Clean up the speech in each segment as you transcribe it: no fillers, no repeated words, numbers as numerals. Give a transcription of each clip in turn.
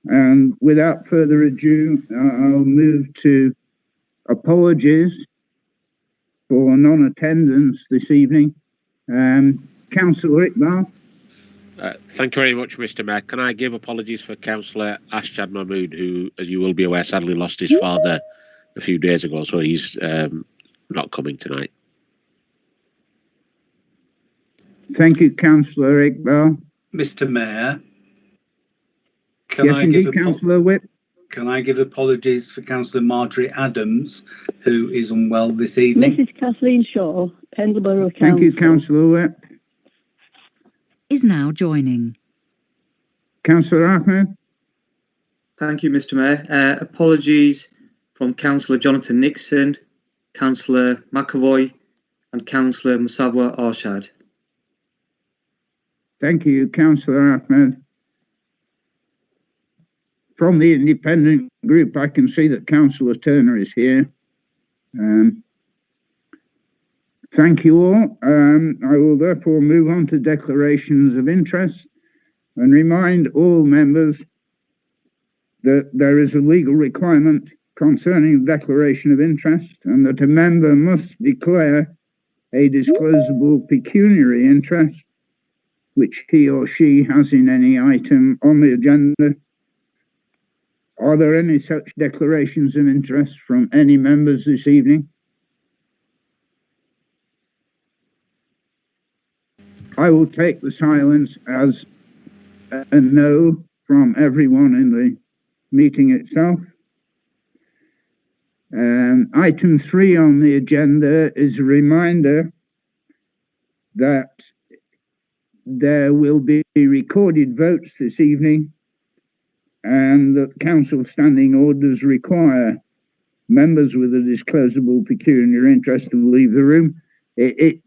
And without further ado, I'll move to apologies for non-attendance this evening. Councillor Iqbal. Thank you very much, Mr. Mayor. Can I give apologies for Councillor Ashjad Mahmood, who, as you will be aware, sadly lost his father a few days ago, so he's not coming tonight. Thank you, Councillor Iqbal. Mr. Mayor, Councillor Whip. Can I give apologies for Councillor Marjorie Adams, who is unwell this evening? Mrs. Kathleen Shaw, Pendleborough Council. Thank you, Councillor Whip. Is now joining. Councillor Ahmed. Thank you, Mr. Mayor. Apologies from Councillor Jonathan Nixon, Councillor McAvoy, and Councillor Musabwa Arshad. Thank you, Councillor Ahmed. From the independent group, I can see that Councillor Turner is here. Thank you all. I will therefore move on to declarations of interest and remind all members that there is a legal requirement concerning the declaration of interest, and that a member must declare a disclosable pecuniary interest which he or she has in any item on the agenda. Are there any such declarations of interest from any members this evening? I will take the silence as a no from everyone in the meeting itself. Item 3 on the agenda is a reminder that there will be recorded votes this evening, and that council standing orders require members with a disclosable pecuniary interest to leave the room. It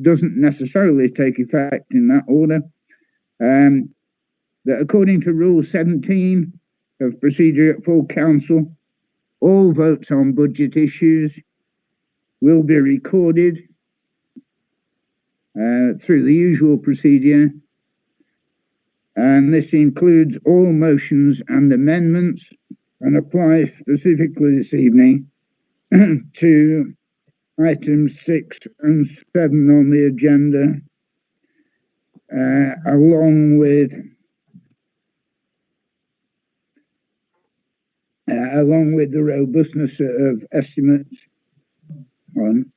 doesn't necessarily take effect in that order. That according to Rule 17 of Procedure at Full Council, all votes on budget issues will be recorded through the usual procedure, and this includes all motions and amendments, and applies specifically this evening to items 6 and 7 on the agenda, along with the robustness of estimates on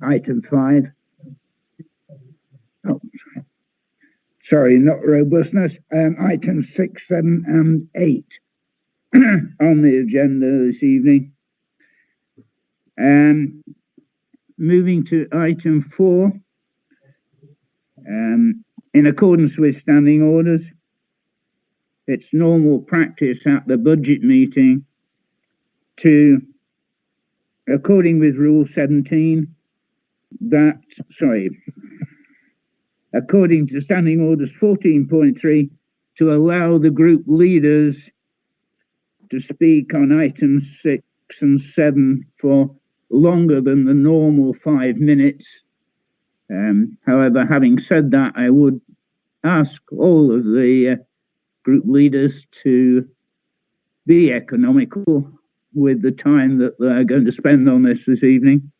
item 5. Oh, sorry, not robustness. Items 6, 7, and 8 on the agenda this evening. Moving to item 4, in accordance with standing orders, it's normal practice at the budget meeting to, according with Rule 17, according to Standing Orders 14.3, to allow the group leaders to speak on items 6 and 7 for longer than the normal 5 minutes. However, having said that, I would ask all of the group leaders to be economical with the time that they're going to spend on this evening.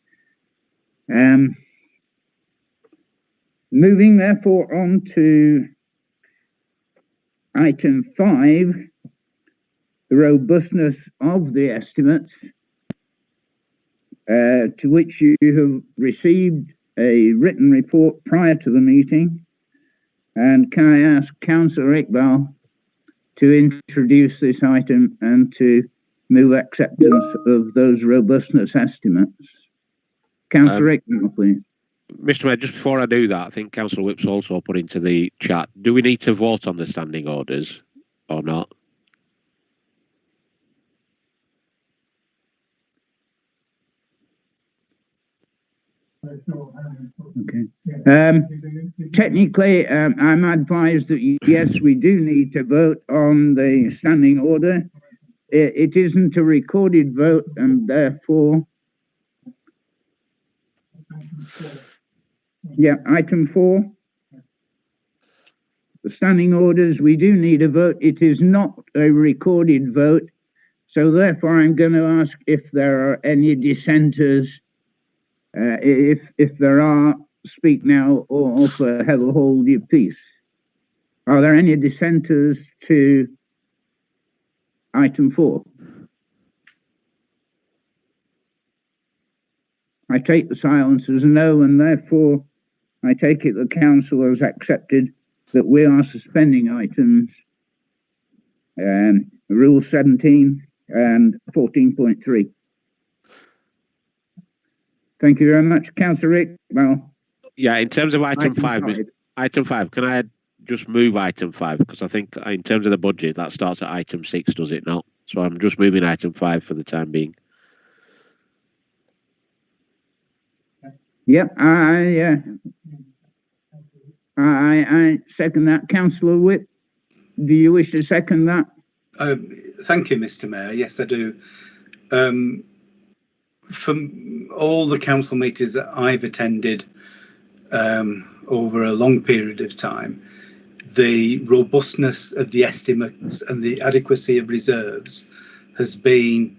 Moving therefore on to item 5, the robustness of the estimates, to which you have received a written report prior to the meeting. And can I ask Councillor Iqbal to introduce this item and to move acceptance of those robustness estimates? Councillor Iqbal, please. Mr. Mayor, just before I do that, I think Councillor Whip's also put into the chat, do we need to vote on the standing orders or not? Okay. Technically, I'm advised that yes, we do need to vote on the standing order. It isn't a recorded vote, and therefore, yeah, item 4. the standing orders, we do need a vote. It is not a recorded vote. So therefore, I'm going to ask if there are any dissenters. If there are, speak now or forever hold your peace. Are there any dissenters to item 4? I take the silence as no, and therefore I take it the council has accepted that we are suspending items Rule 17 and 14.3. Thank you very much, Councillor Rick. Well, yeah, in terms of item 5, item 5, can I just move item 5? Because I think in terms of the budget, that starts at item 6, does it not? So I'm just moving item 5 for the time being. Yep, I second that. Councillor Whip, do you wish to second that? Thank you, Mr. Mayor. Yes, I do. From all the council meetings that I've attended over a long period of time, the robustness of the estimates and the adequacy of reserves has been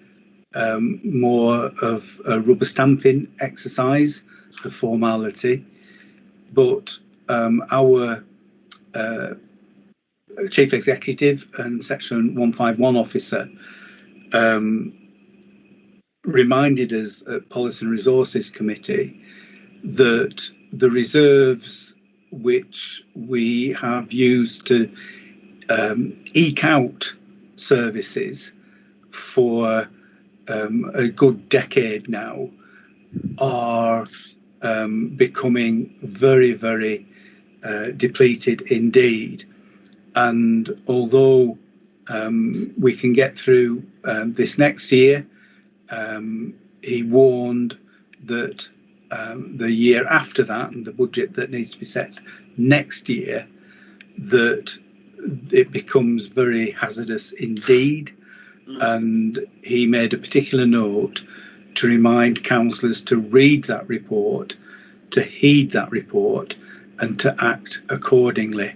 more of a rubber stamping exercise, a formality. But our Chief Executive and Section 151 officer reminded us at Policy and Resources Committee that the reserves which we have used to eke out services for a good decade now are becoming very, very depleted indeed. And although we can get through this next year, he warned that the year after that, and the budget that needs to be set next year, that it becomes very hazardous indeed. And he made a particular note to remind councillors to read that report, to heed that report, and to act accordingly.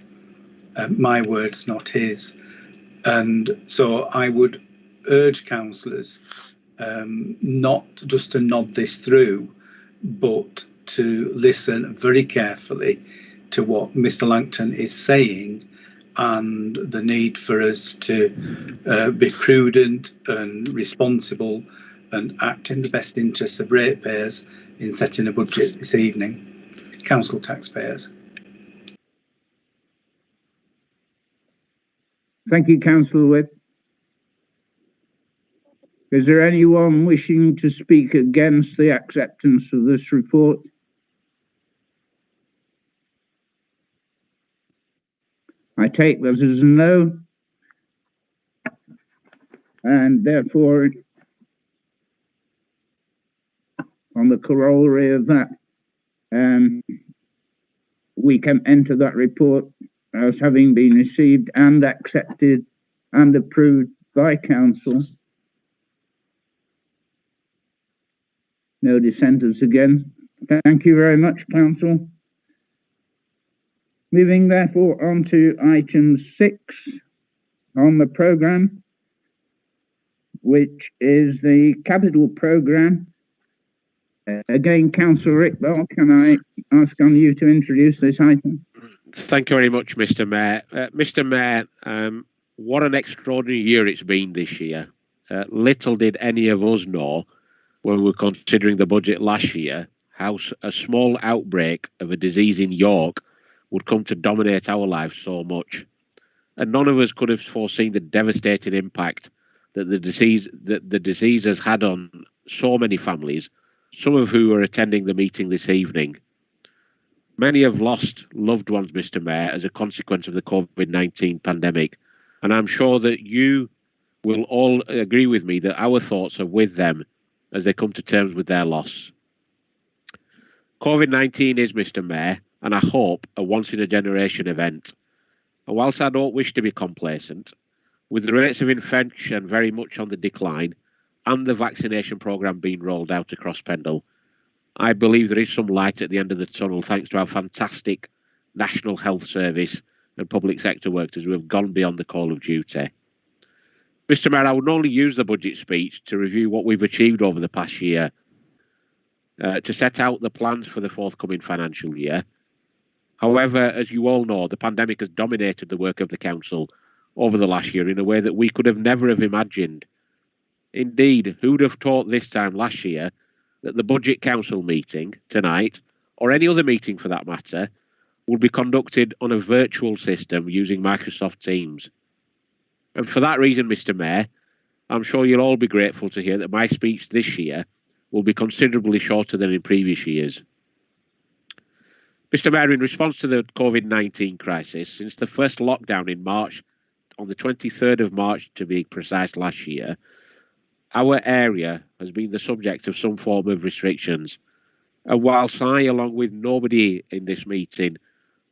My words, not his. And so I would urge councillors not just to nod this through, but to listen very carefully to what Mr. Langton is saying, and the need for us to be prudent and responsible and act in the best interests of ratepayers in setting a budget this evening. Council taxpayers. Thank you, Councillor Whip. Is there anyone wishing to speak against the acceptance of this report? I take that as a no, and therefore, on the corollary of that, we can enter that report as having been received and accepted and approved by council. No dissenters again. Thank you very much, council. Moving therefore on to item 6 on the programme, which is the capital programme. Again, Councillor Rick Bell, can I ask on you to introduce this item? Thank you very much, Mr. Mayor. Mr. Mayor, what an extraordinary year it's been this year. Little did any of us know when we were considering the budget last year how a small outbreak of a disease in York would come to dominate our lives so much. And none of us could have foreseen the devastating impact that the disease has had on so many families, some of who are attending the meeting this evening. Many have lost loved ones, Mr. Mayor, as a consequence of the COVID-19 pandemic. And I'm sure that you will all agree with me that our thoughts are with them as they come to terms with their loss. COVID-19 is, Mr. Mayor, and I hope a once-in-a-generation event. And whilst I don't wish to be complacent, with the rates of infection very much on the decline and the vaccination programme being rolled out across Pendle, I believe there is some light at the end of the tunnel thanks to our fantastic National Health Service and public sector workers who have gone beyond the call of duty. Mr. Mayor, I would normally use the budget speech to review what we've achieved over the past year, to set out the plans for the forthcoming financial year. However, as you all know, the pandemic has dominated the work of the council over the last year in a way that we could have never have imagined. Indeed, who'd have thought this time last year that the Budget Council meeting tonight, or any other meeting for that matter, would be conducted on a virtual system using Microsoft Teams. And for that reason, Mr. Mayor, I'm sure you'll all be grateful to hear that my speech this year will be considerably shorter than in previous years. Mr. Mayor, in response to the COVID-19 crisis, since the first lockdown in March, on the 23rd of March to be precise last year, our area has been the subject of some form of restrictions. And whilst I, along with nobody in this meeting,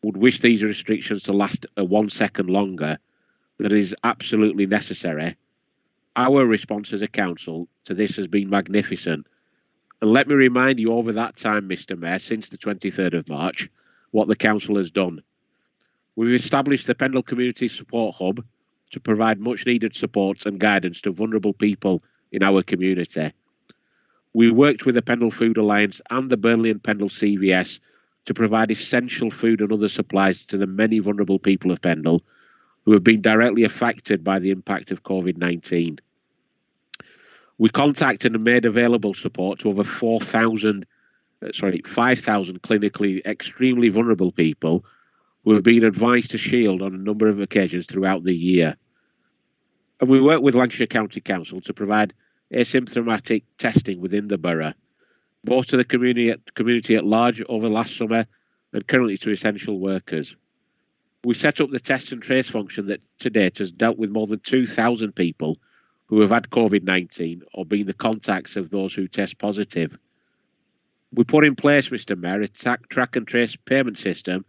would wish these restrictions to last 1 second longer than is absolutely necessary, our response as a council to this has been magnificent. And let me remind you, over that time, Mr. Mayor, since the 23rd of March, what the council has done. We've established the Pendle Community Support Hub to provide much needed support and guidance to vulnerable people in our community. We worked with the Pendle Food Alliance and the Burnley and Pendle CVS to provide essential food and other supplies to the many vulnerable people of Pendle who have been directly affected by the impact of COVID-19. We contacted and made available support to over 5,000 clinically extremely vulnerable people who have been advised to shield on a number of occasions throughout the year. And we work with Lancashire County Council to provide asymptomatic testing within the borough, both to the community at large over last summer and currently to essential workers. We set up the test and trace function that to date has dealt with more than 2,000 people who have had COVID-19 or been the contacts of those who test positive. We put in place, Mr. Mayor, a track and trace payment system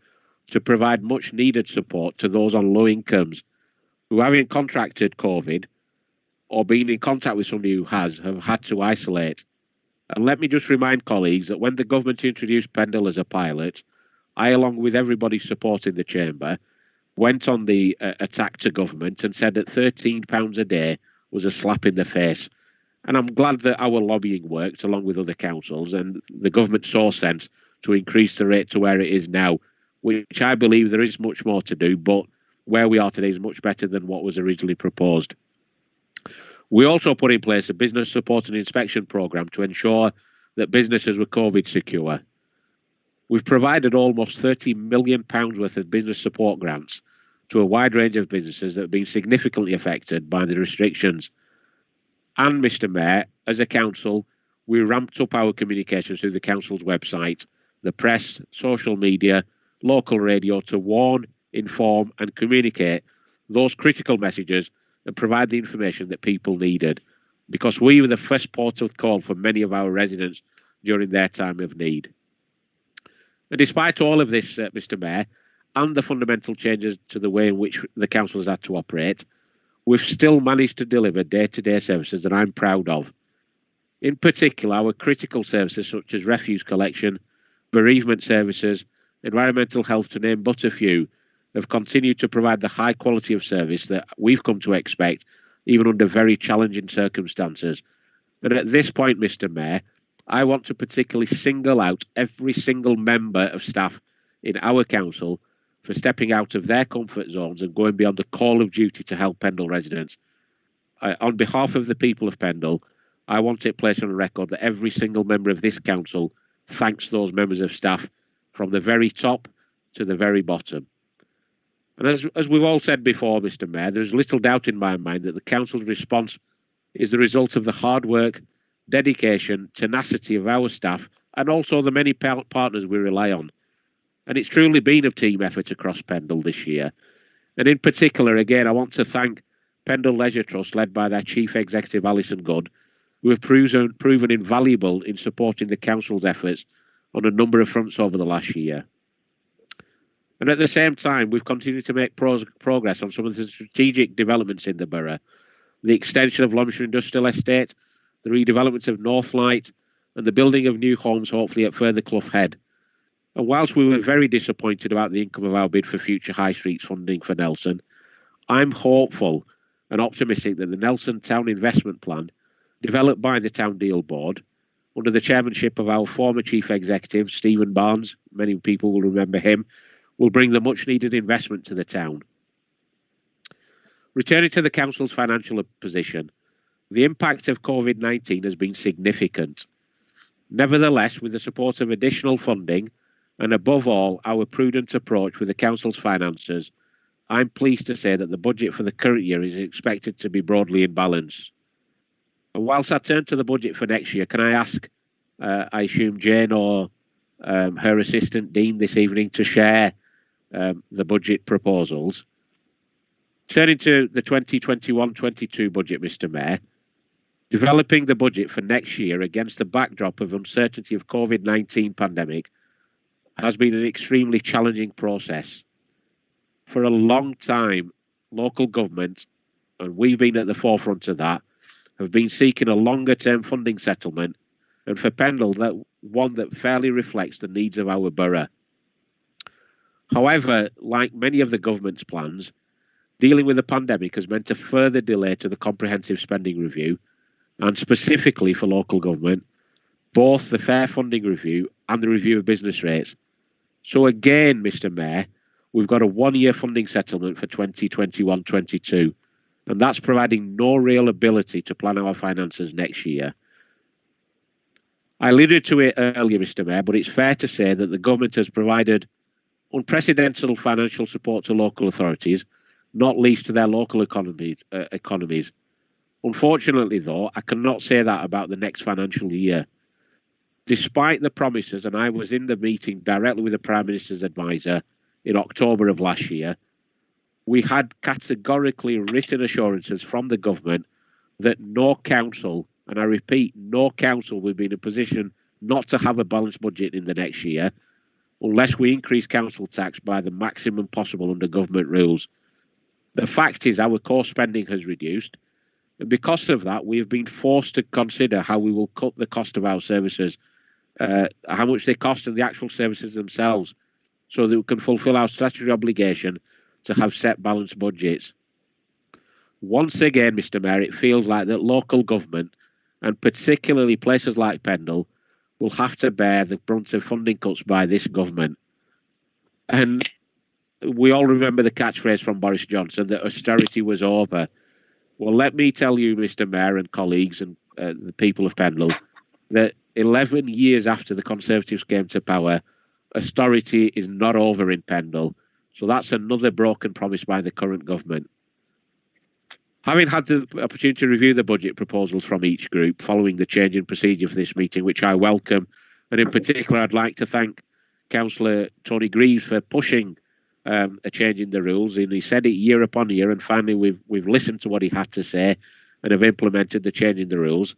to provide much needed support to those on low incomes who, having contracted COVID or been in contact with somebody who have had to isolate. And let me just remind colleagues that when the government introduced Pendle as a pilot, I, along with everybody supporting the chamber, went on the attack to government and said that £13 a day was a slap in the face. And I'm glad that our lobbying worked along with other councils and the government saw sense to increase the rate to where it is now, which I believe there is much more to do, but where we are today is much better than what was originally proposed. We also put in place a business support and inspection programme to ensure that businesses were COVID secure. We've provided almost £30 million worth of business support grants to a wide range of businesses that have been significantly affected by the restrictions. And, Mr. Mayor, as a council, we ramped up our communications through the council's website, the press, social media, local radio to warn, inform and communicate those critical messages and provide the information that people needed, because we were the first port of call for many of our residents during their time of need. And despite all of this, Mr. Mayor, and the fundamental changes to the way in which the council has had to operate, we've still managed to deliver day-to-day services that I'm proud of. In particular, our critical services such as refuse collection, bereavement services, environmental health, to name but a few, have continued to provide the high quality of service that we've come to expect, even under very challenging circumstances. And at this point, Mr. Mayor, I want to particularly single out every single member of staff in our council for stepping out of their comfort zones and going beyond the call of duty to help Pendle residents. On behalf of the people of Pendle, I want it placed on record that every single member of this council thanks those members of staff from the very top to the very bottom. And as we've all said before, Mr. Mayor, there's little doubt in my mind that the council's response is the result of the hard work, dedication, tenacity of our staff, and also the many partners we rely on. And it's truly been a team effort across Pendle this year. And in particular, again, I want to thank Pendle Leisure Trust, led by their Chief Executive, Alison Good, who have proven invaluable in supporting the council's efforts on a number of fronts over the last year. And at the same time, we've continued to make progress on some of the strategic developments in the borough, the extension of Loamshire Industrial Estate, the redevelopment of Northlight, and the building of new homes, hopefully at further Clough Head. And whilst we were very disappointed about the income of our bid for future High Streets funding for Nelson, I'm hopeful and optimistic that the Nelson Town Investment Plan, developed by the Town Deal Board, under the chairmanship of our former Chief Executive, Stephen Barnes, many people will remember him, will bring the much needed investment to the town. Returning to the Council's financial position, the impact of COVID-19 has been significant. Nevertheless, with the support of additional funding, and above all, our prudent approach with the Council's finances, I'm pleased to say that the budget for the current year is expected to be broadly in balance. And whilst I turn to the budget for next year, can I ask, I assume Jane or her assistant Dean this evening to share the budget proposals? Turning to the 2021-22 budget, Mr. Mayor, developing the budget for next year against the backdrop of uncertainty of COVID-19 pandemic has been an extremely challenging process. For a long time, local government, and we've been at the forefront of that, have been seeking a longer-term funding settlement, and for Pendle, one that fairly reflects the needs of our borough. However, like many of the government's plans, dealing with the pandemic has meant a further delay to the comprehensive spending review, and specifically for local government, both the fair funding review and the review of business rates. So again, Mr. Mayor, we've got a one-year funding settlement for 2021-22, and that's providing no real ability to plan our finances next year. I alluded to it earlier, Mr. Mayor, but it's fair to say that the government has provided unprecedented financial support to local authorities, not least to their local economies. Unfortunately, though, I cannot say that about the next financial year. Despite the promises, and I was in the meeting directly with the Prime Minister's advisor in October of last year, we had categorically written assurances from the government that no council, and I repeat, no council will be in a position not to have a balanced budget in the next year unless we increase council tax by the maximum possible under government rules. The fact is our core spending has reduced, and because of that, we have been forced to consider how we will cut the cost of our services, how much they cost and the actual services themselves, so that we can fulfil our statutory obligation to have set balanced budgets. Once again, Mr. Mayor, it feels like that local government, and particularly places like Pendle, will have to bear the brunt of funding cuts by this government. And we all remember the catchphrase from Boris Johnson that austerity was over. Well, let me tell you, Mr. Mayor and colleagues and the people of Pendle, that 11 years after the Conservatives came to power, austerity is not over in Pendle. So that's another broken promise by the current government. Having had the opportunity to review the budget proposals from each group following the change in procedure for this meeting, which I welcome, and in particular, I'd like to thank Councillor Tony Greaves for pushing a change in the rules, and he said it year upon year, and finally we've listened to what he had to say and have implemented the change in the rules.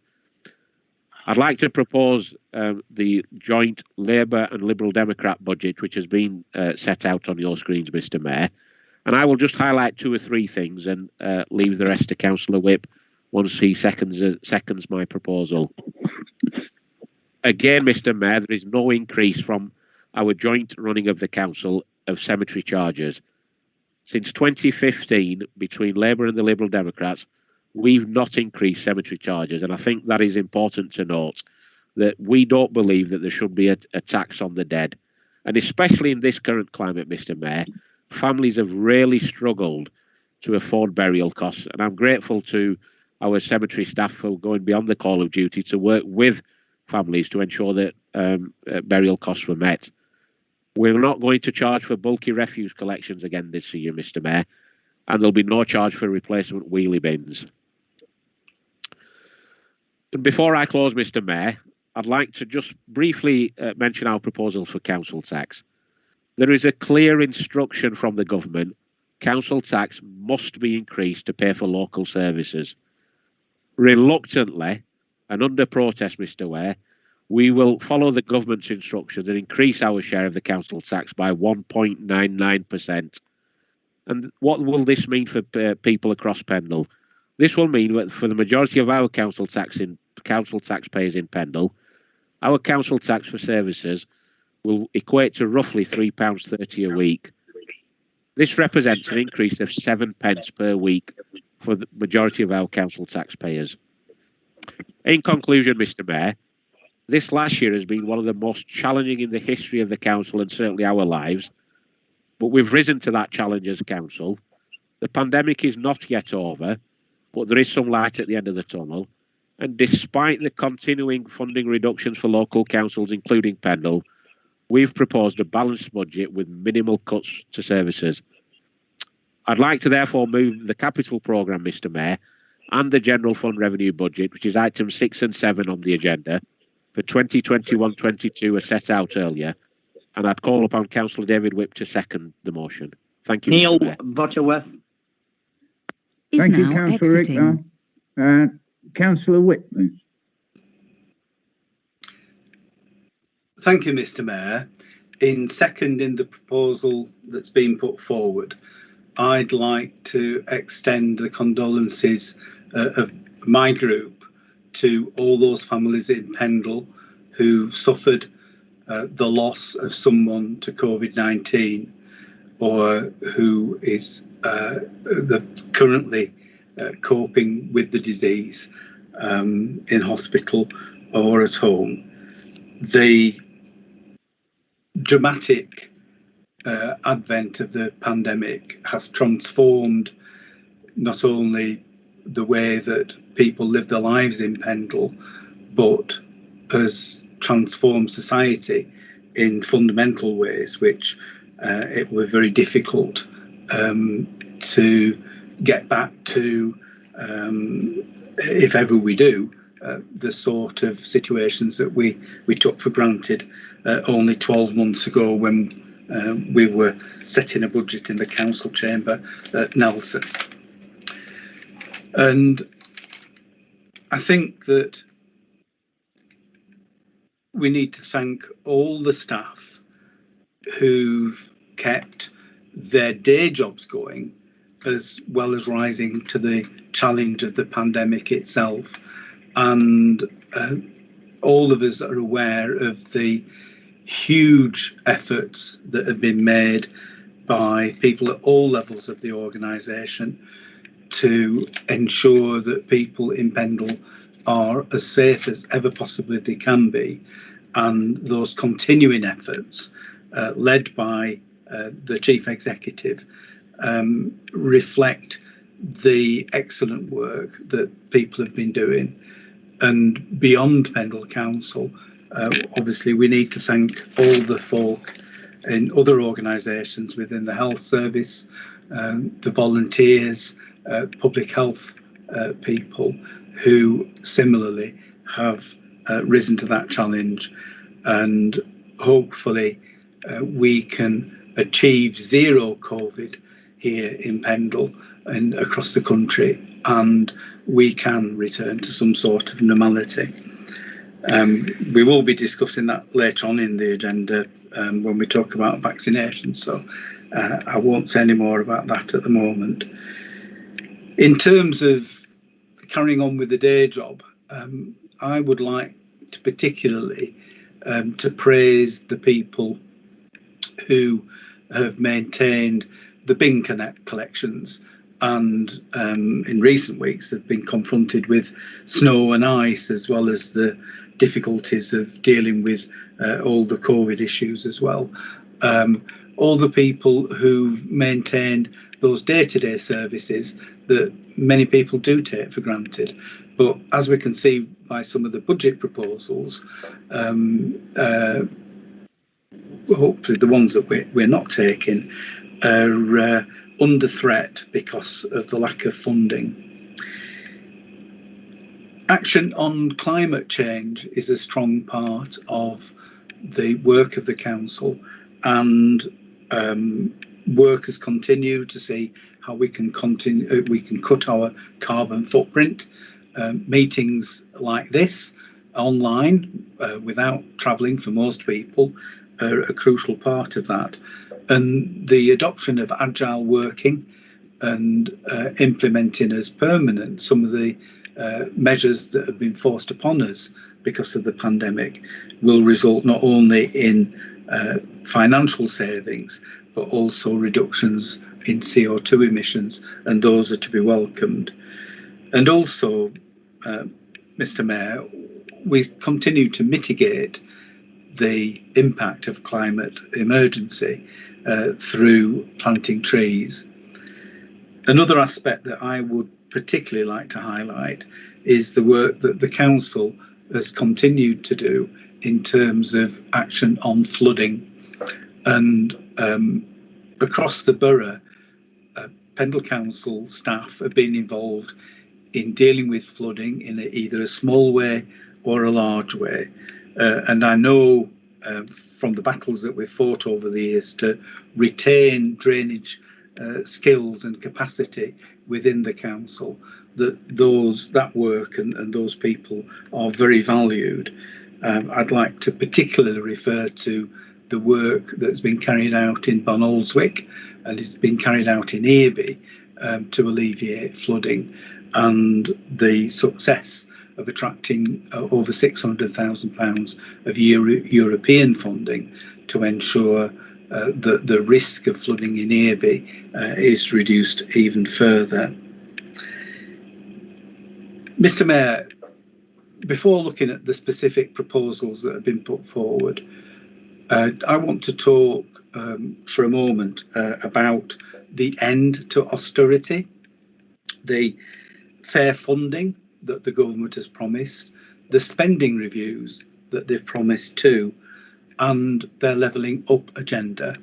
I'd like to propose the joint Labour and Liberal Democrat budget, which has been set out on your screens, Mr. Mayor. And I will just highlight two or three things and leave the rest to Councillor Whip once he seconds my proposal. Again, Mr. Mayor, there is no increase from our joint running of the council of cemetery charges. Since 2015, between Labour and the Liberal Democrats, we've not increased cemetery charges, and I think that is important to note, that we don't believe that there should be a tax on the dead. And especially in this current climate, Mr. Mayor, families have really struggled to afford burial costs, and I'm grateful to our cemetery staff for going beyond the call of duty to work with families to ensure that burial costs were met. We're not going to charge for bulky refuse collections again this year, Mr. Mayor, and there'll be no charge for replacement wheelie bins. And before I close, Mr. Mayor, I'd like to just briefly mention our proposal for council tax. There is a clear instruction from the government: council tax must be increased to pay for local services. Reluctantly, and under protest, Mr. Mayor, we will follow the government's instructions and increase our share of the council tax by 1.99%. And what will this mean for people across Pendle? This will mean that for the majority of our council taxpayers in Pendle, our council tax for services will equate to roughly £3.30 a week. This represents an increase of 7 pence per week for the majority of our council taxpayers. In conclusion, Mr. Mayor, this last year has been one of the most challenging in the history of the council and certainly our lives, but we've risen to that challenge as council. The pandemic is not yet over, but there is some light at the end of the tunnel, and despite the continuing funding reductions for local councils, including Pendle, we've proposed a balanced budget with minimal cuts to services. I'd like to therefore move the capital programme, Mr. Mayor, and the general fund revenue budget, which is items 6 and 7 on the agenda, for 2021-22 as set out earlier, and I'd call upon Councillor David Whip to second the motion. Thank you, Neil Mr. Mayor. Butterworth. Is Thank you, now Councillor exiting. Rickdale. Councillor Whip, please. Thank you, Mr. Mayor. In seconding the proposal that's been put forward, I'd like to extend the condolences of my group to all those families in Pendle who suffered the loss of someone to COVID-19 or who is currently coping with the disease in hospital or at home. The dramatic advent of the pandemic has transformed not only the way that people live their lives in Pendle, but has transformed society in fundamental ways, which it was very difficult to get back to, if ever we do, the sort of situations that we took for granted only 12 months ago when we were setting a budget in the council chamber at Nelson. And I think that we need to thank all the staff who've kept their day jobs going, as well as rising to the challenge of the pandemic itself. And all of us are aware of the huge efforts that have been made by people at all levels of the organisation to ensure that people in Pendle are as safe as ever possibly they can be. And those continuing efforts, led by the Chief Executive, reflect the excellent work that people have been doing. And beyond Pendle Council, obviously we need to thank all the folk in other organisations within the health service, the volunteers, public health people who similarly have risen to that challenge. And hopefully we can achieve zero COVID here in Pendle and across the country, and we can return to some sort of normality. We will be discussing that later on in the agenda when we talk about vaccination, so I won't say any more about that at the moment. In terms of carrying on with the day job, I would like to particularly to praise the people who have maintained the bin collections, and in recent weeks have been confronted with snow and ice, as well as the difficulties of dealing with all the COVID issues as well. All the people who've maintained those day-to-day services that many people do take for granted. But as we can see by some of the budget proposals, hopefully the ones that we're not taking are under threat because of the lack of funding. Action on climate change is a strong part of the work of the council, and workers continue to see how we can cut our carbon footprint. Meetings like this online without travelling for most people are a crucial part of that. And the adoption of agile working and implementing as permanent some of the measures that have been forced upon us because of the pandemic will result not only in financial savings, but also reductions in CO2 emissions, and those are to be welcomed. And also, Mr. Mayor, we continue to mitigate the impact of climate emergency through planting trees. Another aspect that I would particularly like to highlight is the work that the council has continued to do in terms of action on flooding. And across the borough, Pendle Council staff have been involved in dealing with flooding in either a small way or a large way. And I know from the battles that we've fought over the years to retain drainage skills and capacity within the council, that work and those people are very valued. I'd like to particularly refer to the work that's been carried out in Bonaldswick and it's been carried out in Earby to alleviate flooding, and the success of attracting over £600,000 of European funding to ensure that the risk of flooding in Earby is reduced even further. Mr. Mayor, before looking at the specific proposals that have been put forward, I want to talk for a moment about the end to austerity, the fair funding that the government has promised, the spending reviews that they've promised too, and their levelling up agenda.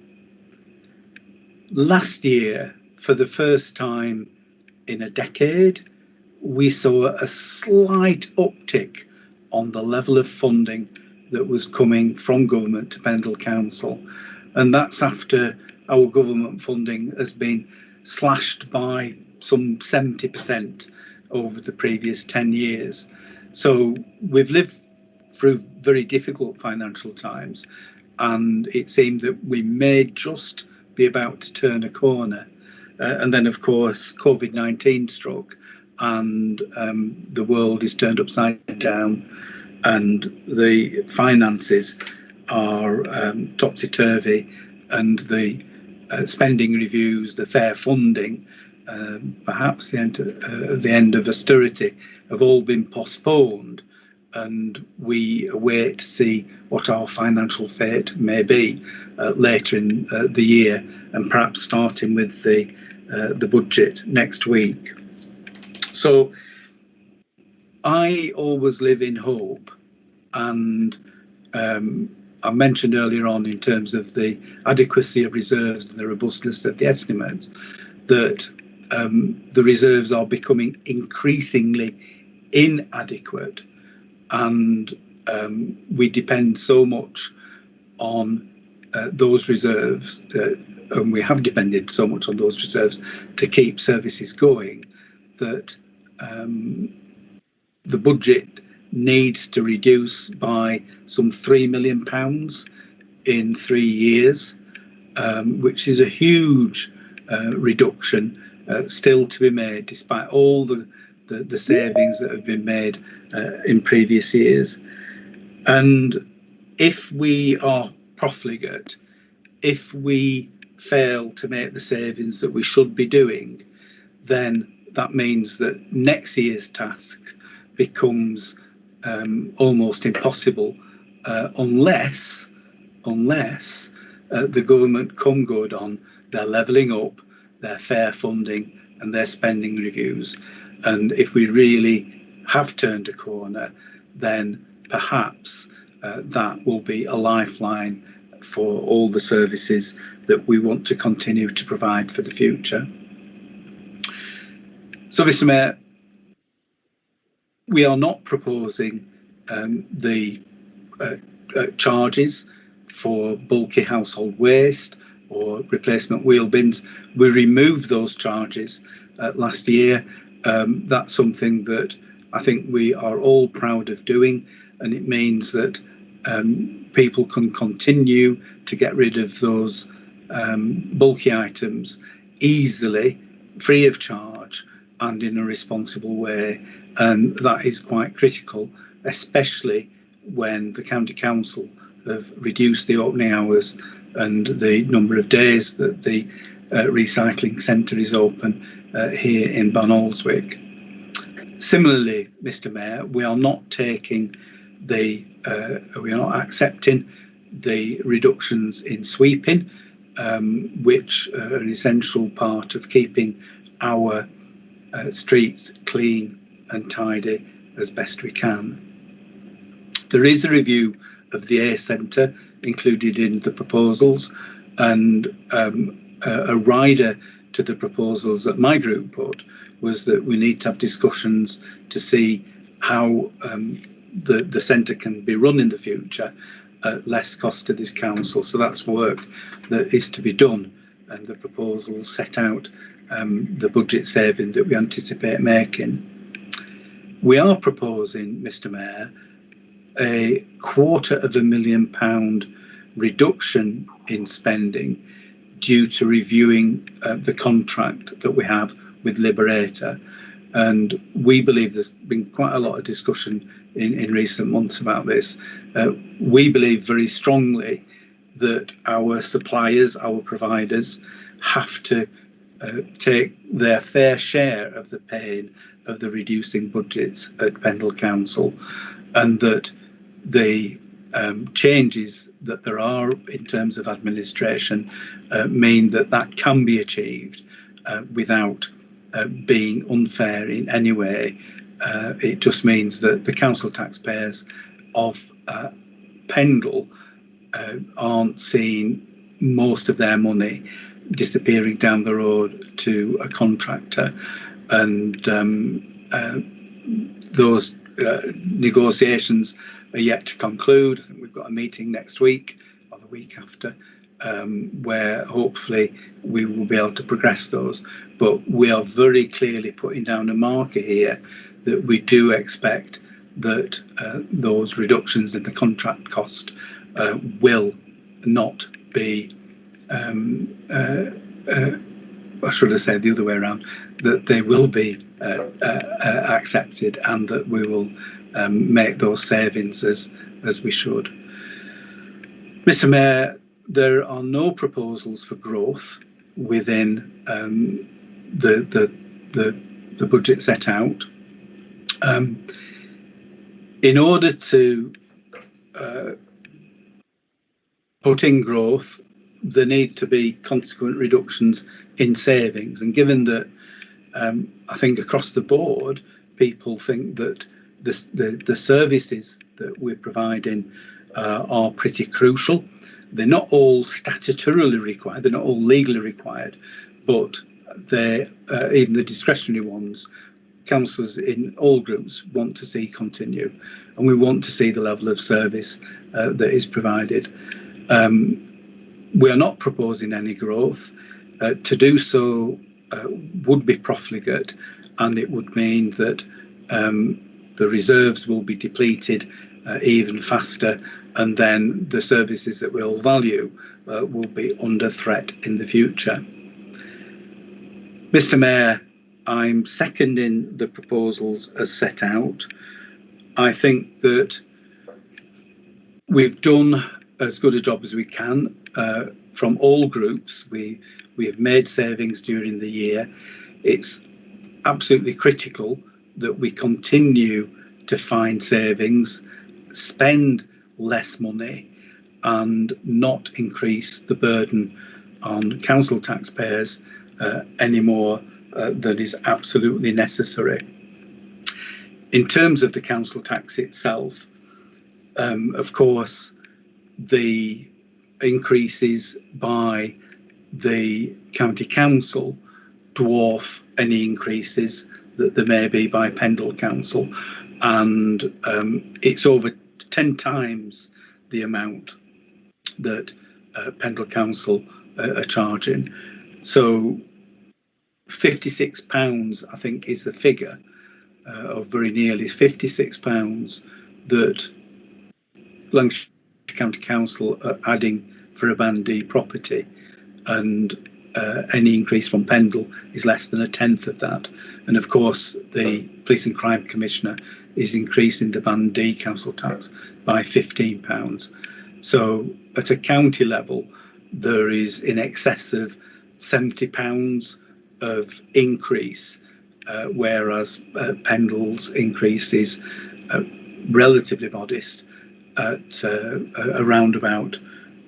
Last year, for the first time in a decade, we saw a slight uptick on the level of funding that was coming from government to Pendle Council. And that's after our government funding has been slashed by some 70% over the previous 10 years. So we've lived through very difficult financial times, and it seemed that we may just be about to turn a corner. And then, of course, COVID-19 struck, and the world is turned upside down, and the finances are topsy-turvy, and the spending reviews, the fair funding, perhaps the end of austerity, have all been postponed, and we await to see what our financial fate may be later in the year, and perhaps starting with the budget next week. So I always live in hope, and I mentioned earlier on in terms of the adequacy of reserves and the robustness of the estimates that the reserves are becoming increasingly inadequate, and we depend so much on those reserves, and we have depended so much on those reserves to keep services going, that the budget needs to reduce by some £3 million in 3 years, which is a huge reduction still to be made, despite all the savings that have been made in previous years. And if we are profligate, if we fail to make the savings that we should be doing, then that means that next year's task becomes almost impossible unless the government come good on their levelling up, their fair funding and their spending reviews. And if we really have turned a corner, then perhaps that will be a lifeline for all the services that we want to continue to provide for the future. So, Mr. Mayor, we are not proposing the charges for bulky household waste or replacement wheel bins. We removed those charges last year. That's something that I think we are all proud of doing, and it means that people can continue to get rid of those bulky items easily, free of charge, and in a responsible way. And that is quite critical, especially when the County Council have reduced the opening hours and the number of days that the recycling centre is open here in Banoldswick. Similarly, Mr. Mayor, we are not accepting the reductions in sweeping, which are an essential part of keeping our streets clean and tidy as best we can. There is a review of the A Centre included in the proposals, and a rider to the proposals that my group put was that we need to have discussions to see how the centre can be run in the future at less cost to this council. So that's work that is to be done, and the proposals set out the budget saving that we anticipate making. We are proposing, Mr. Mayor, a £250,000 reduction in spending due to reviewing the contract that we have with Liberator. And we believe there's been quite a lot of discussion in recent months about this. We believe very strongly that our suppliers, our providers, have to take their fair share of the pain of the reducing budgets at Pendle Council, and that the changes that there are in terms of administration mean that that can be achieved without being unfair in any way. It just means that the council taxpayers of Pendle aren't seeing most of their money disappearing down the road to a contractor, and those negotiations are yet to conclude. I think we've got a meeting next week or the week after, where hopefully we will be able to progress those. But we are very clearly putting down a marker here that we do expect that those reductions in the contract cost will not be, or should I say the other way around, that they will be accepted, and that we will make those savings as we should. Mr. Mayor, there are no proposals for growth within the budget set out. In order to put in growth, there need to be consequent reductions in savings. And given that I think across the board, people think that the services that we're providing are pretty crucial. They're not all statutorily required, they're not all legally required, but they're even the discretionary ones, councillors in all groups want to see continue, and we want to see the level of service that is provided. We are not proposing any growth. To do so would be profligate, and it would mean that the reserves will be depleted even faster, and then the services that we all value will be under threat in the future. Mr. Mayor, I'm seconding the proposals as set out. I think that we've done as good a job as we can from all groups. We've made savings during the year. It's absolutely critical that we continue to find savings, spend less money, and not increase the burden on council taxpayers any more than is absolutely necessary. In terms of the council tax itself, of course, the increases by the county council dwarf any increases that there may be by Pendle Council, and it's over 10 times the amount that Pendle Council are charging. So £56, I think, is the figure, or very nearly £56 that Lancashire County Council are adding for a Band D property, and any increase from Pendle is less than a tenth of that. And of course, the Police and Crime Commissioner is increasing the Band D council tax by £15. So at a county level, there is in excess of £70 of increase, whereas Pendle's increase is relatively modest at around about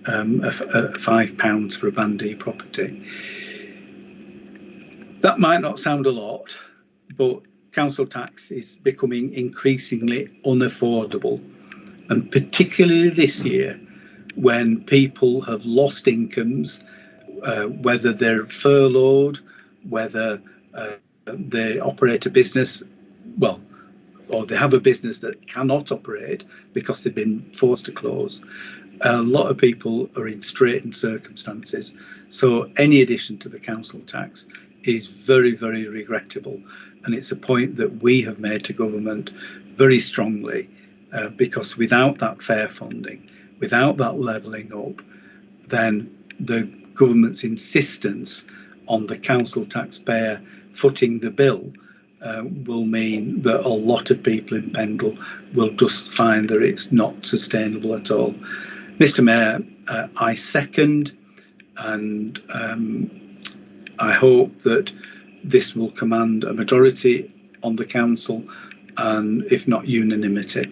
£5 for a Band D property. That might not sound a lot, but council tax is becoming increasingly unaffordable, and particularly this year when people have lost incomes, whether they're furloughed, whether they operate a business, well, or they have a business that cannot operate because they've been forced to close. A lot of people are in straitened circumstances. So any addition to the council tax is very, very regrettable. And it's a point that we have made to government very strongly, because without that fair funding, without that levelling up, then the government's insistence on the council taxpayer footing the bill will mean that a lot of people in Pendle will just find that it's not sustainable at all. Mr. Mayor, I second, and I hope that this will command a majority on the council, and if not unanimity.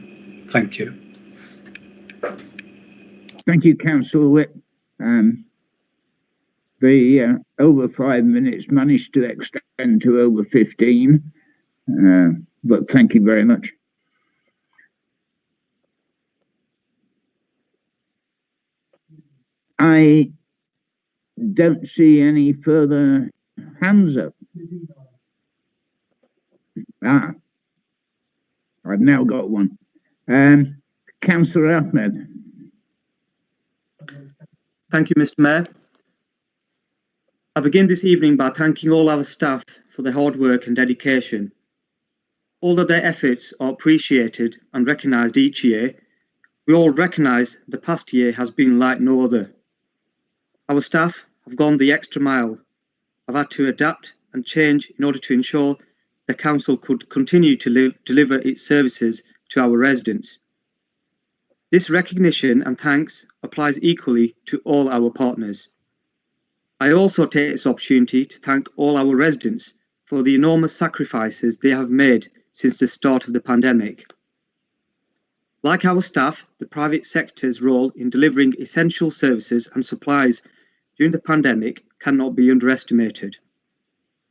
Thank you. Thank you, Councillor Whip. The over 5 minutes managed to extend to over 15, but thank you very much. I don't see any further hands up. I've now got one. Councillor Ahmed. Thank you, Mr. Mayor. I begin this evening by thanking all our staff for their hard work and dedication. Although their efforts are appreciated and recognised each year, we all recognise the past year has been like no other. Our staff have gone the extra mile, have had to adapt and change in order to ensure the council could continue to deliver its services to our residents. This recognition and thanks applies equally to all our partners. I also take this opportunity to thank all our residents for the enormous sacrifices they have made since the start of the pandemic. Like our staff, the private sector's role in delivering essential services and supplies during the pandemic cannot be underestimated.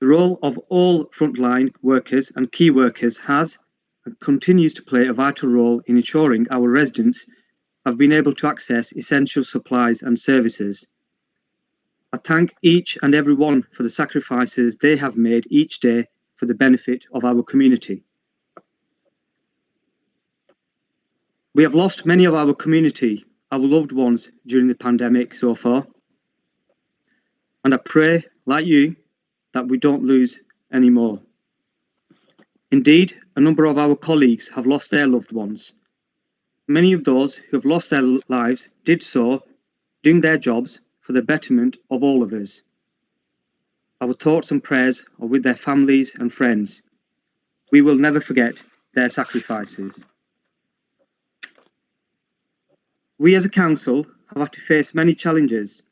The role of all frontline workers and key workers has and continues to play a vital role in ensuring our residents have been able to access essential supplies and services. I thank each and every one for the sacrifices they have made each day for the benefit of our community. We have lost many of our community, our loved ones, during the pandemic so far. And I pray, like you, that we don't lose any more. Indeed, a number of our colleagues have lost their loved ones. Many of those who have lost their lives did so doing their jobs for the betterment of all of us. Our thoughts and prayers are with their families and friends. We will never forget their sacrifices. We as a council have had to face many challenges.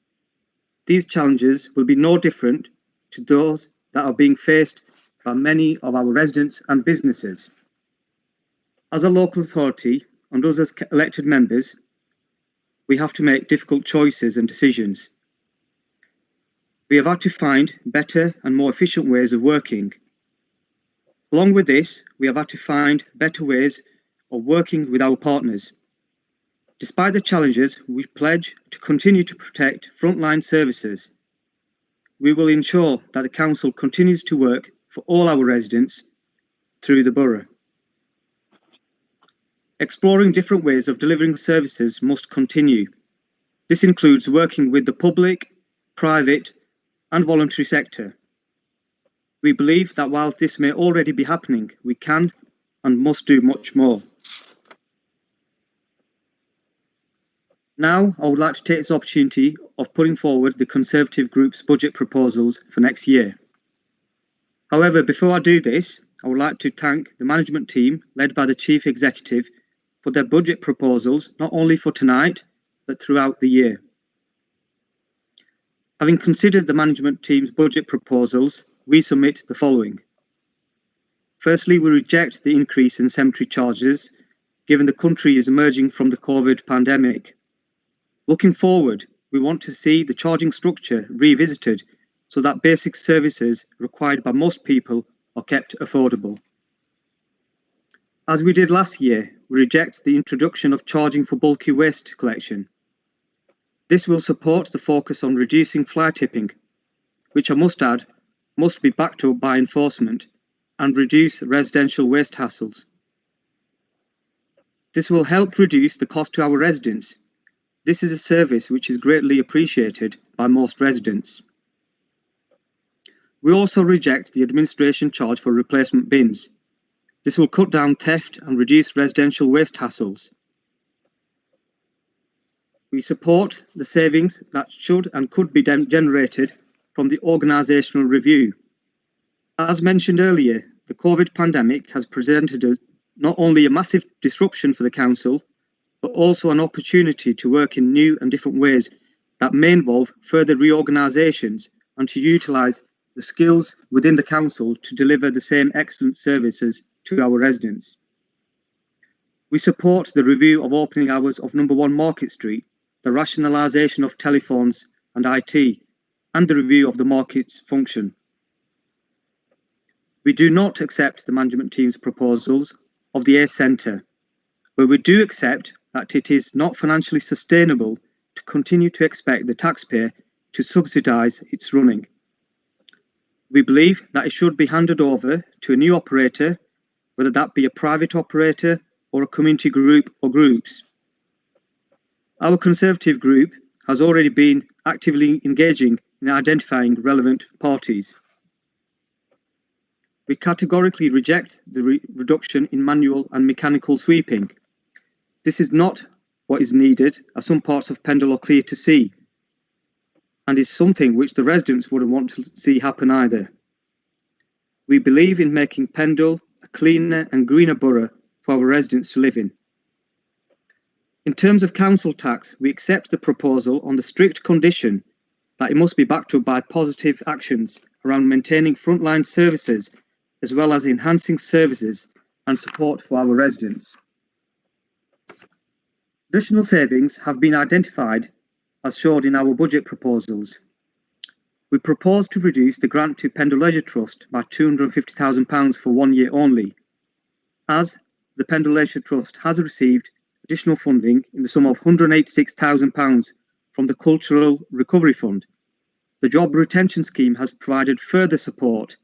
These challenges will be no different to those that are being faced by many of our residents and businesses. As a local authority and us as elected members, we have to make difficult choices and decisions. We have had to find better and more efficient ways of working. Along with this, we have had to find better ways of working with our partners. Despite the challenges, we pledge to continue to protect frontline services. We will ensure that the council continues to work for all our residents through the borough. Exploring different ways of delivering services must continue. This includes working with the public, private, and voluntary sector. We believe that while this may already be happening, we can and must do much more. Now, I would like to take this opportunity of putting forward the Conservative Group's budget proposals for next year. However, before I do this, I would like to thank the management team led by the Chief Executive for their budget proposals, not only for tonight, but throughout the year. Having considered the management team's budget proposals, we submit the following. Firstly, we reject the increase in cemetery charges, given the country is emerging from the COVID pandemic. Looking forward, we want to see the charging structure revisited so that basic services required by most people are kept affordable. As we did last year, we reject the introduction of charging for bulky waste collection. This will support the focus on reducing fly tipping, which I must add, must be backed up by enforcement, and reduce residential waste hassles. This will help reduce the cost to our residents. This is a service which is greatly appreciated by most residents. We also reject the administration charge for replacement bins. This will cut down theft and reduce residential waste hassles. We support the savings that should and could be generated from the organisational review. As mentioned earlier, the COVID pandemic has presented us not only a massive disruption for the council, but also an opportunity to work in new and different ways that may involve further reorganisations and to utilise the skills within the council to deliver the same excellent services to our residents. We support the review of opening hours of number 1 Market Street, the rationalisation of telephones and IT, and the review of the market's function. We do not accept the management team's proposals of the A Centre, but we do accept that it is not financially sustainable to continue to expect the taxpayer to subsidise its running. We believe that it should be handed over to a new operator, whether that be a private operator or a community group or groups. Our Conservative group has already been actively engaging in identifying relevant parties. We categorically reject the reduction in manual and mechanical sweeping. This is not what is needed, as some parts of Pendle are clear to see, and is something which the residents wouldn't want to see happen either. We believe in making Pendle a cleaner and greener borough for our residents to live in. In terms of council tax, we accept the proposal on the strict condition that it must be backed up by positive actions around maintaining frontline services as well as enhancing services and support for our residents. Additional savings have been identified as shown in our budget proposals. We propose to reduce the grant to Pendle Leisure Trust by £250,000 for 1 year only, as the Pendle Leisure Trust has received additional funding in the sum of £186,000 from the Cultural Recovery Fund. The Job Retention Scheme has provided further support,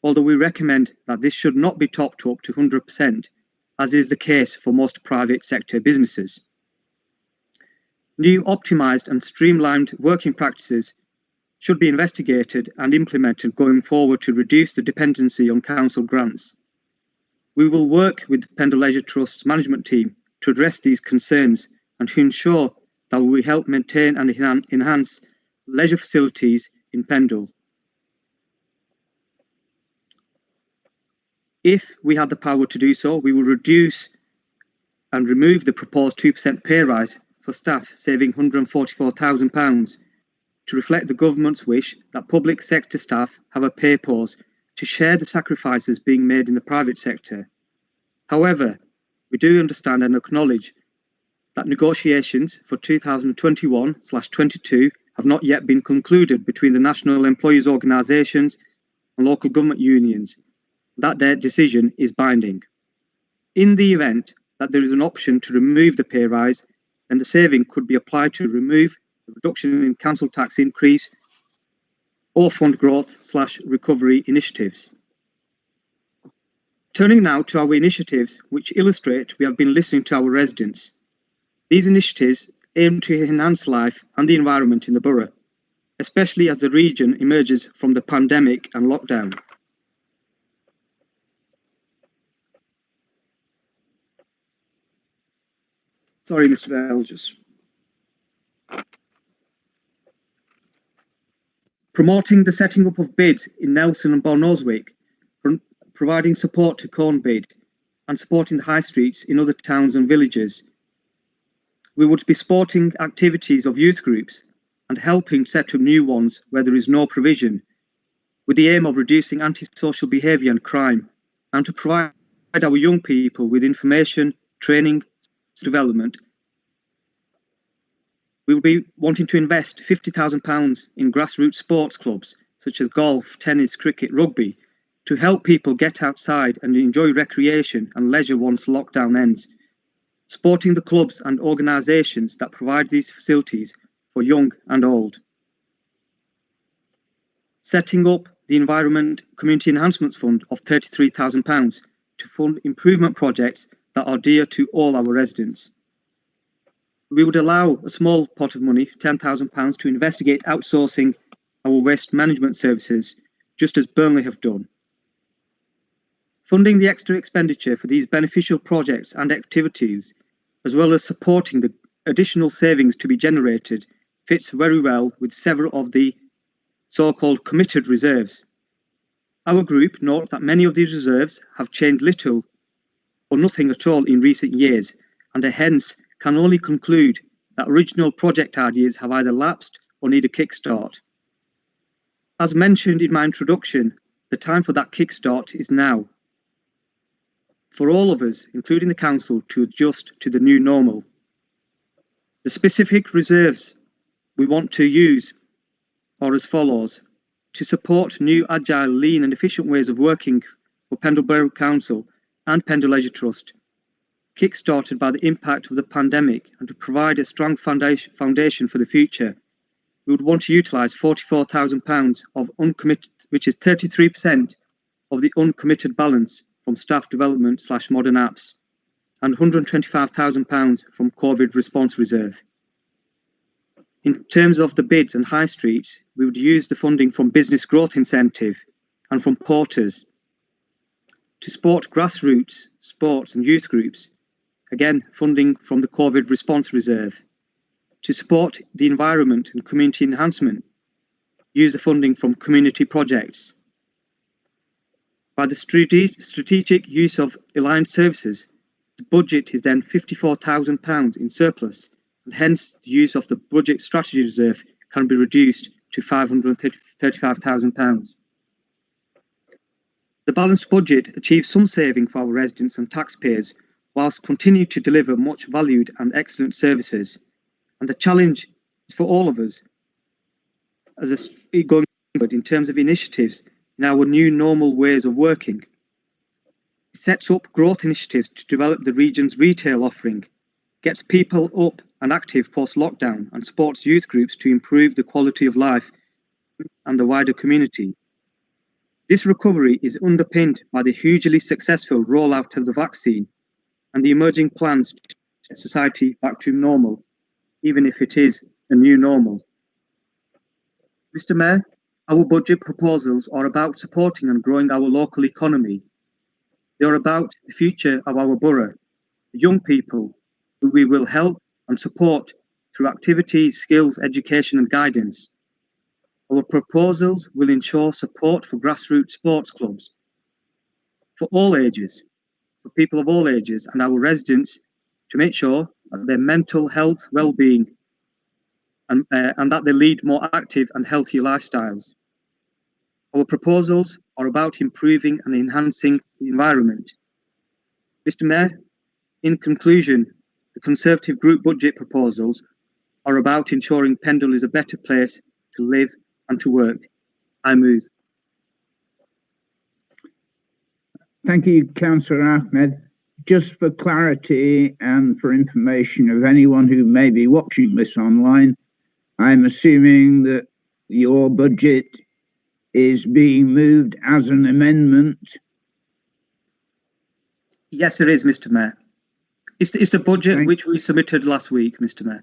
although we recommend that this should not be topped up to 100%, as is the case for most private sector businesses. New optimised and streamlined working practices should be investigated and implemented going forward to reduce the dependency on council grants. We will work with the Pendle Leisure Trust's management team to address these concerns and to ensure that we help maintain and enhance leisure facilities in Pendle. If we had the power to do so, we will reduce and remove the proposed 2% pay rise for staff, saving £144,000, to reflect the government's wish that public sector staff have a pay pause to share the sacrifices being made in the private sector. However, we do understand and acknowledge that negotiations for 2021/22 have not yet been concluded between the national employees' organisations and local government unions, that their decision is binding. In the event that there is an option to remove the pay rise, then the saving could be applied to remove the reduction in council tax increase or fund growth/recovery initiatives. Turning now to our initiatives which illustrate we have been listening to our residents. These initiatives aim to enhance life and the environment in the borough, especially as the region emerges from the pandemic and lockdown. Sorry, Mr. Belges. Promoting the setting up of bids in Nelson and Balnoswick, providing support to Cornbid, and supporting the high streets in other towns and villages. We would be supporting activities of youth groups and helping set up new ones where there is no provision, with the aim of reducing antisocial behaviour and crime, and to provide our young people with information, training, development. We will be wanting to invest £50,000 in grassroots sports clubs such as golf, tennis, cricket, rugby, to help people get outside and enjoy recreation and leisure once lockdown ends, supporting the clubs and organisations that provide these facilities for young and old. Setting up the Environment Community Enhancements Fund of £33,000 to fund improvement projects that are dear to all our residents. We would allow a small pot of money, £10,000, to investigate outsourcing our waste management services, just as Burnley have done. Funding the extra expenditure for these beneficial projects and activities, as well as supporting the additional savings to be generated, fits very well with several of the so-called committed reserves. Our group note that many of these reserves have changed little or nothing at all in recent years, and hence can only conclude that original project ideas have either lapsed or need a kickstart. As mentioned in my introduction, the time for that kickstart is now, for all of us, including the Council, to adjust to the new normal. The specific reserves we want to use are as follows: to support new, agile, lean and efficient ways of working for Pendle Borough Council and Pendle Leisure Trust, kick-started by the impact of the pandemic, and to provide a strong foundation for the future. We would want to utilise £44,000 of uncommitted, which is 33% of the uncommitted balance from staff development / modern apps, and £125,000 from COVID response reserve. In terms of the bids and high streets, we would use the funding from business growth incentive and from porters to support grassroots, sports and youth groups. Again, funding from the COVID response reserve. To support the environment and community enhancement, use the funding from community projects. By the strategic use of aligned services, the budget is then £54,000 in surplus, and hence the use of the budget strategy reserve can be reduced to £535,000. The balanced budget achieves some saving for our residents and taxpayers, whilst continue to deliver much valued and excellent services. And the challenge is for all of us as going forward in terms of initiatives in our new normal ways of working. It sets up growth initiatives to develop the region's retail offering, gets people up and active post-lockdown, and supports youth groups to improve the quality of life and the wider community. This recovery is underpinned by the hugely successful rollout of the vaccine and the emerging plans to get society back to normal, even if it is a new normal. Mr. Mayor, our budget proposals are about supporting and growing our local economy. They are about the future of our borough, the young people who we will help and support through activities, skills, education and guidance. Our proposals will ensure support for grassroots sports clubs for all ages, for people of all ages and our residents, to make sure that their mental health, well-being and that they lead more active and healthier lifestyles. Our proposals are about improving and enhancing the environment. Mr. Mayor, in conclusion, the Conservative Group budget proposals are about ensuring Pendle is a better place to live and to work. I move. Thank you, Councillor Ahmed. Just for clarity and for information of anyone who may be watching this online, I'm assuming that your budget is being moved as an amendment. Yes, it is, Mr. Mayor. It's the budget which we submitted last week, Mr. Mayor.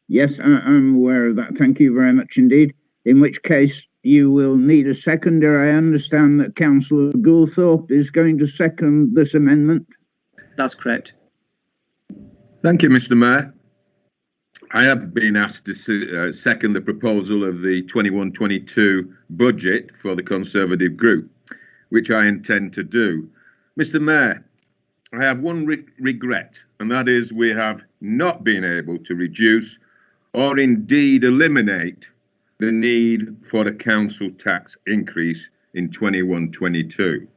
Yes, I'm aware of that. Thank you very much indeed. In which case, you will need a seconder. I understand that Councillor Goulthorpe is going to second this amendment. That's correct. Thank you, Mr. Mayor. I have been asked to second the proposal of the 21-22 budget for the Conservative Group, which I intend to do. Mr. Mayor, I have one regret, and that is we have not been able to reduce or indeed eliminate the need for a council tax increase in 21-22.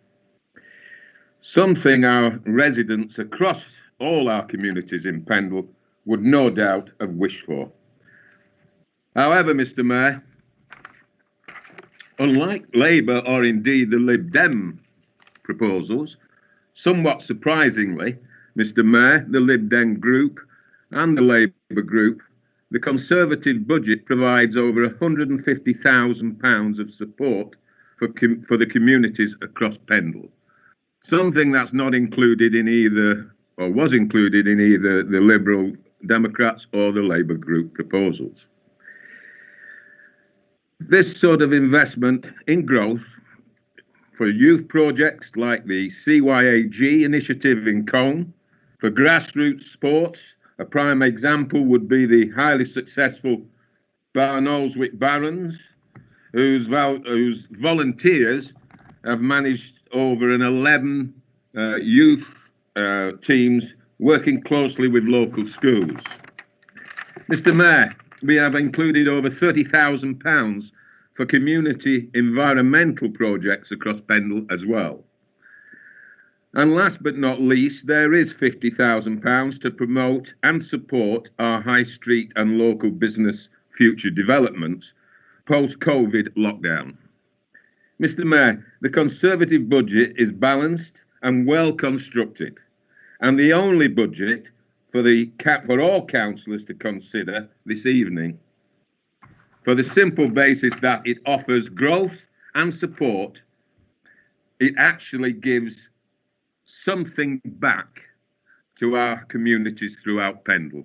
Something our residents across all our communities in Pendle would no doubt have wished for. However, Mr. Mayor, unlike Labour or indeed the Lib Dem proposals, somewhat surprisingly, Mr. Mayor, the Lib Dem group and the Labour group, the Conservative budget provides over £150,000 of support for the communities across Pendle. Something that's not included in either, or was included in either the Liberal Democrats or the Labour group proposals. This sort of investment in growth for youth projects like the CYAG initiative in Cone, for grassroots sports, a prime example would be the highly successful Barnoldswick Barons, whose volunteers have managed over 11 youth teams working closely with local schools. Mr. Mayor, we have included over £30,000 for community environmental projects across Pendle as well. And last but not least, there is £50,000 to promote and support our high street and local business future developments post-COVID lockdown. Mr. Mayor, the Conservative budget is balanced and well constructed, and the only budget for all councillors to consider this evening, for the simple basis that it offers growth and support. It actually gives something back to our communities throughout Pendle.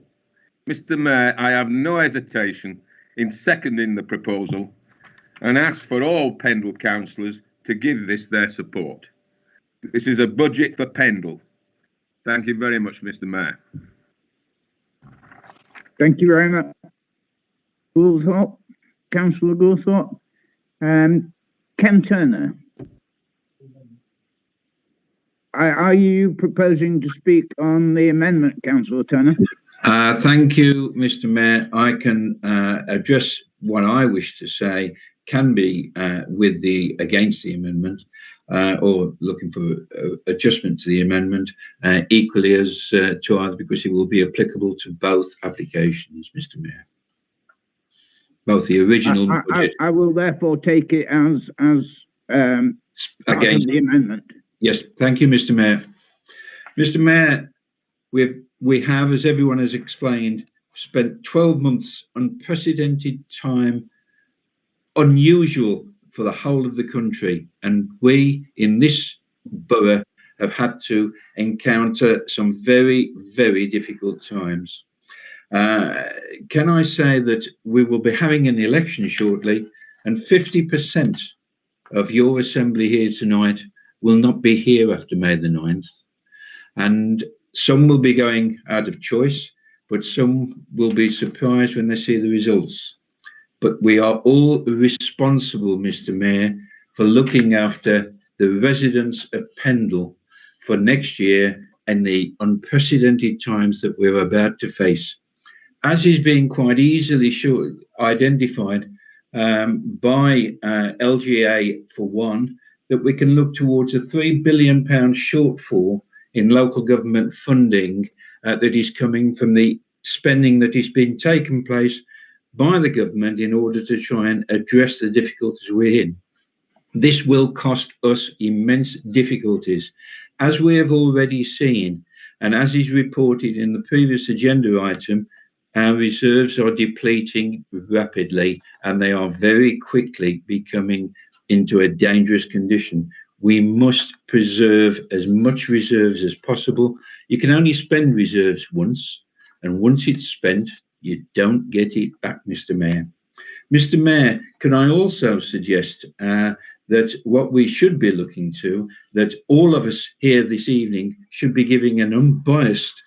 Mr. Mayor, I have no hesitation in seconding the proposal and ask for all Pendle councillors to give this their support. This is a budget for Pendle. Thank you very much, Mr. Mayor. Thank you very much, Goulthorpe, Councillor Goulthorpe. Ken Turner. Are you proposing to speak on the amendment, Councillor Turner? Thank you, Mr. Mayor. I can address what I wish to say can be against the amendment or looking for adjustment to the amendment, equally as to others, because it will be applicable to both applications, Mr. Mayor. Both the original budget. I will therefore take it as against the amendment. Yes, thank you, Mr. Mayor. Mr. Mayor, we have, as everyone has explained, spent 12 months, unprecedented time, unusual for the whole of the country, and we in this borough have had to encounter some very, very difficult times. Can I say that we will be having an election shortly, and 50% of your assembly here tonight will not be here after May the 9th, and some will be going out of choice, but some will be surprised when they see the results. But we are all responsible, Mr. Mayor, for looking after the residents of Pendle for next year and the unprecedented times that we're about to face. As is being quite easily identified by LGA, for one, that we can look towards a £3 billion shortfall in local government funding that is coming from the spending that has been taken place by the government in order to try and address the difficulties we're in. This will cost us immense difficulties, as we have already seen, and as is reported in the previous agenda item. Our reserves are depleting rapidly, and they are very quickly becoming into a dangerous condition. We must preserve as much reserves as possible. You can only spend reserves once, and once it's spent, you don't get it back, Mr. Mayor. Mr. Mayor, can I also suggest that what we should be looking to, that all of us here this evening should be giving an unbiased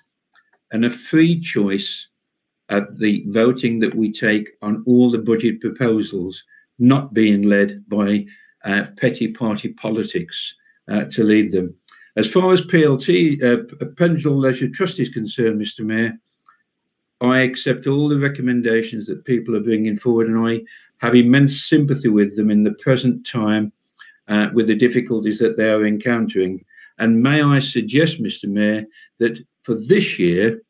and a free choice at the voting that we take on all the budget proposals, not being led by petty party politics to lead them. As far as Pendle Leisure Trust is concerned, Mr. Mayor, I accept all the recommendations that people are bringing forward, and I have immense sympathy with them in the present time with the difficulties that they are encountering. And may I suggest, Mr. Mayor, that for this year,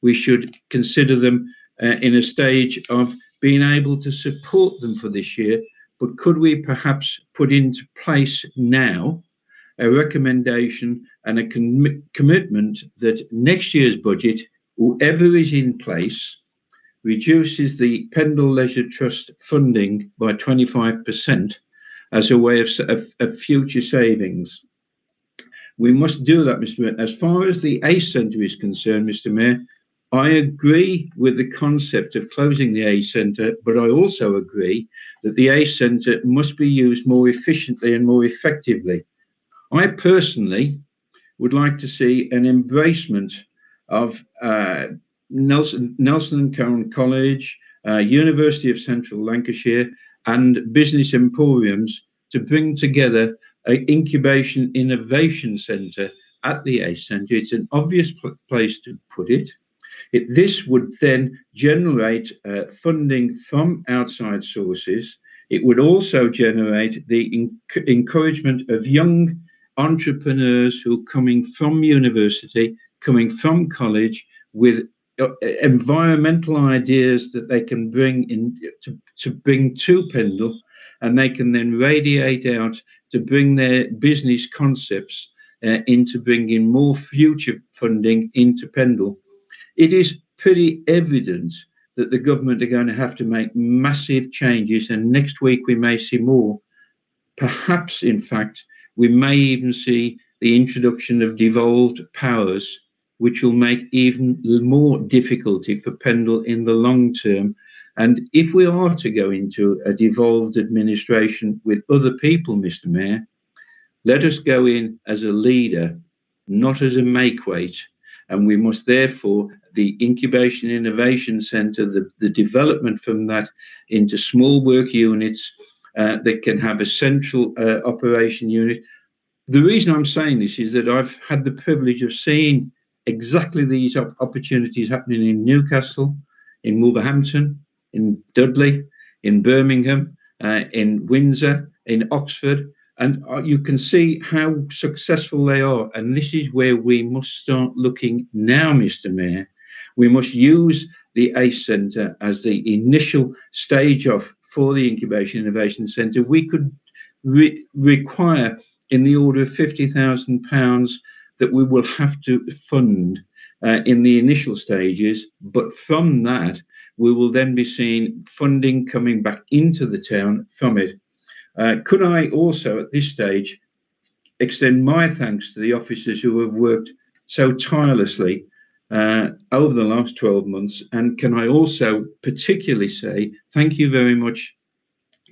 we should consider them in a stage of being able to support them for this year. But could we perhaps put into place now a recommendation and a commitment that next year's budget, whoever is in place, reduces the Pendle Leisure Trust funding by 25% as a way of future savings? We must do that, Mr. Mayor. As far as the ACE Centre is concerned, Mr. Mayor, I agree with the concept of closing the ACE Centre, but I also agree that the ACE Centre must be used more efficiently and more effectively. I personally would like to see an embracement of Nelson and Cowan College, University of Central Lancashire, and Business Emporiums to bring together an incubation innovation centre at the ACE Centre. It's an obvious place to put it. This would then generate funding from outside sources. It would also generate the encouragement of young entrepreneurs who are coming from university, coming from college, with environmental ideas that they can bring in to bring to Pendle, and they can then radiate out to bring their business concepts into bringing more future funding into Pendle. It is pretty evident that the government are going to have to make massive changes, and next week we may see more. Perhaps, in fact, we may even see the introduction of devolved powers, which will make even more difficulty for Pendle in the long term. And if we are to go into a devolved administration with other people, Mr. Mayor, let us go in as a leader, not as a make-weight. And we must therefore, the Incubation Innovation Centre, the development from that into small work units that can have a central operation unit. The reason I'm saying this is that I've had the privilege of seeing exactly these opportunities happening in Newcastle, in Wolverhampton, in Dudley, in Birmingham, in Windsor, in Oxford, and you can see how successful they are. And this is where we must start looking now, Mr. Mayor. We must use the ACE Centre as the initial stage for the Incubation Innovation Centre. We could require in the order of £50,000 that we will have to fund in the initial stages, but from that we will then be seeing funding coming back into the town from it. Could I also at this stage extend my thanks to the officers who have worked so tirelessly over the last 12 months, and can I also particularly say thank you very much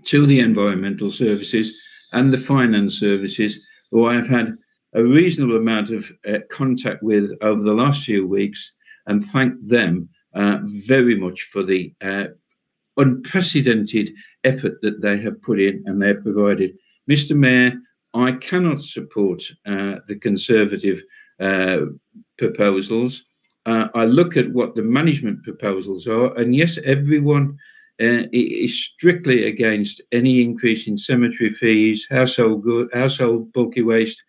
to the environmental services and the finance services, who I have had a reasonable amount of contact with over the last few weeks, and thank them very much for the unprecedented effort that they have put in and they have provided. Mr. Mayor, I cannot support the Conservative proposals. I look at what the management proposals are, and yes, everyone is strictly against any increase in cemetery fees, household bulky waste,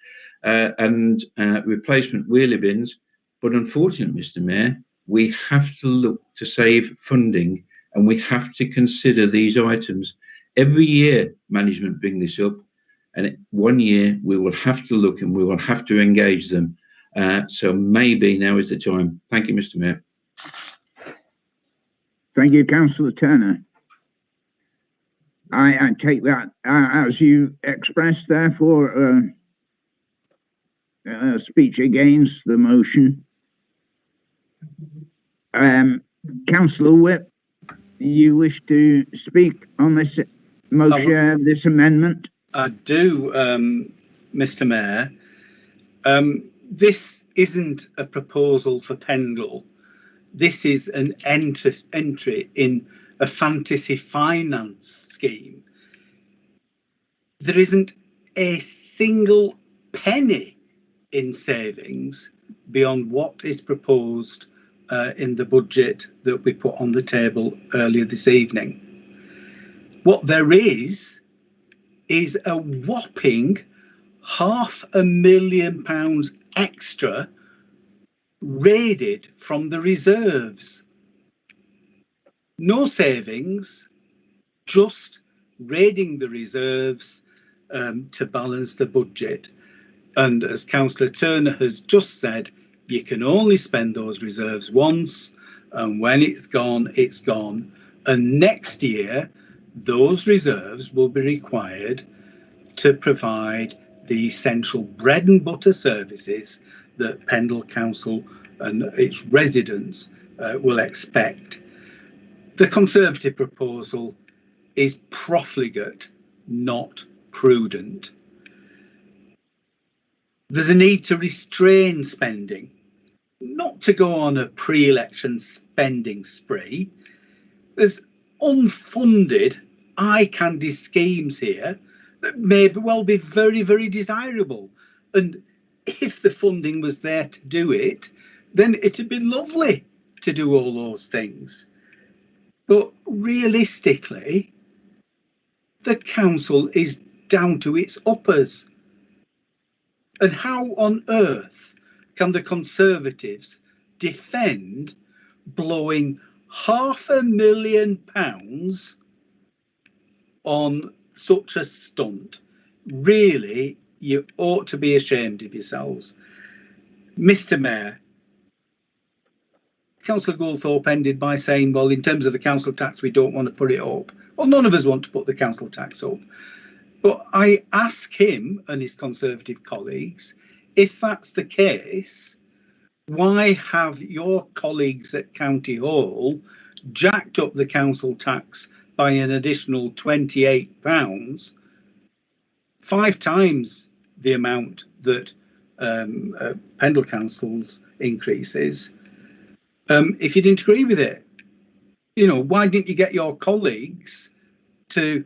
and replacement wheelie bins. But unfortunately, Mr. Mayor, we have to look to save funding, and we have to consider these items. Every year, management bring this up, and 1 year we will have to look and we will have to engage them. So maybe now is the time. Thank you, Mr. Mayor. Thank you, Councillor Turner. I take that as you expressed, therefore, a speech against the motion. Councillor Whip, you wish to speak on this motion, this amendment? I do, Mr. Mayor. This isn't a proposal for Pendle. This is an entry in a fantasy finance scheme. There isn't a single penny in savings beyond what is proposed in the budget that we put on the table earlier this evening. What there is a whopping £500,000 extra raided from the reserves. No savings, just raiding the reserves to balance the budget. And as Councillor Turner has just said, you can only spend those reserves once, and when it's gone, it's gone. And next year, those reserves will be required to provide the essential bread and butter services that Pendle Council and its residents will expect. The Conservative proposal is profligate, not prudent. There's a need to restrain spending, not to go on a pre-election spending spree. There's unfunded eye candy schemes here that may well be very, very desirable. And if the funding was there to do it, then it'd be lovely to do all those things. But realistically, the council is down to its uppers. And how on earth can the Conservatives defend blowing £500,000 on such a stunt? Really, you ought to be ashamed of yourselves. Mr. Mayor, Councillor Goldthorpe ended by saying, well, in terms of the council tax, we don't want to put it up. Well, none of us want to put the council tax up. But I ask him and his Conservative colleagues, if that's the case, why have your colleagues at County Hall jacked up the council tax by an additional £28, 5 times the amount that Pendle Council's increase is, if you didn't agree with it? You know, why didn't you get your colleagues to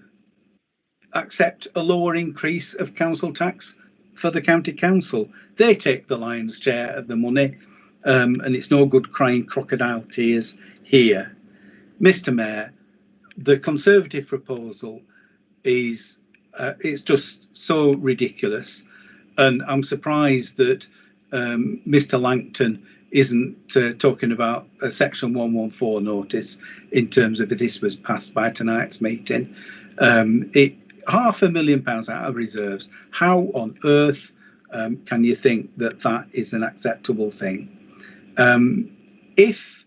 accept a lower increase of council tax for the county council? They take the lion's share of the money, and it's no good crying crocodile tears here. Mr. Mayor, the Conservative proposal is it's just so ridiculous, and I'm surprised that Mr. Langton isn't talking about a Section 114 notice in terms of if this was passed by tonight's meeting. £500,000 out of reserves. How on earth can you think that that is an acceptable thing? If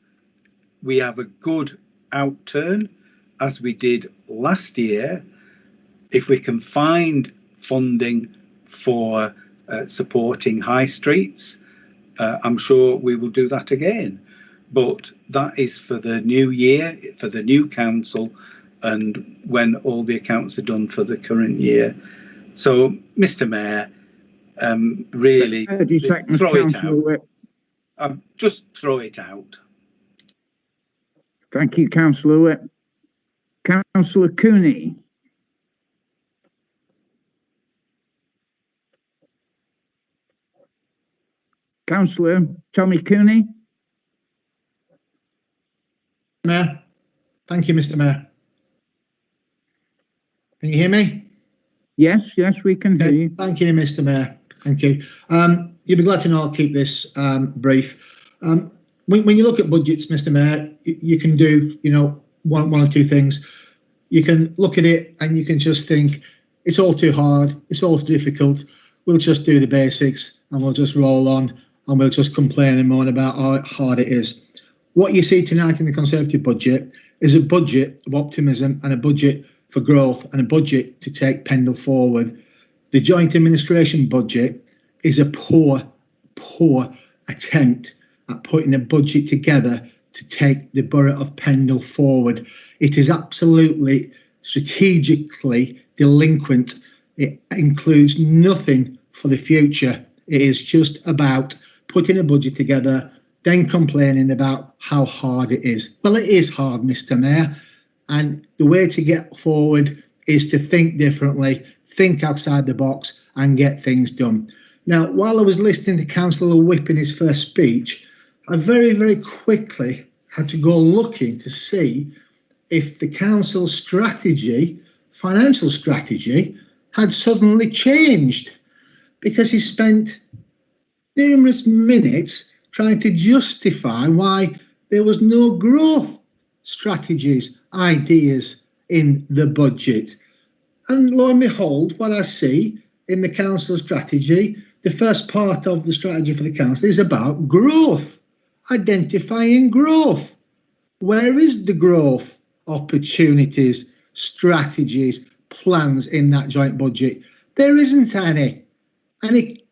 we have a good outturn, as we did last year, if we can find funding for supporting high streets, I'm sure we will do that again. But that is for the new year, for the new council, and when all the accounts are done for the current year. So, Mr. Mayor, really, throw it out. Just throw it out. Thank you, Councillor Whip. Councillor Cooney. Councillor Tommy Cooney. Mayor. Thank you, Mr. Mayor. Can you hear me? Yes, we can hear you. Thank you, Mr. Mayor. Thank you. You'll be glad to know I'll keep this brief. When you look at budgets, Mr. Mayor, you can do, one or two things. You can look at it and you can just think, it's all too hard, it's all too difficult. We'll just do the basics and we'll just roll on and we'll just complain and moan about how hard it is. What you see tonight in the Conservative budget is a budget of optimism and a budget for growth and a budget to take Pendle forward. The joint administration budget is a poor attempt at putting a budget together to take the borough of Pendle forward. It is absolutely strategically delinquent. It includes nothing for the future. It is just about putting a budget together, then complaining about how hard it is. Well, it is hard, Mr. Mayor. And the way to get forward is to think differently, think outside the box and get things done. Now, while I was listening to Councillor Whip in his first speech, I very, very quickly had to go looking to see if the council's strategy, financial strategy, had suddenly changed, because he spent numerous minutes trying to justify why there was no growth strategies, ideas in the budget. And lo and behold, what I see in the council strategy, the first part of the strategy for the council is about growth, identifying growth. Where is the growth opportunities, strategies, plans in that joint budget? There isn't any. And he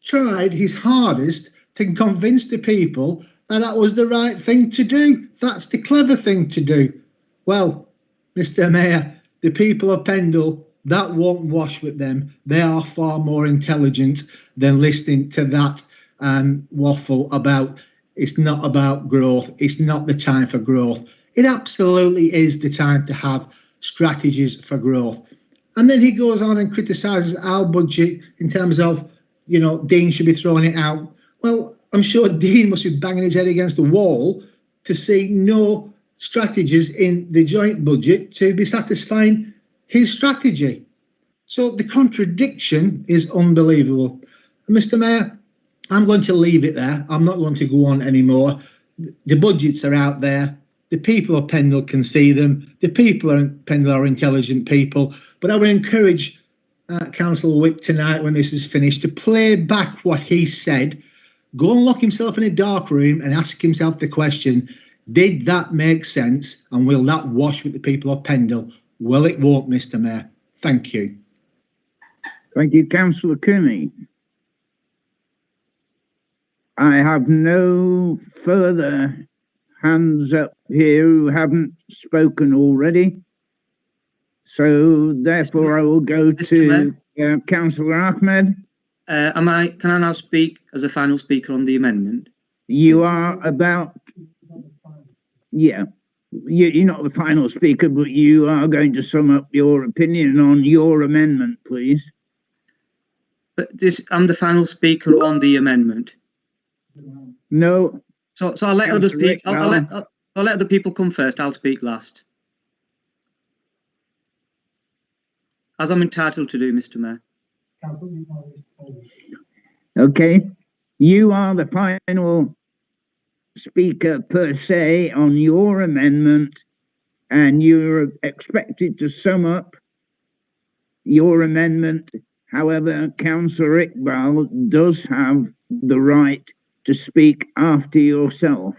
tried his hardest to convince the people that that was the right thing to do. That's the clever thing to do. Well, Mr. Mayor, the people of Pendle, that won't wash with them. They are far more intelligent than listening to that waffle about it's not about growth. It's not the time for growth. It absolutely is the time to have strategies for growth. And then he goes on and criticises our budget in terms of, you know, Dean should be throwing it out. Well, I'm sure Dean must be banging his head against the wall to see no strategies in the joint budget to be satisfying his strategy. So the contradiction is unbelievable. And Mr. Mayor, I'm going to leave it there. I'm not going to go on anymore. The budgets are out there. The people of Pendle can see them. The people of Pendle are intelligent people. But I would encourage Councillor Whip tonight, when this is finished, to play back what he said. Go and lock himself in a dark room and ask himself the question, did that make sense? And will that wash with the people of Pendle? Well, it won't, Mr. Mayor. Thank you. Thank you, Councillor Cooney. I have no further hands up here who haven't spoken already. So therefore I will go to Councillor Ahmed. Can I now speak as a final speaker on the amendment? You are about, yeah, you're not the final speaker, but you are going to sum up your opinion on your amendment, please. But I'm the final speaker on the amendment. No. So I'll let others speak. I'll let other people come first. I'll speak last, as I'm entitled to do, Mr. Mayor. Okay, you are the final speaker per se on your amendment, and you're expected to sum up your amendment. However, Councillor Iqbal does have the right to speak after yourself.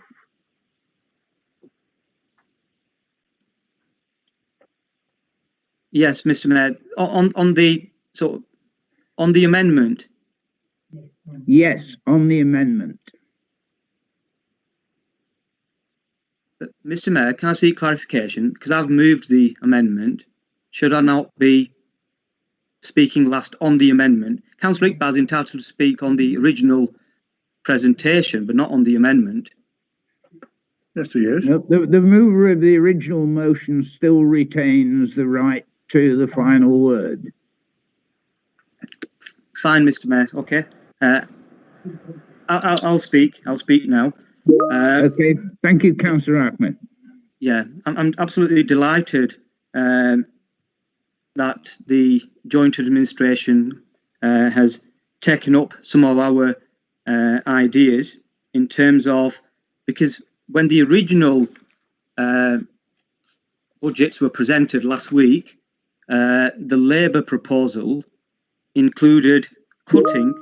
Yes, Mr. Mayor. On the amendment. Yes, on the amendment. Mr. Mayor, can I seek clarification? Because I've moved the amendment. Should I not be speaking last on the amendment? Councillor Iqbal is entitled to speak on the original presentation, but not on the amendment. Yes, he is. No, the mover of the original motion still retains the right to the final word. Fine, Mr. Mayor. Okay. I'll speak. I'll speak now. Okay. Thank you, Councillor Ahmed. Yeah, I'm absolutely delighted that the joint administration has taken up some of our ideas in terms of, because when the original budgets were presented last week, the Labour proposal included cutting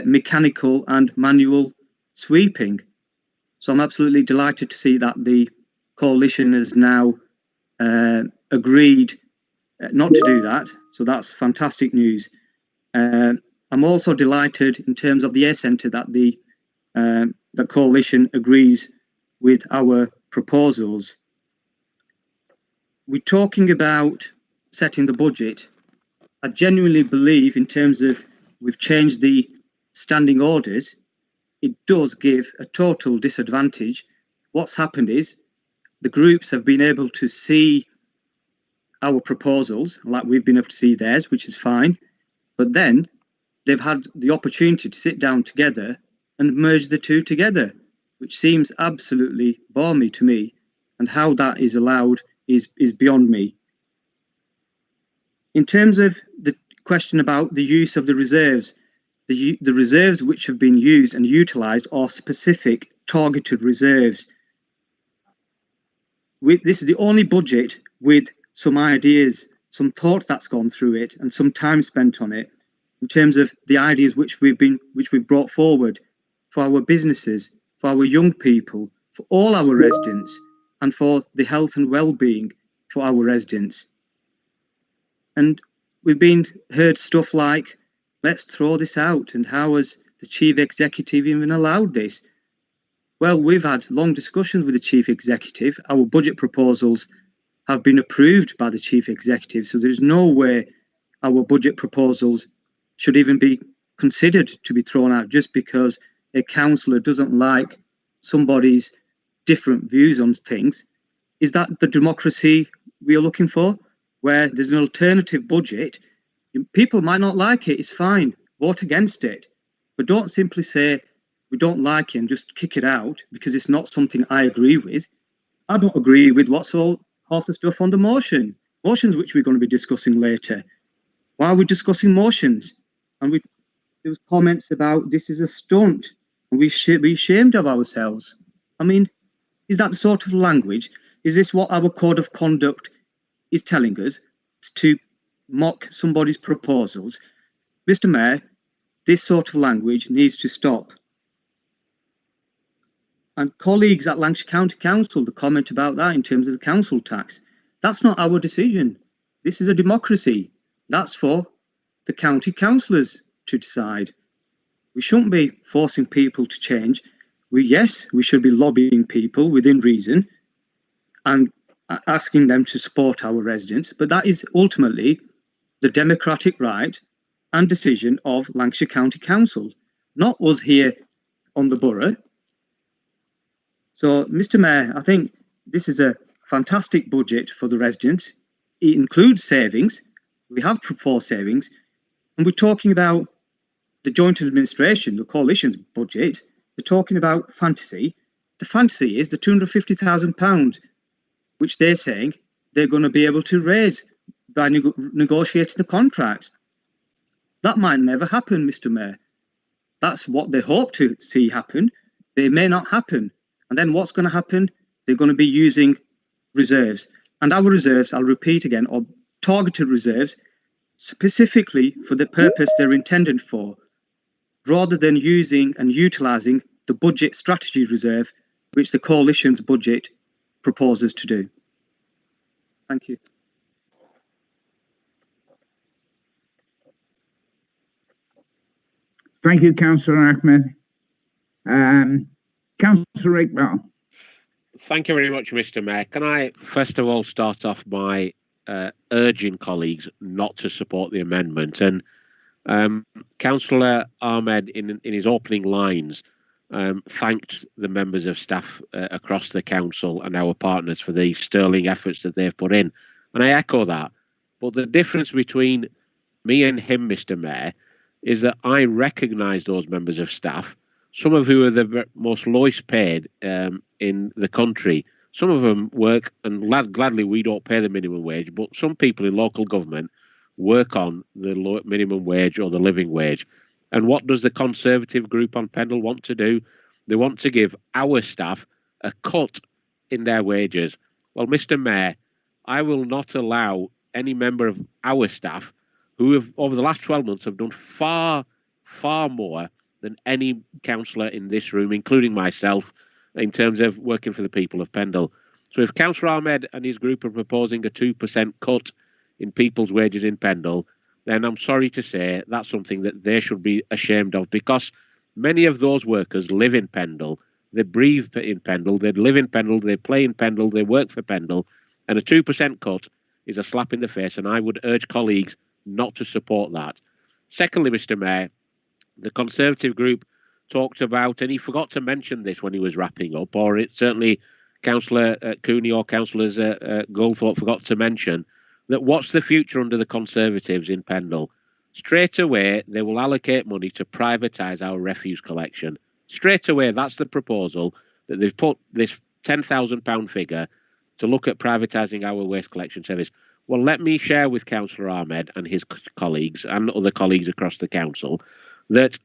mechanical and manual sweeping. So I'm absolutely delighted to see that the coalition has now agreed not to do that. So that's fantastic news. I'm also delighted in terms of the Air Centre that the coalition agrees with our proposals. We're talking about setting the budget. I genuinely believe, in terms of we've changed the standing orders, it does give a total disadvantage. What's happened is the groups have been able to see our proposals, like we've been able to see theirs, which is fine. But then they've had the opportunity to sit down together and merge the two together, which seems absolutely balmy to me, and how that is allowed is beyond me. In terms of the question about the use of the reserves, the reserves which have been used and utilised are specific targeted reserves. This is the only budget with some ideas, some thought that's gone through it, and some time spent on it in terms of the ideas which we've brought forward for our businesses, for our young people, for all our residents, and for the health and well-being for our residents. And we've heard stuff like, let's throw this out, and how has the chief executive even allowed this? Well, we've had long discussions with the chief executive. Our budget proposals have been approved by the chief executive, so there's no way our budget proposals should even be considered to be thrown out just because a councillor doesn't like somebody's different views on things. Is that the democracy we are looking for, where there's an alternative budget? People might not like it, it's fine, vote against it, but don't simply say we don't like it and just kick it out because it's not something I agree with. I don't agree with what's all half the stuff on the motions which we're going to be discussing later. Why are we discussing motions? And there was comments about this is a stunt and we should be ashamed of ourselves. I mean, is that the sort of language? Is this what our code of conduct is telling us, to mock somebody's proposals? Mr. Mayor, this sort of language needs to stop. And colleagues at Lancashire County Council, the comment about that in terms of the council tax, that's not our decision. This is a democracy. That's for the county councillors to decide. We shouldn't be forcing people to change. Yes, we should be lobbying people within reason and asking them to support our residents, but that is ultimately the democratic right and decision of Lancashire County Council, not us here on the borough. So, Mr. Mayor, I think this is a fantastic budget for the residents. It includes savings. We have proposed savings, and we're talking about the joint administration, the coalition's budget. They're talking about fantasy. The fantasy is the £250,000, which they're saying they're going to be able to raise by negotiating the contract. That might never happen, Mr. Mayor. That's what they hope to see happen. They may not happen. And then what's going to happen? They're going to be using reserves. And our reserves, I'll repeat again, are targeted reserves specifically for the purpose they're intended for, rather than using and utilising the budget strategy reserve, which the coalition's budget proposes to do. Thank you. Thank you, Councillor Ahmed. Councillor Iqbal. Thank you very much, Mr. Mayor. Can I first of all start off by urging colleagues not to support the amendment? And Councillor Ahmed, in his opening lines, thanked the members of staff across the council and our partners for the sterling efforts that they've put in. And I echo that. But the difference between me and him, Mr. Mayor, is that I recognise those members of staff, some of who are the most lowest paid in the country. Some of them work, and gladly we don't pay the minimum wage, but some people in local government work on the low minimum wage or the living wage. And what does the Conservative group on Pendle want to do? They want to give our staff a cut in their wages. Well, Mr. Mayor, I will not allow any member of our staff who have, over the last 12 months, have done far, far more than any councillor in this room, including myself, in terms of working for the people of Pendle. So if Councillor Ahmed and his group are proposing a 2% cut in people's wages in Pendle, then I'm sorry to say that's something that they should be ashamed of, because many of those workers live in Pendle, they breathe in Pendle, they live in Pendle, they play in Pendle, they work for Pendle, and a 2% cut is a slap in the face, and I would urge colleagues not to support that. Secondly, Mr. Mayor, the Conservative group talked about, and he forgot to mention this when he was wrapping up, or it certainly Councillor Cooney or Councillors Goldthorpe forgot to mention, that what's the future under the Conservatives in Pendle? straight away they will allocate money to privatise our refuse collection. Straight away, that's the proposal, that they've put this £10,000 figure to look at privatising our waste collection service. Well, let me share with Councillor Ahmed and his colleagues and other colleagues across the council that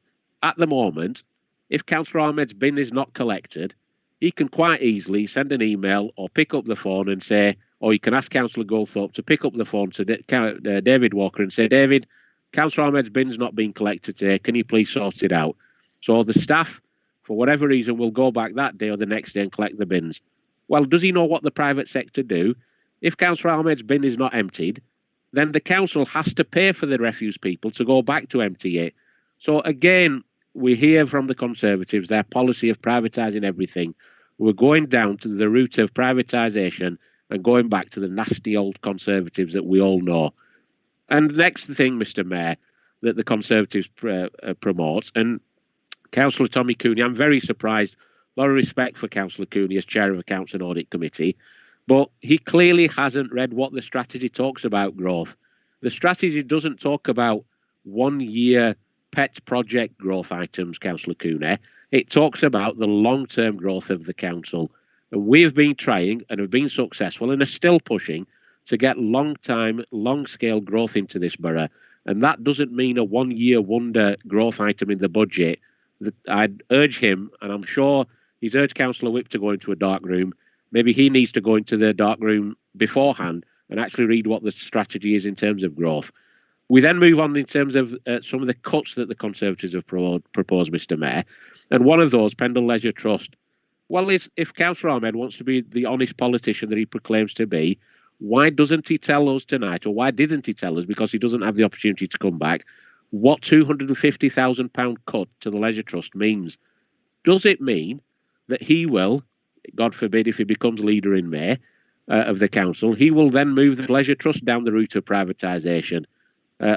at the moment, if Councillor Ahmed's bin is not collected, he can quite easily send an email or pick up the phone and say, or he can ask Councillor Goldthorpe to pick up the phone to David Walker and say, David, Councillor Ahmed's bin's not being collected today. Can you please sort it out? So the staff, for whatever reason, will go back that day or the next day and collect the bins. Well, does he know what the private sector do? If Councillor Ahmed's bin is not emptied, then the council has to pay for the refuse people to go back to empty it. So again, we hear from the Conservatives their policy of privatising everything. We're going down to the route of privatisation and going back to the nasty old Conservatives that we all know. And the next thing, Mr. Mayor, that the Conservatives promote, and Councillor Tommy Cooney, I'm very surprised, a lot of respect for Councillor Cooney as Chair of Accounts and Audit Committee, but he clearly hasn't read what the strategy talks about growth. The strategy doesn't talk about 1 year pet project growth items, Councillor Cooney. It talks about the long-term growth of the council. And we've been trying and have been successful and are still pushing to get long-time, long-scale growth into this borough. And that doesn't mean a 1 year wonder growth item in the budget. I'd urge him, and I'm sure he's urged Councillor Whip to go into a dark room. Maybe he needs to go into the dark room beforehand and actually read what the strategy is in terms of growth. We then move on in terms of some of the cuts that the Conservatives have proposed, Mr. Mayor. And one of those, Pendle Leisure Trust. Well, if Councillor Ahmed wants to be the honest politician that he proclaims to be, why doesn't he tell us tonight, or why didn't he tell us, because he doesn't have the opportunity to come back, what £250,000 cut to the Leisure Trust means? Does it mean that he will, God forbid, if he becomes leader in May of the council, he will then move the Leisure Trust down the route of privatisation,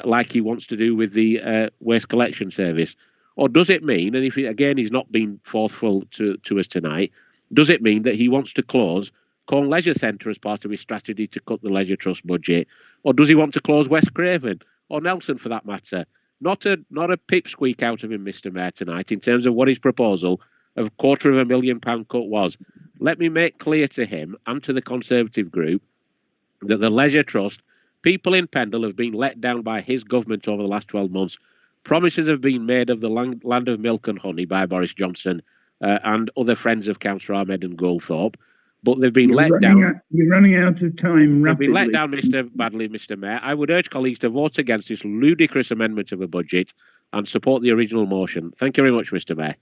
like he wants to do with the waste collection service? Or does it mean, and if he's not been forthful to us tonight, does it mean that he wants to close Colne Leisure Centre as part of his strategy to cut the Leisure Trust budget? Or does he want to close West Craven, or Nelson for that matter? Not a pipsqueak out of him, Mr. Mayor, tonight in terms of what his proposal of £250,000 cut was. Let me make clear to him and to the Conservative group that the Leisure Trust, people in Pendle have been let down by his government over the last 12 months. Promises have been made of the land of milk and honey by Boris Johnson and other friends of Councillor Ahmed and Goldthorpe, but they've been let down. You're running out of time rapidly. They've been let down, Mr. Mayor. I would urge colleagues to vote against this ludicrous amendment of a budget and support the original motion. Thank you very much, Mr. Mayor.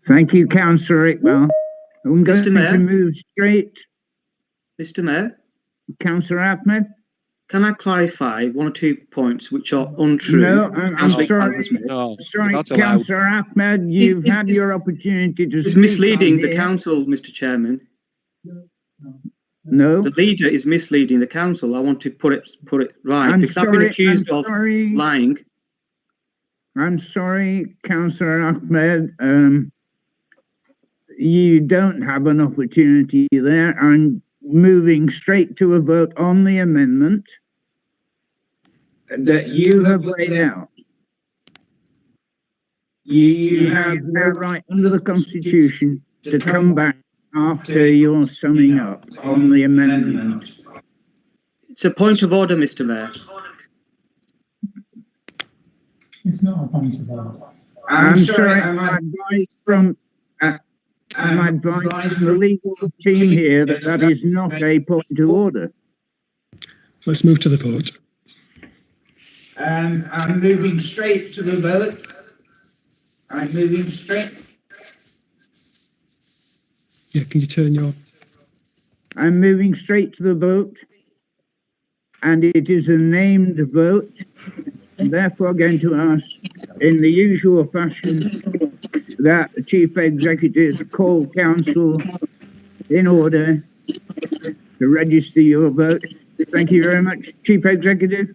Thank you, Councillor Iqbal. I'm going to move straight. Mr. Mayor? Councillor Ahmed? Can I clarify one or two points which are untrue? No, I'm sorry. No, sorry, Councillor Ahmed, you've had your opportunity to It's misleading the council, Mr. Chairman. No. The leader is misleading the council. I want to put it right. Because I've been accused of lying. I'm sorry, Councillor Ahmed. You don't have an opportunity there. I'm moving straight to a vote on the amendment that you have laid out. You have no right under the Constitution to come back after your summing up on the amendment. It's a point of order, Mr. Mayor. It's not a point of order. I'm sorry, I'm advised from the legal team here that that is not a point of order. Let's move to the vote. I'm moving straight to the vote. I'm moving straight. Yeah, can you turn your... I'm moving straight to the vote. And it is a named vote. I'm therefore going to ask, in the usual fashion, that the Chief Executive call Council in order to register your vote. Thank you very much, Chief Executive.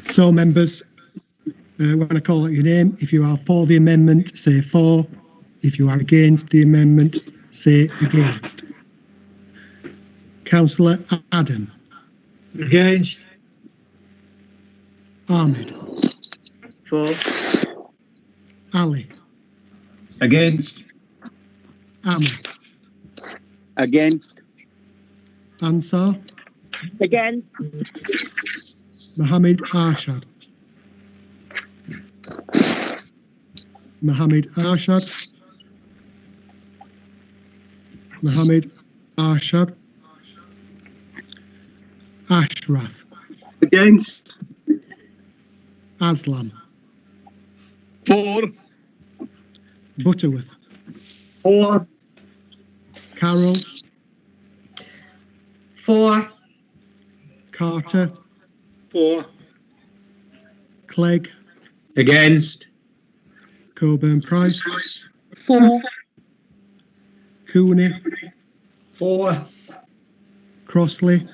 So, members, when I call out your name, if you are for the amendment, say for. If you are against the amendment, say against. Councillor Adam. Against. Ahmed. For. Ali. Against. Ahmed. Against. Ansar. Against. Mohammed Arshad. Mohammed Arshad. Mohammed Arshad. Ashraf. Against. Aslam. For. Butterworth. For. Carroll. For. Carter. For. Clegg. Against. Coburn Price. For. Cooney. For. Crossley.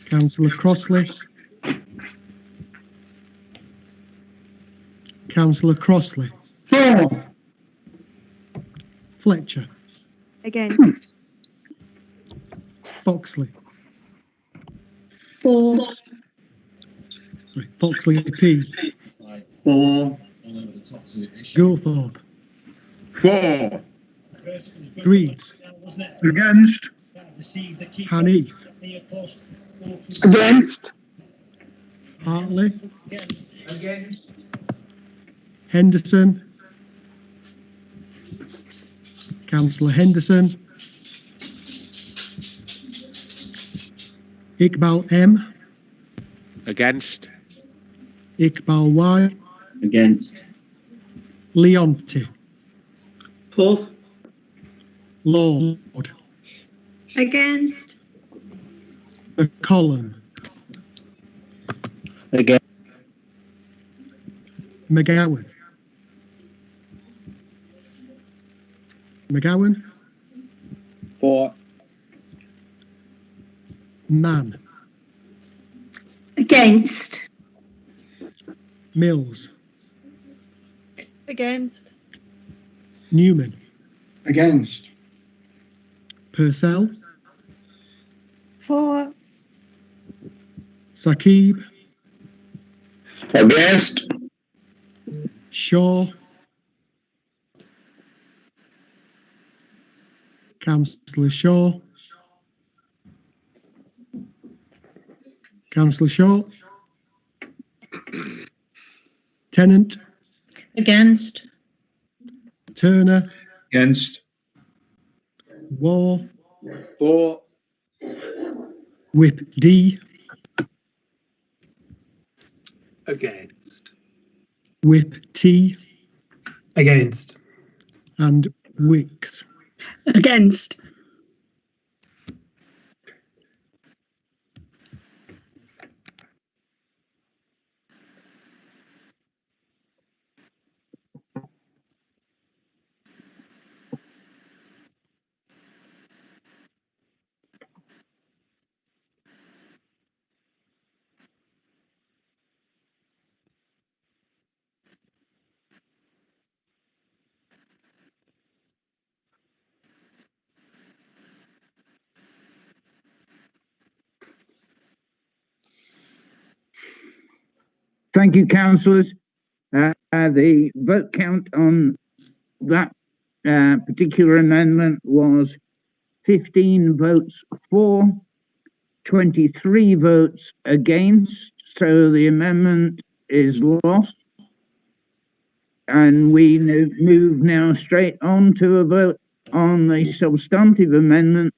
Councillor Crossley. Councillor Crossley. For. Fletcher. Against. Foxley. For. Sorry, Foxley P. For. Gothorpe. For. Greaves. Against. Hanif. Against. Hartley. Against. Henderson. Councillor Henderson. Iqbal M. Against. Iqbal Y. Against. Leonti. For. Lord. Against. McCollum. Against. McGowan. McGowan. For. Mann. Against. Mills. Against. Newman. Against. Purcell. For. Saqib. Against. Shaw. Councillor Shaw. Councillor Shaw. Tennant. Against. Turner. Against. War. For. Whip D. Against. Whip T. Against. And Wicks. Against. Thank you, councillors. The vote count on that particular amendment was 15 votes for, 23 votes against, so the amendment is lost. And we move now straight on to a vote on the substantive amendment,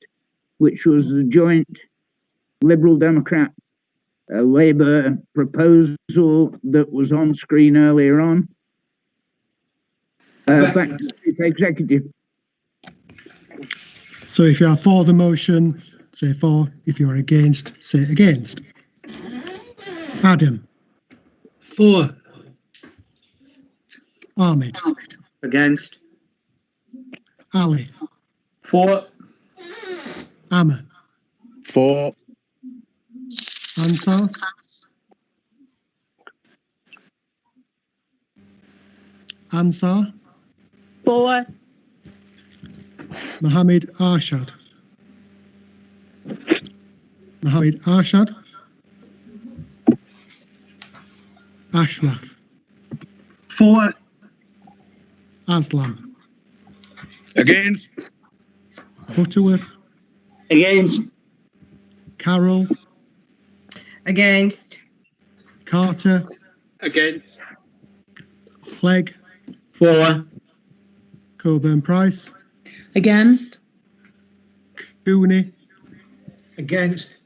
which was the joint Liberal Democrat Labour proposal that was on screen earlier on. Back to the Chief Executive. So if you are for the motion, say for. If you are against, say against. Adam. For. Ahmed. Against. Ali. For. Amma. For. Ansar. Ansar. For. Mohammed Arshad. Mohammed Arshad. Ashraf. For. Aslam. Against. Butterworth. Against. Carroll. Against. Carter. Against. Clegg. For. Coburn Price. Against. Cooney. Against.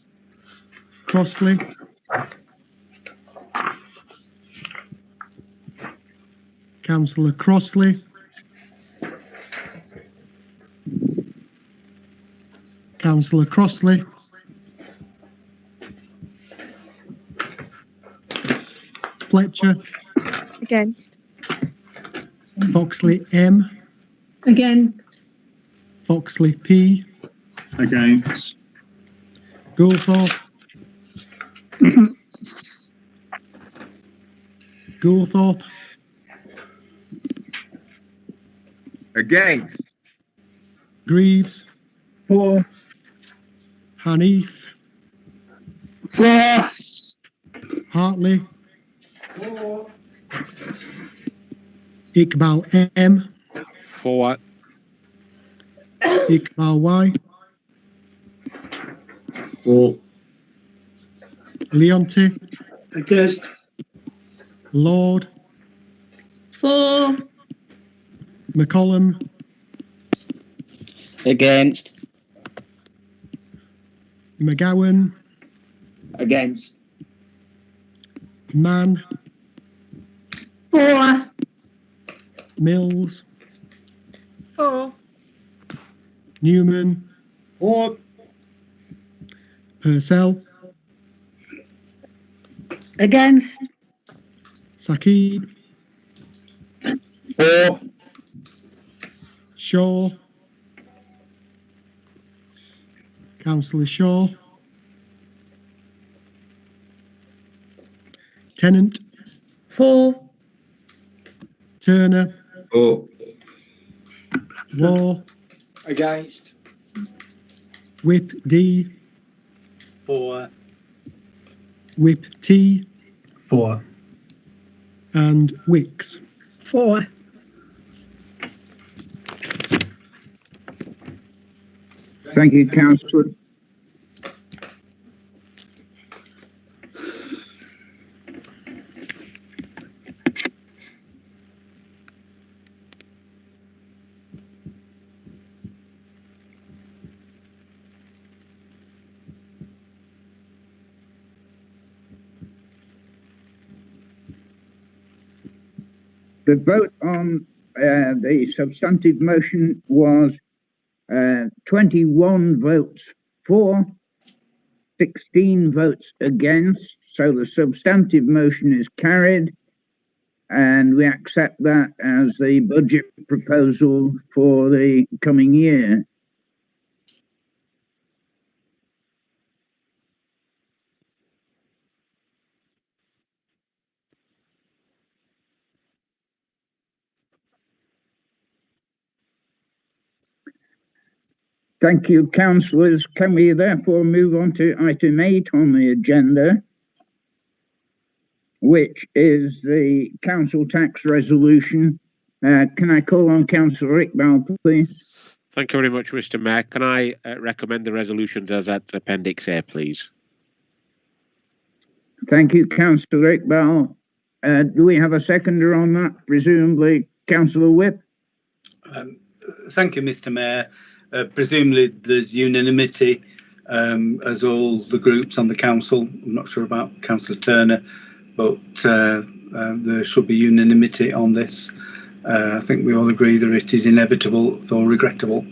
Crossley. Councillor Crossley. Councillor Crossley. Fletcher. Against. Foxley M. Against. Foxley P. Against. Goulthorpe. Goulthorpe. Against. Greaves. For. Hanif. For. Hartley. Iqbal M. For. Iqbal Y. For. Leonti. Against. Lord. For. McCollum. Against. McGowan. Against. Mann. For. Mills. For. Newman. For. Purcell. Against. Saqib. For. Shaw. Councillor Shaw. Tennant. For. Turner. For. War. Against. Whip D. For. Whip T. For. And Wicks. For. Thank you, Councillor. The vote on the substantive motion was 21 votes for, 16 votes against. So the substantive motion is carried, and we accept that as the budget proposal for the coming year. Thank you, councillors. Can we therefore move on to item 8 on the agenda, which is the council tax resolution? Can I call on Councillor Iqbal, please? Thank you very much, Mr. Mayor. Can I recommend the resolutions as at Appendix A, please? Thank you, Councillor Iqbal. Do we have a seconder on that? Presumably, Councillor Whip? Thank you, Mr. Mayor. Presumably there's unanimity as all the groups on the council. I'm not sure about Councillor Turner, but there should be unanimity on this. I think we all agree that it is inevitable, though regrettable.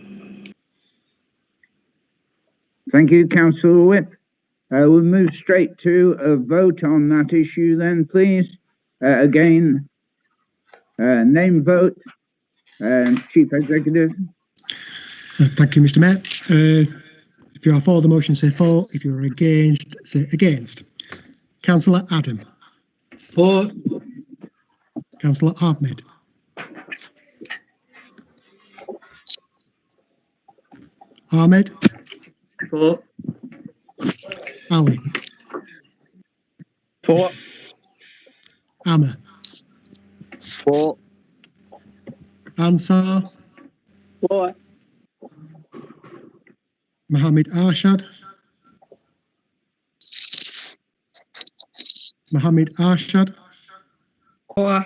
Thank you, Councillor Whip. We'll move straight to a vote on that issue then, please. Again, name vote. Chief Executive. Thank you, Mr. Mayor. If you are for the motion, say for. If you are against, say against. Councillor Adam. For. Councillor Ahmed. Ahmed, 4. Ali, 4. Amma, 4. Ansar, 4. Mohammed Arshad, Mohammed Arshad, 4.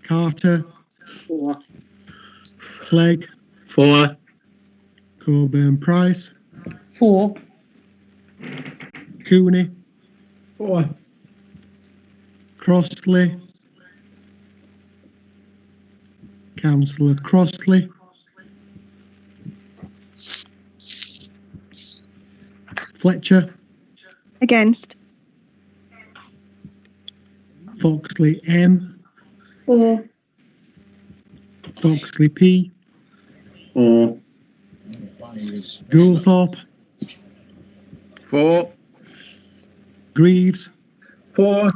Carter, 4. Clegg, 4. Coburn Price, 4. Cooney, 4. Crossley, Councillor Crossley, Fletcher, Against. Foxley M, 4. Foxley P, 4. Goulthorpe, 4. Greaves, 4.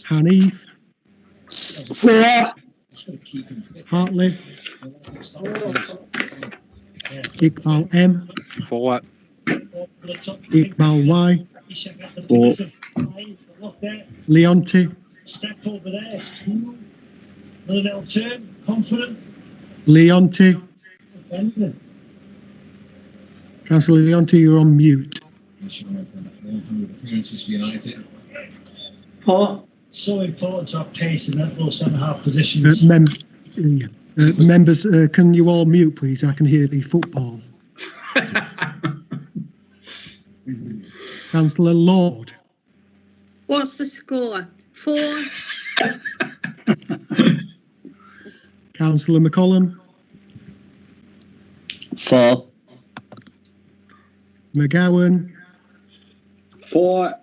Hanif, 4. Hartley, Iqbal M, 4. Iqbal Y, 4. Leonti, Leonti, Councillor Leonti, you're on mute. 4. So important to have pace in those centre-half positions. Members, can you all mute, please? I can hear the football. Councillor Lord, What's the score? 4. Councillor McCollum, 4. McGowan, 4.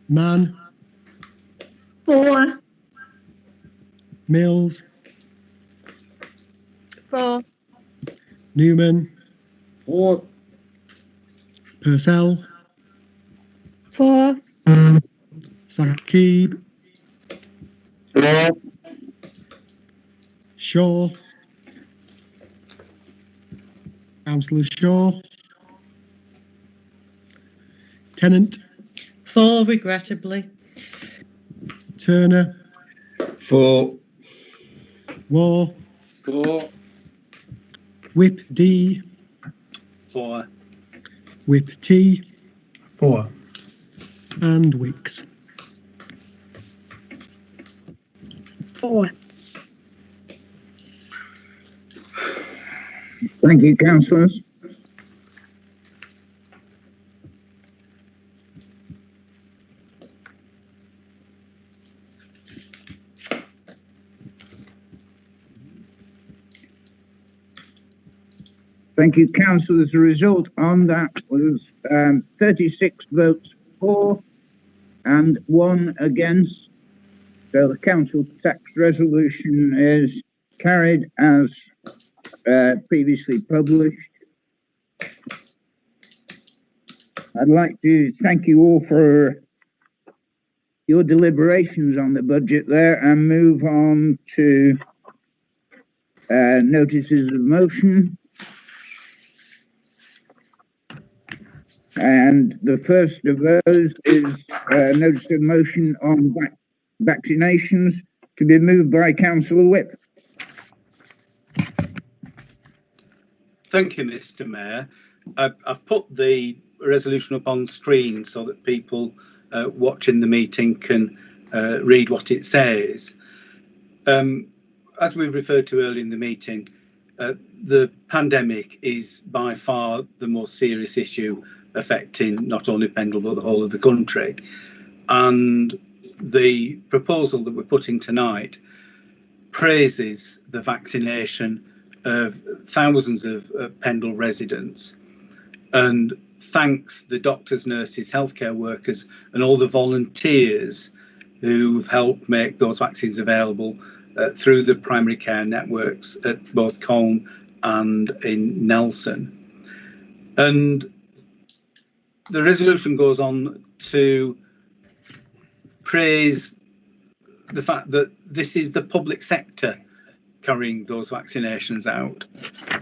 Mann, 4. Mills, 4. Newman, 4. Purcell, 4. Saqib, 4. Shaw, Councillor Shaw, Tennant, 4, regrettably. Turner, 4. War, 4. Whip D, 4. Whip T, 4. and Wicks. 4. Thank you, councillors. Thank you, councillors. The result on that was 36 votes for and 1 against. So the council tax resolution is carried as previously published. I'd like to thank you all for your deliberations on the budget there and move on to notices of motion. And the first of those is notice of motion on vaccinations to be moved by Councillor Whip. Thank you, Mr. Mayor. I've put the resolution up on screen so that people watching the meeting can read what it says. As we referred to earlier in the meeting, the pandemic is by far the most serious issue affecting not only Pendle but the whole of the country. And the proposal that we're putting tonight praises the vaccination of thousands of Pendle residents and thanks the doctors, nurses, healthcare workers and all the volunteers who've helped make those vaccines available through the primary care networks at both Colne and in Nelson. And the resolution goes on to praise the fact that this is the public sector carrying those vaccinations out.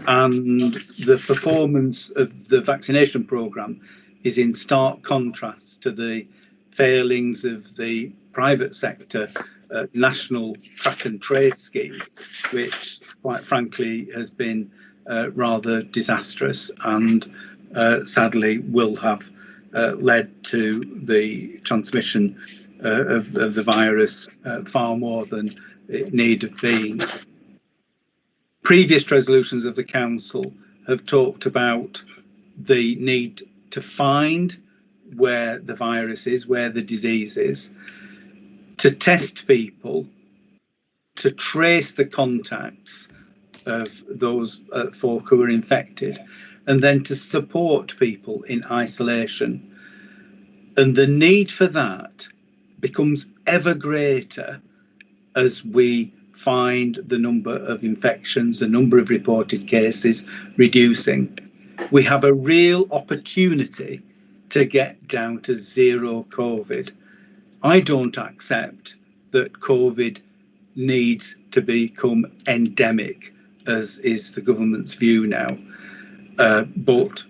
And the performance of the vaccination programme is in stark contrast to the failings of the private sector national track and trace scheme, which quite frankly has been rather disastrous and sadly will have led to the transmission of the virus far more than it need have been. Previous resolutions of the council have talked about the need to find where the virus is, where the disease is, to test people, to trace the contacts of those folk who are infected, and then to support people in isolation. And the need for that becomes ever greater as we find the number of infections, the number of reported cases reducing. We have a real opportunity to get down to zero COVID. I don't accept that COVID needs to become endemic, as is the government's view now. But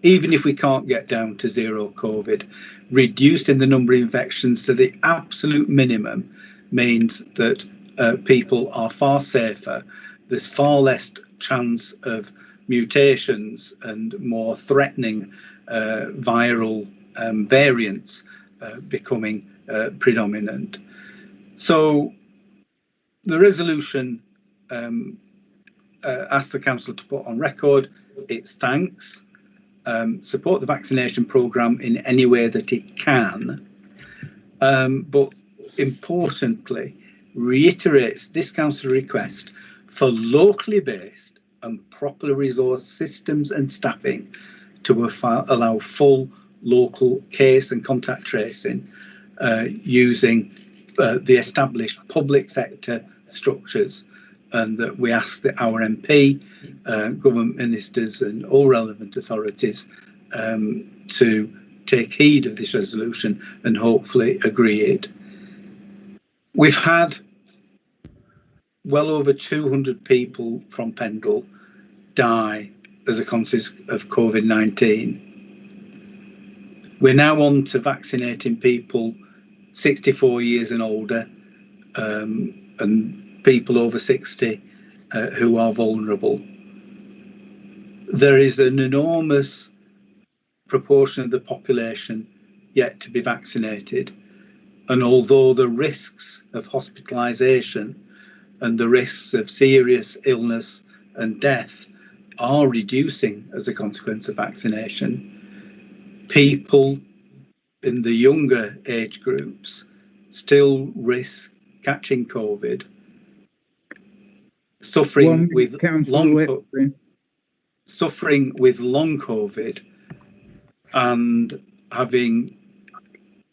even if we can't get down to zero COVID, reducing the number of infections to the absolute minimum means that people are far safer. There's far less chance of mutations and more threatening viral variants becoming predominant. So the resolution asks the council to put on record its thanks, support the vaccination programme in any way that it can, but importantly reiterates this council request for locally based and properly resourced systems and staffing to allow full local case and contact tracing using the established public sector structures, and that we ask that our MP, government ministers and all relevant authorities to take heed of this resolution and hopefully agree it. We've had well over 200 people from Pendle die as a consequence of COVID-19. We're now on to vaccinating people 64 years and older, and people over 60 who are vulnerable. There is an enormous proportion of the population yet to be vaccinated, and although the risks of hospitalisation and the risks of serious illness and death are reducing as a consequence of vaccination, people in the younger age groups still risk catching COVID, suffering with long COVID, and having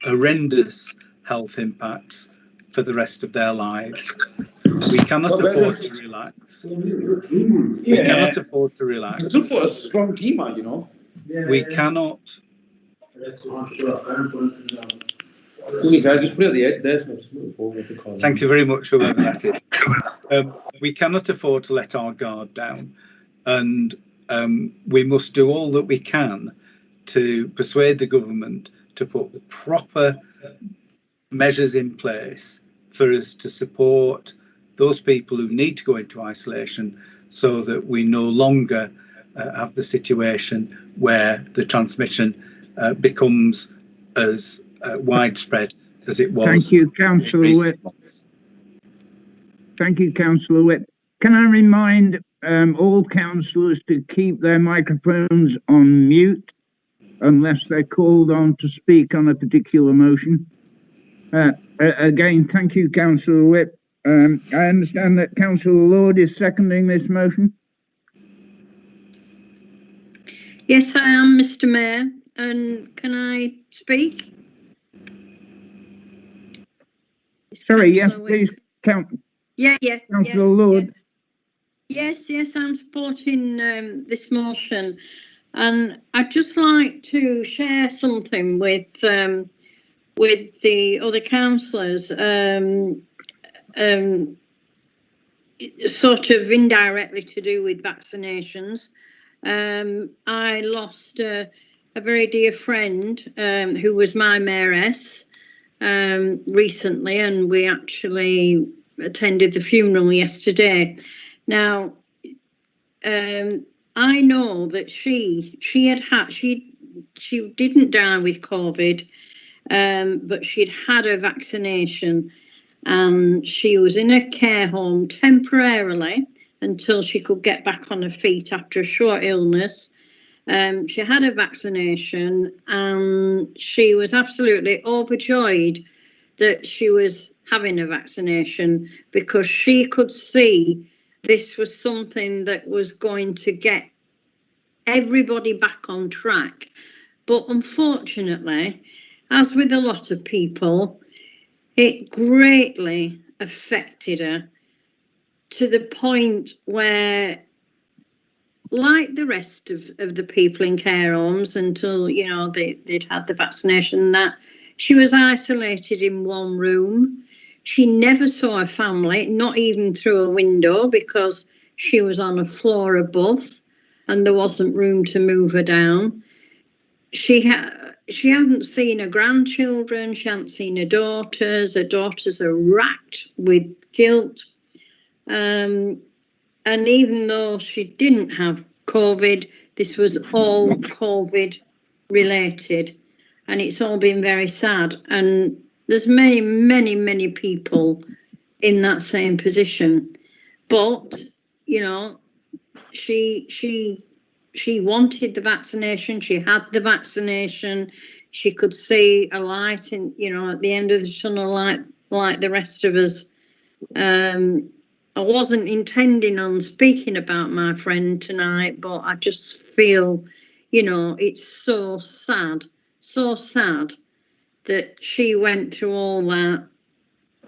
horrendous health impacts for the rest of their lives. We cannot afford to relax. We cannot afford to relax. Still put a strong team out, you know. We cannot. Thank you very much, whoever that is. We cannot afford to let our guard down, and we must do all that we can to persuade the government to put proper measures in place for us to support those people who need to go into isolation, so that we no longer have the situation where the transmission becomes as widespread as it was. Thank you, Councillor Whip. Thank you, Councillor Whip. Can I remind all councillors to keep their microphones on mute unless they're called on to speak on a particular motion? Again, thank you, Councillor Whip. I understand that Councillor Lord is seconding this motion. Yes, I am, Mr. Mayor. And can I speak? Sorry, yes, please, Councillor Lord. Yes, I'm supporting this motion, and I'd just like to share something with the other councillors. sort of indirectly to do with vaccinations. I lost a very dear friend who was my mayoress recently, and we actually attended the funeral yesterday. Now, I know that she didn't die with COVID, but she'd had a vaccination, and she was in a care home temporarily until she could get back on her feet after a short illness. She had a vaccination, and she was absolutely overjoyed that she was having a vaccination, because she could see this was something that was going to get everybody back on track. But unfortunately, as with a lot of people, it greatly affected her, to the point where, like the rest of the people in care homes, until, you know, they'd had the vaccination, that she was isolated in one room. She never saw her family, not even through a window, because she was on a floor above and there wasn't room to move her down. She hadn't seen her grandchildren, she hadn't seen her daughters. Her daughters are racked with guilt. And even though she didn't have COVID, this was all COVID related, and it's all been very sad. And there's many, many, many people in that same position. But, you know, she wanted the vaccination. She had the vaccination. She could see a light in, you know, at the end of the tunnel, like the rest of us. I wasn't intending on speaking about my friend tonight, but I just feel, you know, it's so sad that she went through all that,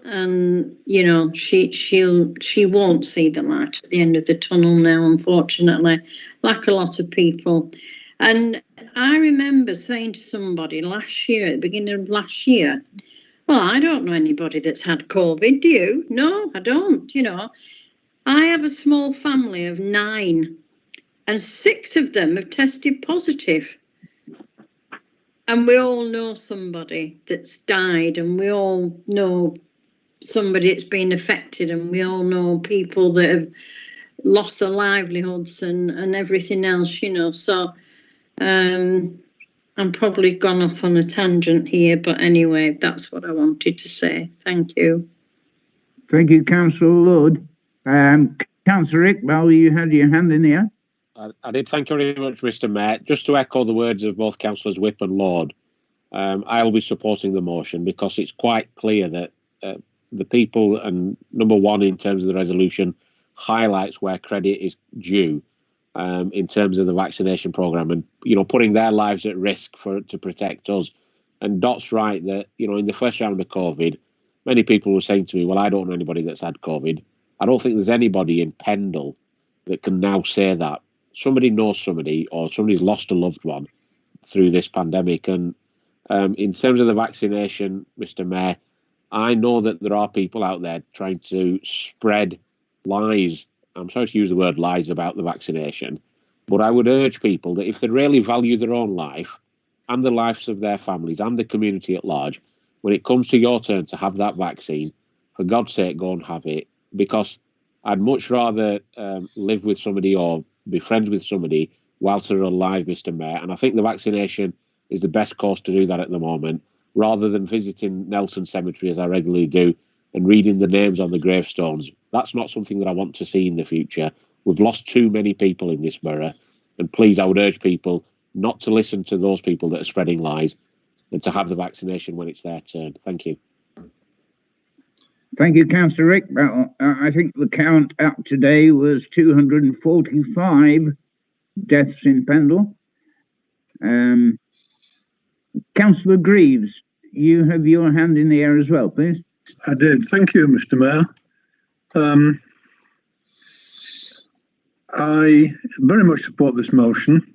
and, you know, she won't see the light at the end of the tunnel now, unfortunately, like a lot of people. And I remember saying to somebody last year, at the beginning of last year, well, I don't know anybody that's had COVID, do you? No, I don't, you know. I have a small family of 9, and 6 of them have tested positive. And we all know somebody that's died, and we all know somebody that's been affected, and we all know people that have lost their livelihoods and everything else, you know. So I'm probably gone off on a tangent here, but anyway, that's what I wanted to say. Thank you. Thank you, Councillor Lord. Councillor Iqbal, you had your hand in the air. I did. Thank you very much, Mr. Mayor. Just to echo the words of both Councillors Whip and Lord, I will be supporting the motion, because it's quite clear that the people, and number one, in terms of the resolution, highlights where credit is due in terms of the vaccination programme, and, you know, putting their lives at risk to protect us. And Dot's right that, you know, in the first round of COVID, many people were saying to me, well, I don't know anybody that's had COVID. I don't think there's anybody in Pendle that can now say that. Somebody knows somebody, or somebody's lost a loved one through this pandemic. And in terms of the vaccination, Mr. Mayor, I know that there are people out there trying to spread lies. I'm sorry to use the word lies about the vaccination, but I would urge people that if they really value their own life and the lives of their families and the community at large, when it comes to your turn to have that vaccine, for God's sake, go and have it. Because I'd much rather live with somebody or be friends with somebody whilst they're alive, Mr. Mayor. And I think the vaccination is the best course to do that at the moment, rather than visiting Nelson Cemetery, as I regularly do, and reading the names on the gravestones. That's not something that I want to see in the future. We've lost too many people in this borough. And please, I would urge people not to listen to those people that are spreading lies, and to have the vaccination when it's their turn. Thank you. Thank you, Councillor Iqbal. I think the count out today was 245 deaths in Pendle. Councillor Greaves, you have your hand in the air as well, please. I did. Thank you, Mr. Mayor. I very much support this motion,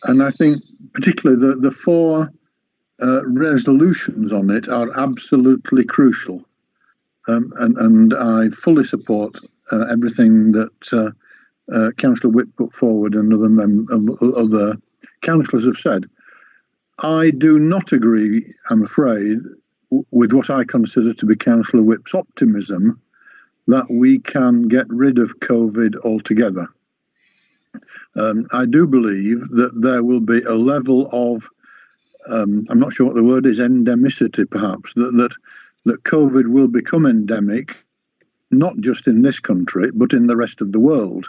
and I think particularly the 4 resolutions on it are absolutely crucial. And I fully support everything that Councillor Whip put forward and other councillors have said. I do not agree, I'm afraid, with what I consider to be Councillor Whip's optimism that we can get rid of COVID altogether. I do believe that there will be a level of, I'm not sure what the word is, endemicity perhaps, that COVID will become endemic, not just in this country, but in the rest of the world.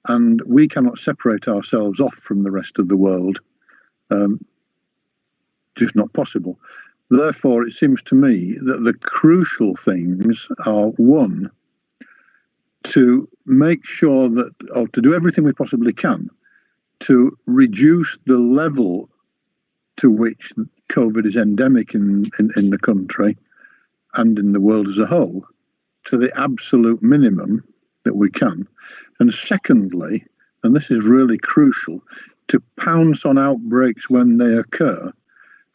And we cannot separate ourselves off from the rest of the world. Just not possible. Therefore, it seems to me that the crucial things are, one, to make sure that, or to do everything we possibly can to reduce the level to which COVID is endemic in the country and in the world as a whole to the absolute minimum that we can. And secondly, and this is really crucial, to pounce on outbreaks when they occur.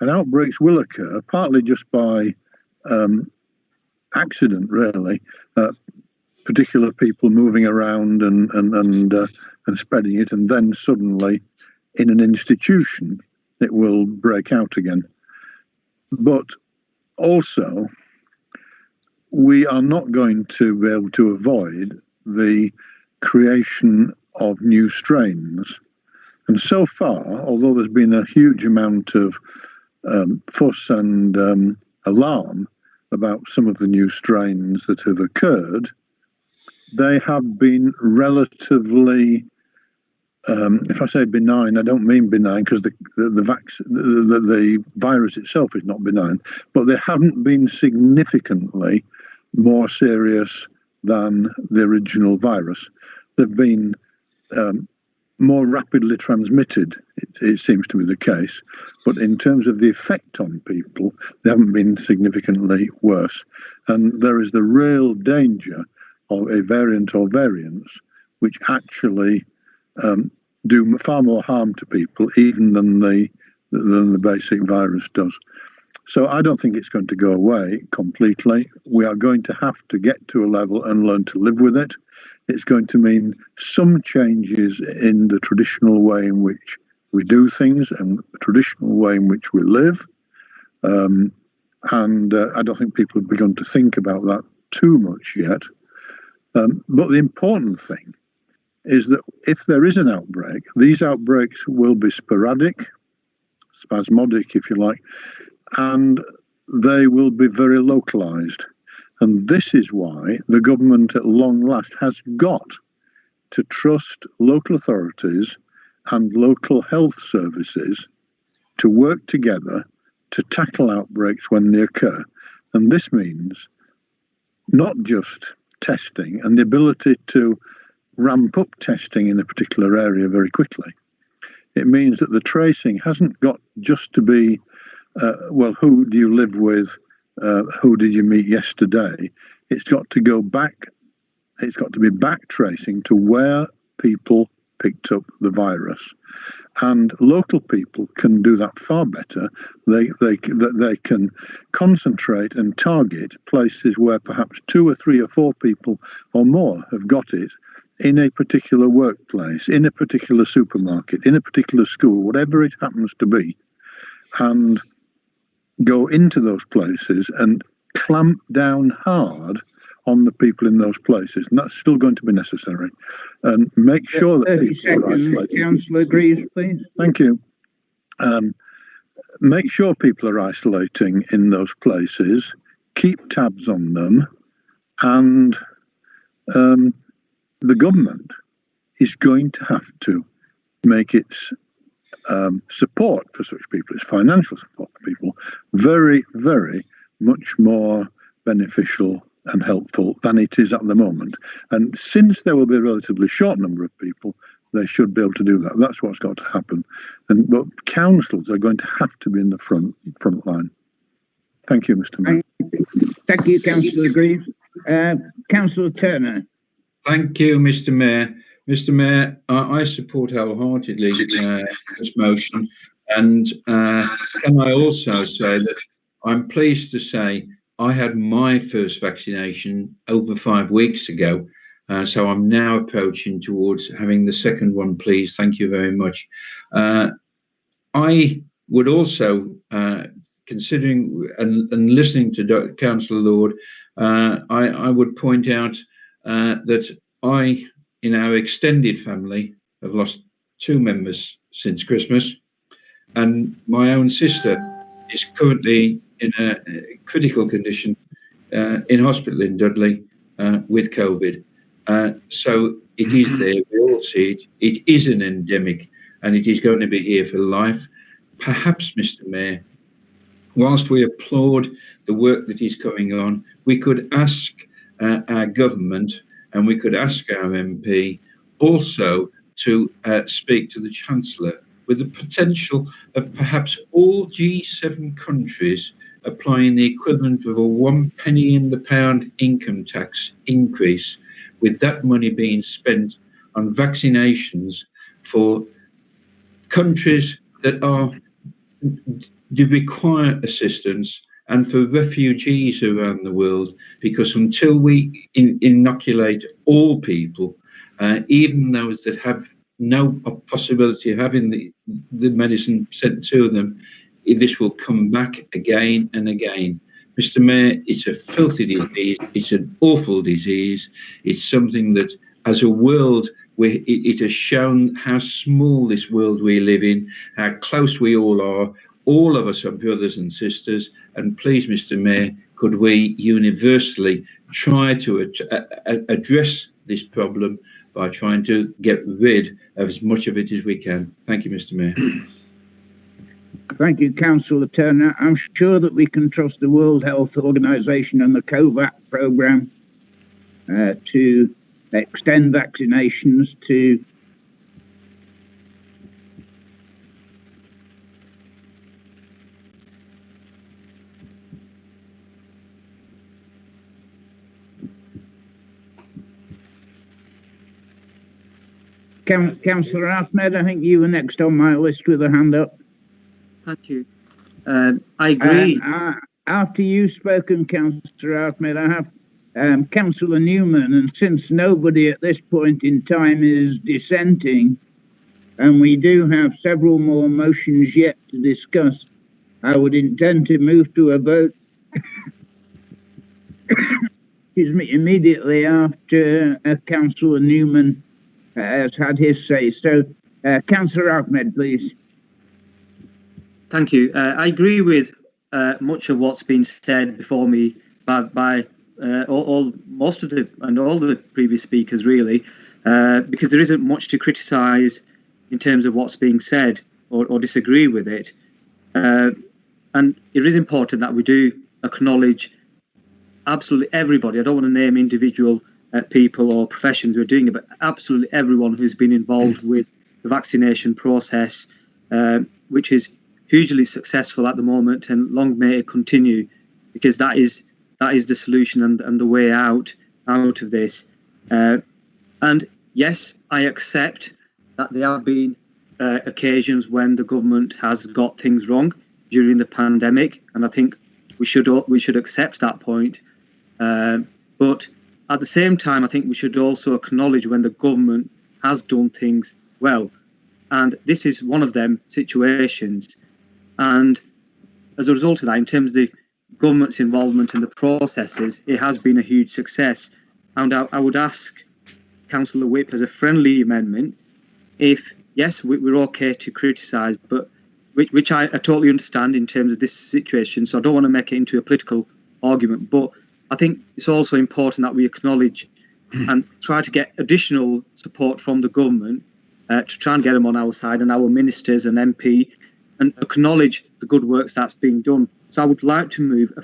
And outbreaks will occur partly just by accident, really. Particular people moving around and spreading it, and then suddenly in an institution it will break out again. But also, we are not going to be able to avoid the creation of new strains. And so far, although there's been a huge amount of fuss and alarm about some of the new strains that have occurred, they have been relatively, if I say benign, I don't mean benign because the virus itself is not benign, but they haven't been significantly more serious than the original virus. They've been more rapidly transmitted, it seems to be the case, but in terms of the effect on people, they haven't been significantly worse. And there is the real danger of a variant or variants which actually do far more harm to people even than the basic virus does. So I don't think it's going to go away completely. We are going to have to get to a level and learn to live with it. It's going to mean some changes in the traditional way in which we do things and the traditional way in which we live. And I don't think people have begun to think about that too much yet. But the important thing is that if there is an outbreak, these outbreaks will be sporadic, spasmodic, if you like, and they will be very localized. And this is why the government at long last has got to trust local authorities and local health services to work together to tackle outbreaks when they occur. And this means not just testing and the ability to ramp up testing in a particular area very quickly. It means that the tracing hasn't got just to be, well, who do you live with? Who did you meet yesterday? It's got to go back. It's got to be back tracing to where people picked up the virus. And local people can do that far better. They can concentrate and target places where perhaps 2 or 3 or 4 people or more have got it in a particular workplace, in a particular supermarket, in a particular school, whatever it happens to be, and go into those places and clamp down hard on the people in those places, and that's still going to be necessary. And make sure that 30 people are seconds, isolated. Councillor Greaves, please. Thank you. Make sure people are isolating in those places, keep tabs on them, and the government is going to have to make its support for such people, its financial support for people, very, very much more beneficial and helpful than it is at the moment. And since there will be a relatively short number of people, they should be able to do that. That's what's got to happen. But councils are going to have to be in the front line. Thank you, Mr. Mayor. Thank you, Councillor Greaves. Councillor Turner. Thank you, Mr. Mayor. Mr. Mayor, I support wholeheartedly this motion. And can I also say that I'm pleased to say I had my first vaccination over 5 weeks ago, So I'm now approaching towards having the second one, please. Thank you very much. I would also, considering and listening to Councillor Lord, I would point out that I, in our extended family, have lost 2 members since Christmas, and my own sister is currently in a critical condition in hospital in Dudley with COVID. So it is there, we all see it. It is an endemic, and it is going to be here for life. Perhaps, Mr. Mayor, whilst we applaud the work that is going on, we could ask our government and we could ask our MP also to speak to the Chancellor with the potential of perhaps all G7 countries applying the equivalent of a 1 penny in the pound income tax increase, with that money being spent on vaccinations for countries that do require assistance, and for refugees around the world, because until we inoculate all people, even those that have no possibility of having the medicine sent to them, this will come back again and again. Mr. Mayor, it's a filthy disease. It's an awful disease. It's something that, as a world, it has shown how small this world we live in, how close we all are. All of us are brothers and sisters. And please, Mr. Mayor, could we universally try to address this problem by trying to get rid of as much of it as we can? Thank you, Mr. Mayor. Thank you, Councillor Turner. I'm sure that we can trust the World Health Organization and the COVAX program to extend vaccinations to Councillor Ahmed. I think you were next on my list with a hand up. Thank you. I agree. After you've spoken, Councillor Ahmed, I have Councillor Newman, and since nobody at this point in time is dissenting, and we do have several more motions yet to discuss, I would intend to move to a vote excuse me, immediately after Councillor Newman has had his say. So, Councillor Ahmed, please. Thank you. I agree with much of what's been said before me by most of all the previous speakers, really, because there isn't much to criticise in terms of what's being said or disagree with it. And it is important that we do acknowledge absolutely everybody. I don't want to name individual people or professions who are doing it, but absolutely everyone who's been involved with the vaccination process, which is hugely successful at the moment, and long may it continue, because that is the solution and the way out of this. And yes, I accept that there have been occasions when the government has got things wrong during the pandemic, and I think we should accept that point. But at the same time, I think we should also acknowledge when the government has done things well, and this is one of them situations. And as a result of that, in terms of the government's involvement in the processes, it has been a huge success. And I would ask Councillor Whip, as a friendly amendment, if, yes, we're okay to criticise, but which I totally understand in terms of this situation, so I don't want to make it into a political argument, but I think it's also important that we acknowledge and try to get additional support from the government to try and get them on our side, and our ministers and MP, and acknowledge the good works that's being done. So I would like to move a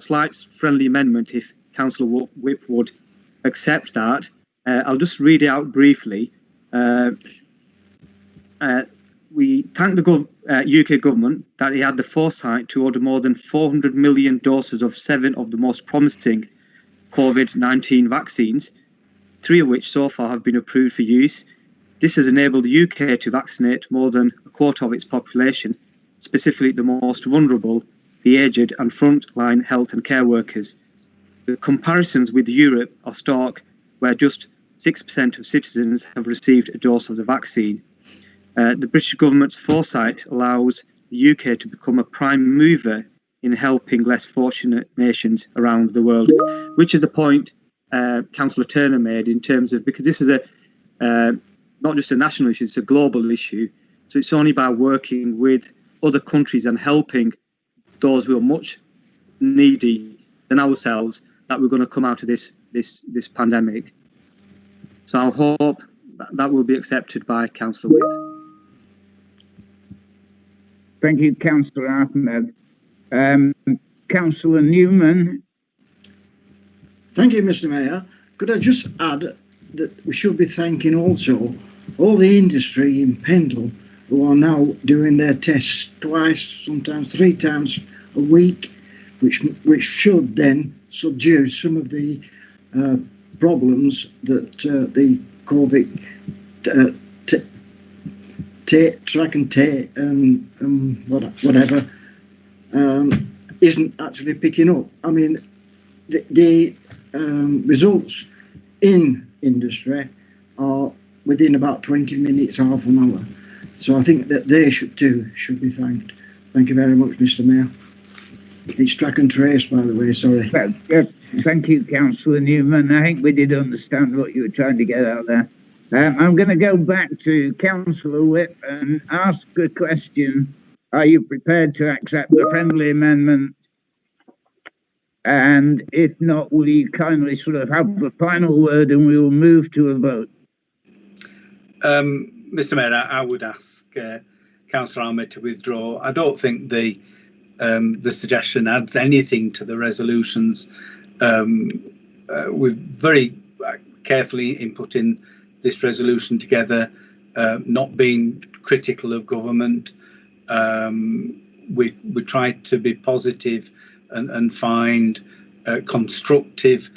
slight friendly amendment, if Councillor Whip would accept that. I'll just read it out briefly. We thank the UK government that it had the foresight to order more than 400 million doses of 7 of the most promising COVID-19 vaccines, 3 of which so far have been approved for use. This has enabled the UK to vaccinate more than a quarter of its population, specifically the most vulnerable, the aged and frontline health and care workers. The comparisons with Europe are stark, where just 6% of citizens have received a dose of the vaccine. The British government's foresight allows the UK to become a prime mover in helping less fortunate nations around the world, which is the point Councillor Turner made in terms of, because this is not just a national issue, it's a global issue. So it's only by working with other countries and helping those who are much needy than ourselves that we're going to come out of this pandemic. So I hope that will be accepted by Councillor Whip. Thank you, Councillor Ahmed. Councillor Newman. Thank you, Mr. Mayor. Could I just add that we should be thanking also all the industry in Pendle who are now doing their tests twice, sometimes 3 times a week, which should then subdue some of the problems that the COVID track and tape and whatever isn't actually picking up. I mean, the results in industry are within about 20 minutes, half an hour. So I think that they should be thanked. Thank you very much, Mr. Mayor. It's track and trace, by the way, sorry. Yes, thank you, Councillor Newman. I think we did understand what you were trying to get out there. I'm going to go back to Councillor Whip and ask a question. Are you prepared to accept the friendly amendment? And if not, will you kindly sort of have the final word and we will move to a vote? Mr. Mayor, I would ask Councillor Ahmed to withdraw. I don't think the suggestion adds anything to the resolutions. We've very carefully inputting this resolution together, not being critical of government. We tried to be positive and find constructive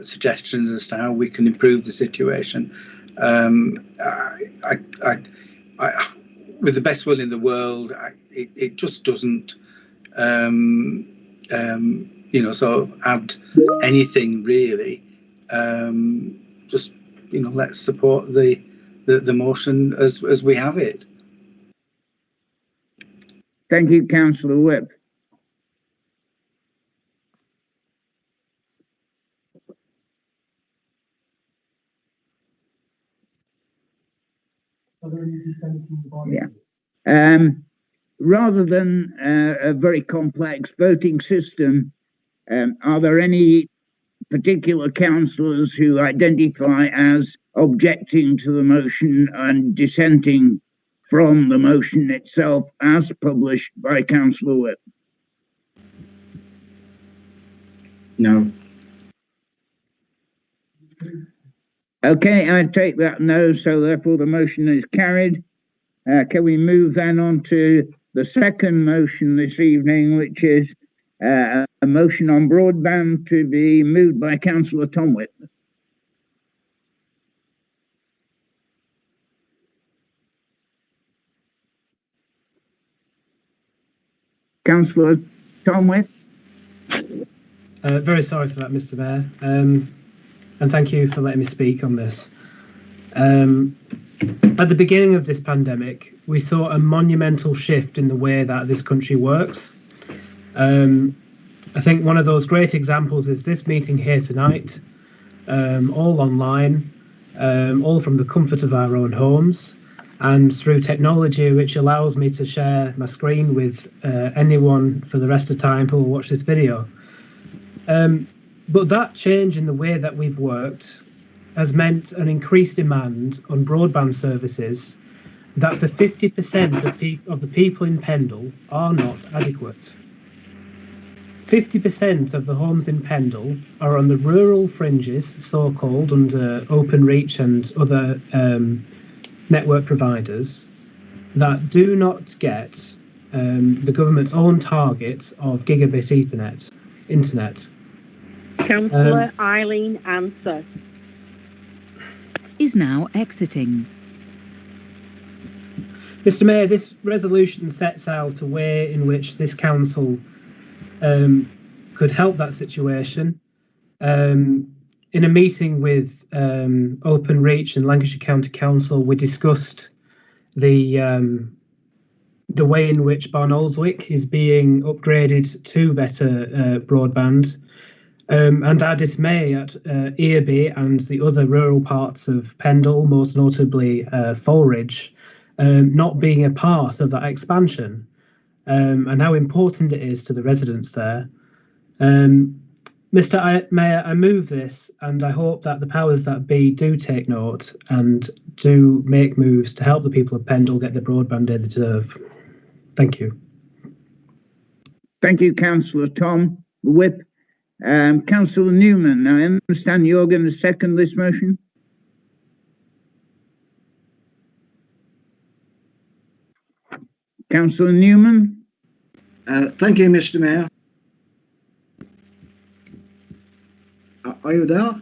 suggestions as to how we can improve the situation. With the best will in the world, it just doesn't, sort of add anything really. Just, let's support the motion as we have it. Thank you, Councillor Whip. Yeah. Rather than a very complex voting system, are there any particular councillors who identify as objecting to the motion and dissenting from the motion itself as published by Councillor Whip? No. Okay, I take that no, so therefore the motion is carried. Can we move then on to the second motion this evening, which is a motion on broadband to be moved by Councillor Tom Whip. Councillor Tom Whip. Very sorry for that, Mr. Mayor, and thank you for letting me speak on this. At the beginning of this pandemic, we saw a monumental shift in the way that this country works. I think one of those great examples is this meeting here tonight, all online, all from the comfort of our own homes, and through technology which allows me to share my screen with anyone for the rest of time who will watch this video. But that change in the way that we've worked has meant an increased demand on broadband services that for 50% of the people in Pendle are not adequate. 50% of the homes in Pendle are on the rural fringes, so-called, under Openreach and other network providers that do not get the government's own targets of gigabit internet. Councillor Eileen Answer is now exiting. Mr. Mayor, this resolution sets out a way in which this council could help that situation. in a meeting with Openreach and Lancashire County Council, we discussed the way in which Barnoldswick is being upgraded to better broadband, and our dismay at Earby and the other rural parts of Pendle, most notably Fulridge, not being a part of that expansion, and how important it is to the residents there. Mr. Mayor, I move this, and I hope that the powers that be do take note and do make moves to help the people of Pendle get the broadband they deserve. Thank you. Thank you, Councillor Tom. Whip. Councillor Newman, I understand you're going to second this motion? Councillor Newman? Thank you, Mr. Mayor. Are you there?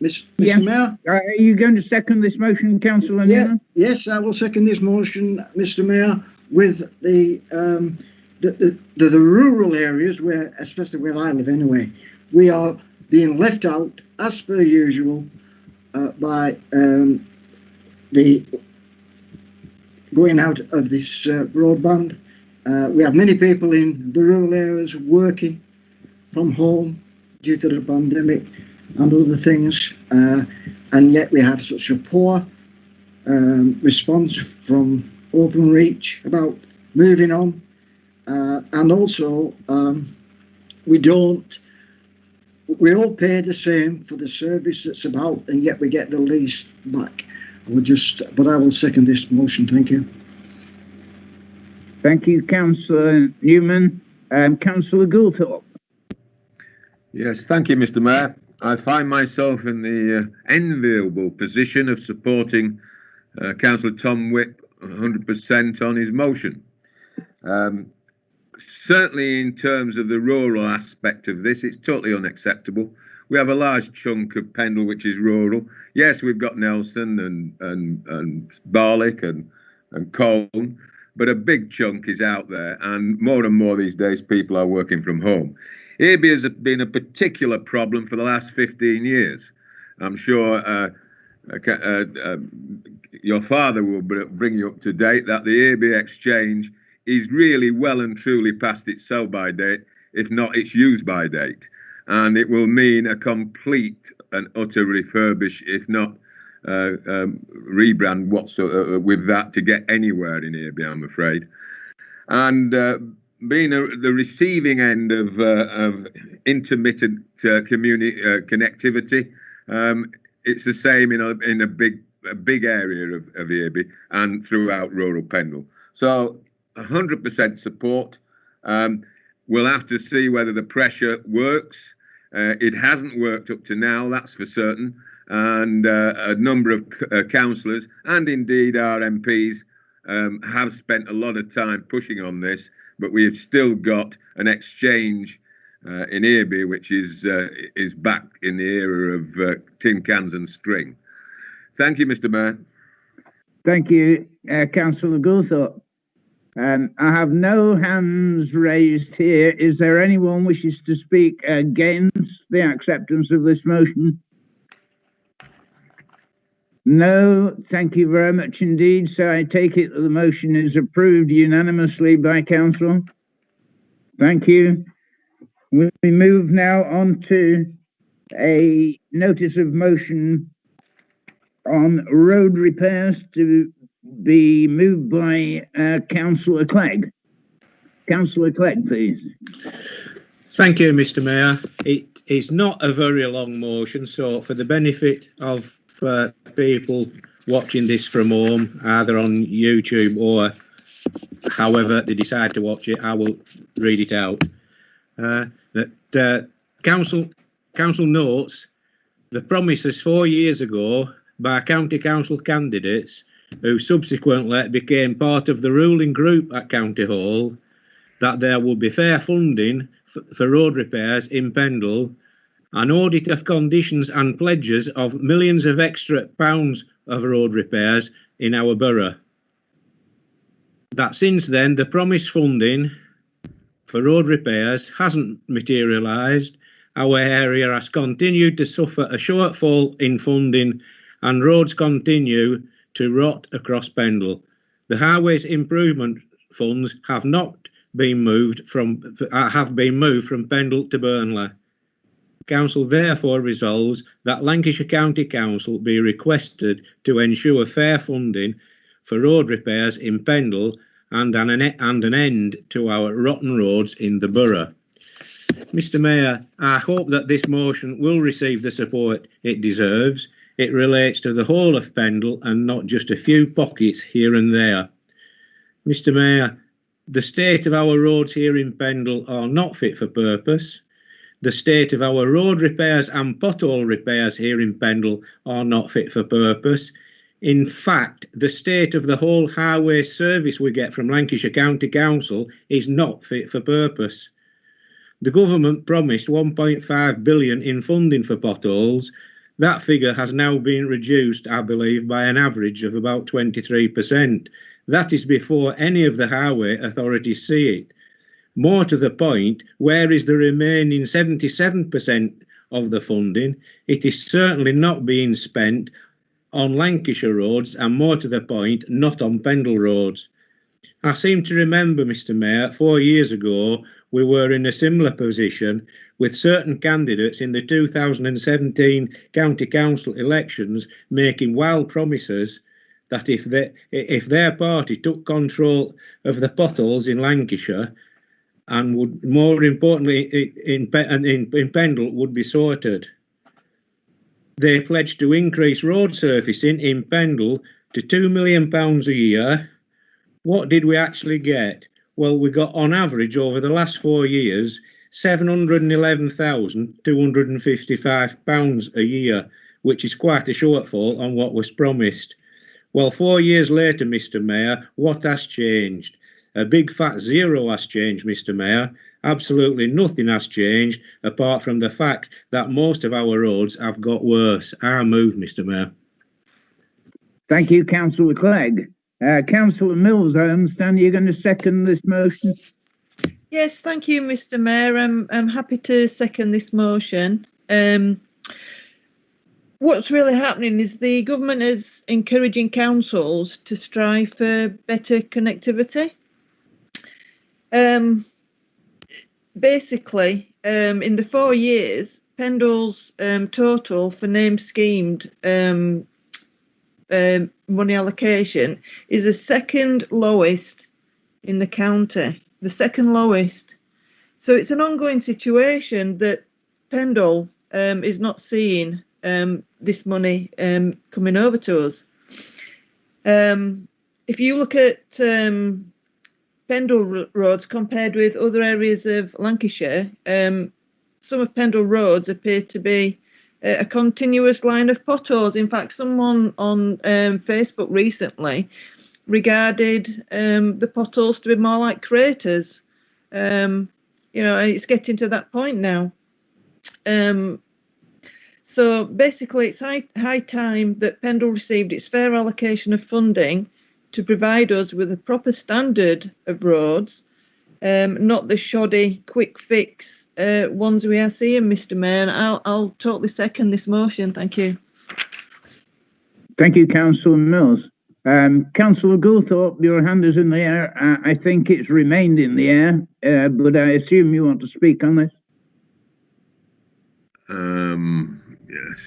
Mr. Yes. Mayor? Are you going to second this motion, Councillor Newman? Yes, I will second this motion, Mr. Mayor, with the rural areas, where, especially where I live anyway, we are being left out, as per usual, by the going out of this broadband. We have many people in the rural areas working from home due to the pandemic and other things, and yet we have such a poor response from Openreach about moving on, and also we all pay the same for the service that's about, and yet we get the least back. But I will second this motion. Thank you. Thank you, Councillor Newman. Councillor Goulthorpe. Yes, thank you, Mr. Mayor. I find myself in the enviable position of supporting Councillor Tom Whip 100% on his motion. Certainly in terms of the rural aspect of this, it's totally unacceptable. We have a large chunk of Pendle which is rural. Yes, we've got Nelson and Barlick and Colne, but a big chunk is out there, and more these days people are working from home. Earby has been a particular problem for the last 15 years. I'm sure your father will bring you up to date that the Earby exchange is really well and truly past its sell-by date, if not its use-by date. And it will mean a complete and utter refurbish, if not rebrand whatsoever with that to get anywhere in Earby, I'm afraid. And being the receiving end of intermittent connectivity, it's the same in a big area of Earby and throughout rural Pendle. So 100% support. We'll have to see whether the pressure works. It hasn't worked up to now, that's for certain. And a number of councillors and indeed our MPs have spent a lot of time pushing on this, but we have still got an exchange in Earby, which is back in the era of tin cans and string. Thank you, Mr. Mayor. Thank you, Councillor Goulthorpe. I have no hands raised here. Is there anyone wishes to speak against the acceptance of this motion? No, thank you very much indeed. So I take it that the motion is approved unanimously by council. Thank you. We move now on to a notice of motion on road repairs to be moved by Councillor Clegg. Councillor Clegg, please. Thank you, Mr. Mayor. It is not a very long motion, so for the benefit of people watching this from home, either on YouTube or however they decide to watch it, I will read it out. That council notes the promises 4 years ago by county council candidates who subsequently became part of the ruling group at County Hall, that there will be fair funding for road repairs in Pendle, an audit of conditions and pledges of millions of extra pounds of road repairs in our borough. That since then the promised funding for road repairs hasn't materialised, our area has continued to suffer a shortfall in funding and roads continue to rot across Pendle. The Highways Improvement Funds have been moved from Pendle to Burnley. Council therefore resolves that Lancashire County Council be requested to ensure fair funding for road repairs in Pendle and an end to our rotten roads in the borough. Mr. Mayor, I hope that this motion will receive the support it deserves. It relates to the whole of Pendle and not just a few pockets here and there. Mr. Mayor, the state of our roads here in Pendle are not fit for purpose. The state of our road repairs and pothole repairs here in Pendle are not fit for purpose. In fact, the state of the whole highway service we get from Lancashire County Council is not fit for purpose. The government promised 1.5 billion in funding for potholes. That figure has now been reduced, I believe, by an average of about 23%. That is before any of the highway authorities see it. More to the point, where is the remaining 77% of the funding? It is certainly not being spent on Lancashire roads and, more to the point, not on Pendle roads. I seem to remember, Mr. Mayor, 4 years ago we were in a similar position with certain candidates in the 2017 County Council elections making wild promises that if their party took control of the potholes in Lancashire and would, more importantly, in Pendle, would be sorted. They pledged to increase road surfacing in Pendle to £2 million a year. What did we actually get? Well, we got on average over the last 4 years £711,255 a year, which is quite a shortfall on what was promised. Well, 4 years later, Mr. Mayor, what has changed? A big fat zero has changed, Mr. Mayor. Absolutely nothing has changed apart from the fact that most of our roads have got worse. I move, Mr. Mayor. Thank you, Councillor Clegg. Councillor Mills, I understand you're going to second this motion. Yes, thank you, Mr. Mayor. I'm happy to second this motion. What's really happening is the government is encouraging councils to strive for better connectivity. Basically, in the 4 years, Pendle's total for name schemed money allocation is the second lowest in the county, the second lowest. So it's an ongoing situation that Pendle is not seeing this money coming over to us. If you look at Pendle roads compared with other areas of Lancashire, some of Pendle roads appear to be a continuous line of potholes. In fact, someone on Facebook recently regarded the potholes to be more like craters. You know, it's getting to that point now. So basically, it's high time that Pendle received its fair allocation of funding to provide us with a proper standard of roads, not the shoddy, quick fix ones we are seeing, Mr. Mayor. And I'll totally second this motion. Thank you. Thank you, Councillor Mills. Councillor Goulthorpe, your hand is in the air. I think it's remained in the air, but I assume you want to speak on this. Yes,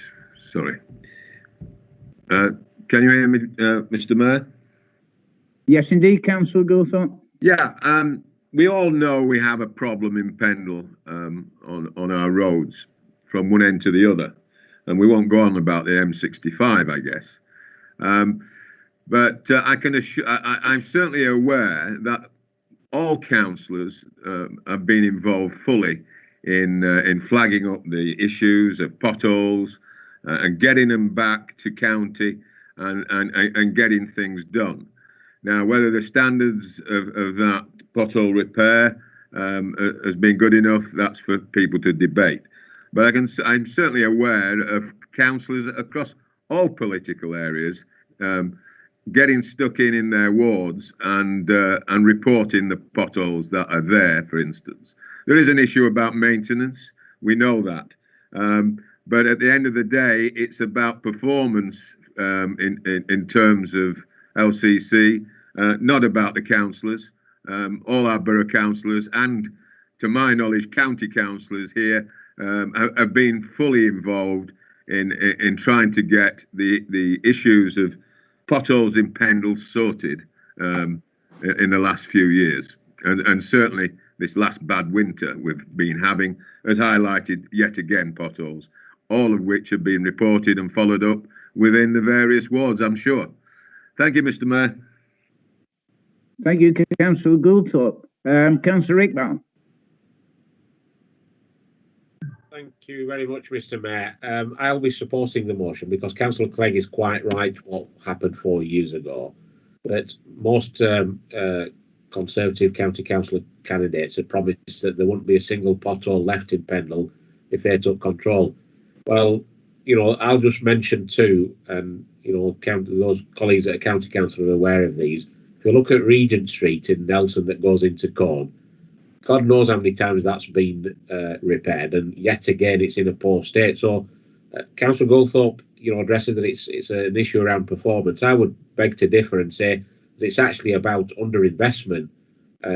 sorry. Can you hear me, Mr. Mayor? Yes, indeed, Councillor Goulthorpe. Yeah, we all know we have a problem in Pendle on our roads from one end to the other, and we won't go on about the M65, I guess. But I can assure, I'm certainly aware that all councillors have been involved fully in flagging up the issues of potholes and getting them back to county and getting things done. Now, whether the standards of that pothole repair has been good enough, that's for people to debate. But I'm certainly aware of councillors across all political areas getting stuck in their wards and reporting the potholes that are there, for instance. There is an issue about maintenance. We know that. But at the end of the day, it's about performance in terms of LCC, not about the councillors. All our borough councillors and, to my knowledge, county councillors here have been fully involved in trying to get the issues of potholes in Pendle sorted in the last few years. And certainly this last bad winter we've been having has highlighted yet again potholes, all of which have been reported and followed up within the various wards, I'm sure. Thank you, Mr. Mayor. Thank you, Councillor Goulthorpe. Councillor Iqbal. Thank you very much, Mr. Mayor. I'll be supporting the motion because Councillor Clegg is quite right what happened 4 years ago. But most Conservative county councillor candidates had promised that there wouldn't be a single pothole left in Pendle if they took control. Well, you know, I'll just mention two, and you know, those colleagues at county council are aware of these. If you look at Regent Street in Nelson that goes into Corn, God knows how many times that's been repaired, and yet again it's in a poor state. So, Councillor Goulthorpe, you know, addresses that it's an issue around performance. I would beg to differ and say that it's actually about underinvestment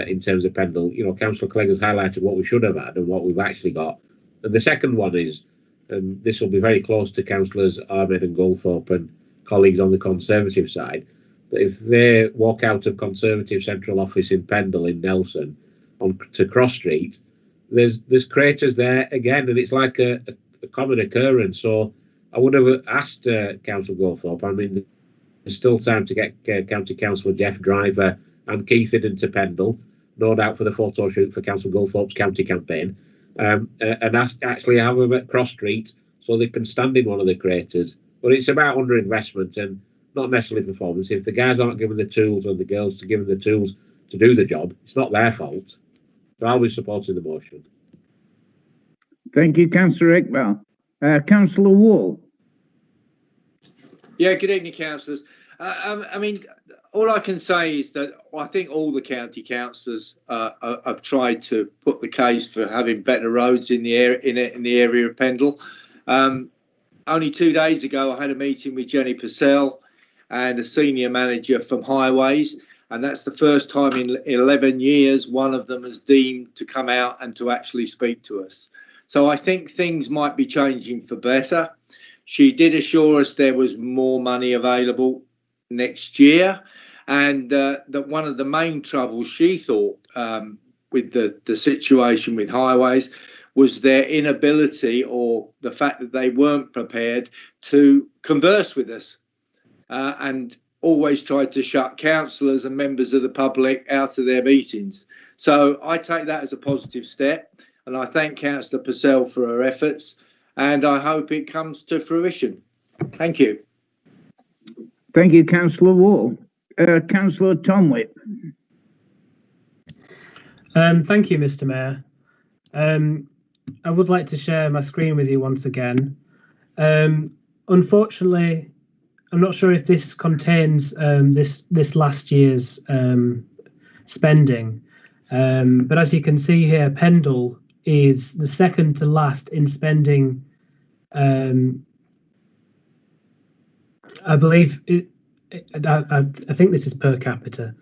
in terms of Pendle. You know, Councillor Clegg has highlighted what we should have had and what we've actually got. And the second one is, and this will be very close to Councillors Ahmed and Goulthorpe and colleagues on the Conservative side, that if they walk out of Conservative Central Office in Pendle in Nelson on to Cross Street, there's craters there again, and it's like a common occurrence. So I would have asked Councillor Goulthorpe. I mean, there's still time to get County Councillor Jeff Driver and Keith Hidden to Pendle, no doubt for the photo shoot for Councillor Goulthorpe's county campaign, and actually have them at Cross Street so they can stand in one of the craters. But it's about underinvestment and not necessarily performance. If the guys aren't given the tools and the girls to give them the tools to do the job, it's not their fault. So I'll be supporting the motion. Thank you, Councillor Iqbal. Councillor Wall. Yeah, good evening, councillors. I mean, all I can say is that I think all the county councillors have tried to put the case for having better roads in the area of Pendle. Only 2 days ago, I had a meeting with Jenny Purcell and a senior manager from Highways, and that's the first time in 11 years one of them has deemed to come out and to actually speak to us. So I think things might be changing for better. She did assure us there was more money available next year, and that one of the main troubles she thought with the situation with Highways was their inability, or the fact that they weren't prepared to converse with us, and always tried to shut councillors and members of the public out of their meetings. So I take that as a positive step, and I thank Councillor Purcell for her efforts, and I hope it comes to fruition. Thank you. Thank you, Councillor Wall. Councillor Tomwitt. Thank you, Mr. Mayor. I would like to share my screen with you once again. Unfortunately, I'm not sure if this contains this last year's spending, but as you can see here, Pendle is the second to last in spending. I believe I think this is per capita.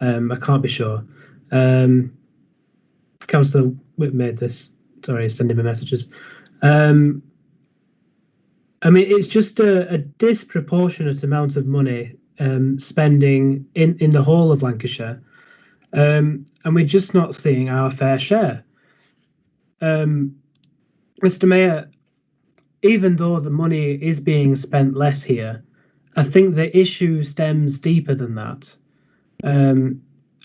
I can't be sure. Councillor Whip made this. Sorry, sending me messages. I mean, it's just a disproportionate amount of money spending in the whole of Lancashire, and we're just not seeing our fair share. Mr. Mayor, even though the money is being spent less here, I think the issue stems deeper than that.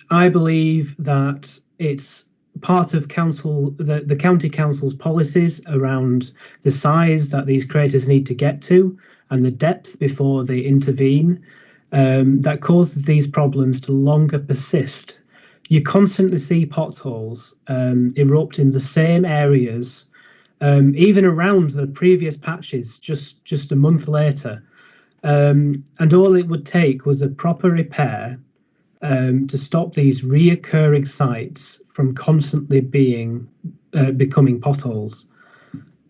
I believe that it's part of the county council's policies around the size that these craters need to get to and the depth before they intervene that causes these problems to longer persist. You constantly see potholes erupt in the same areas, even around the previous patches just a month later. And all it would take was a proper repair to stop these reoccurring sites from constantly becoming potholes.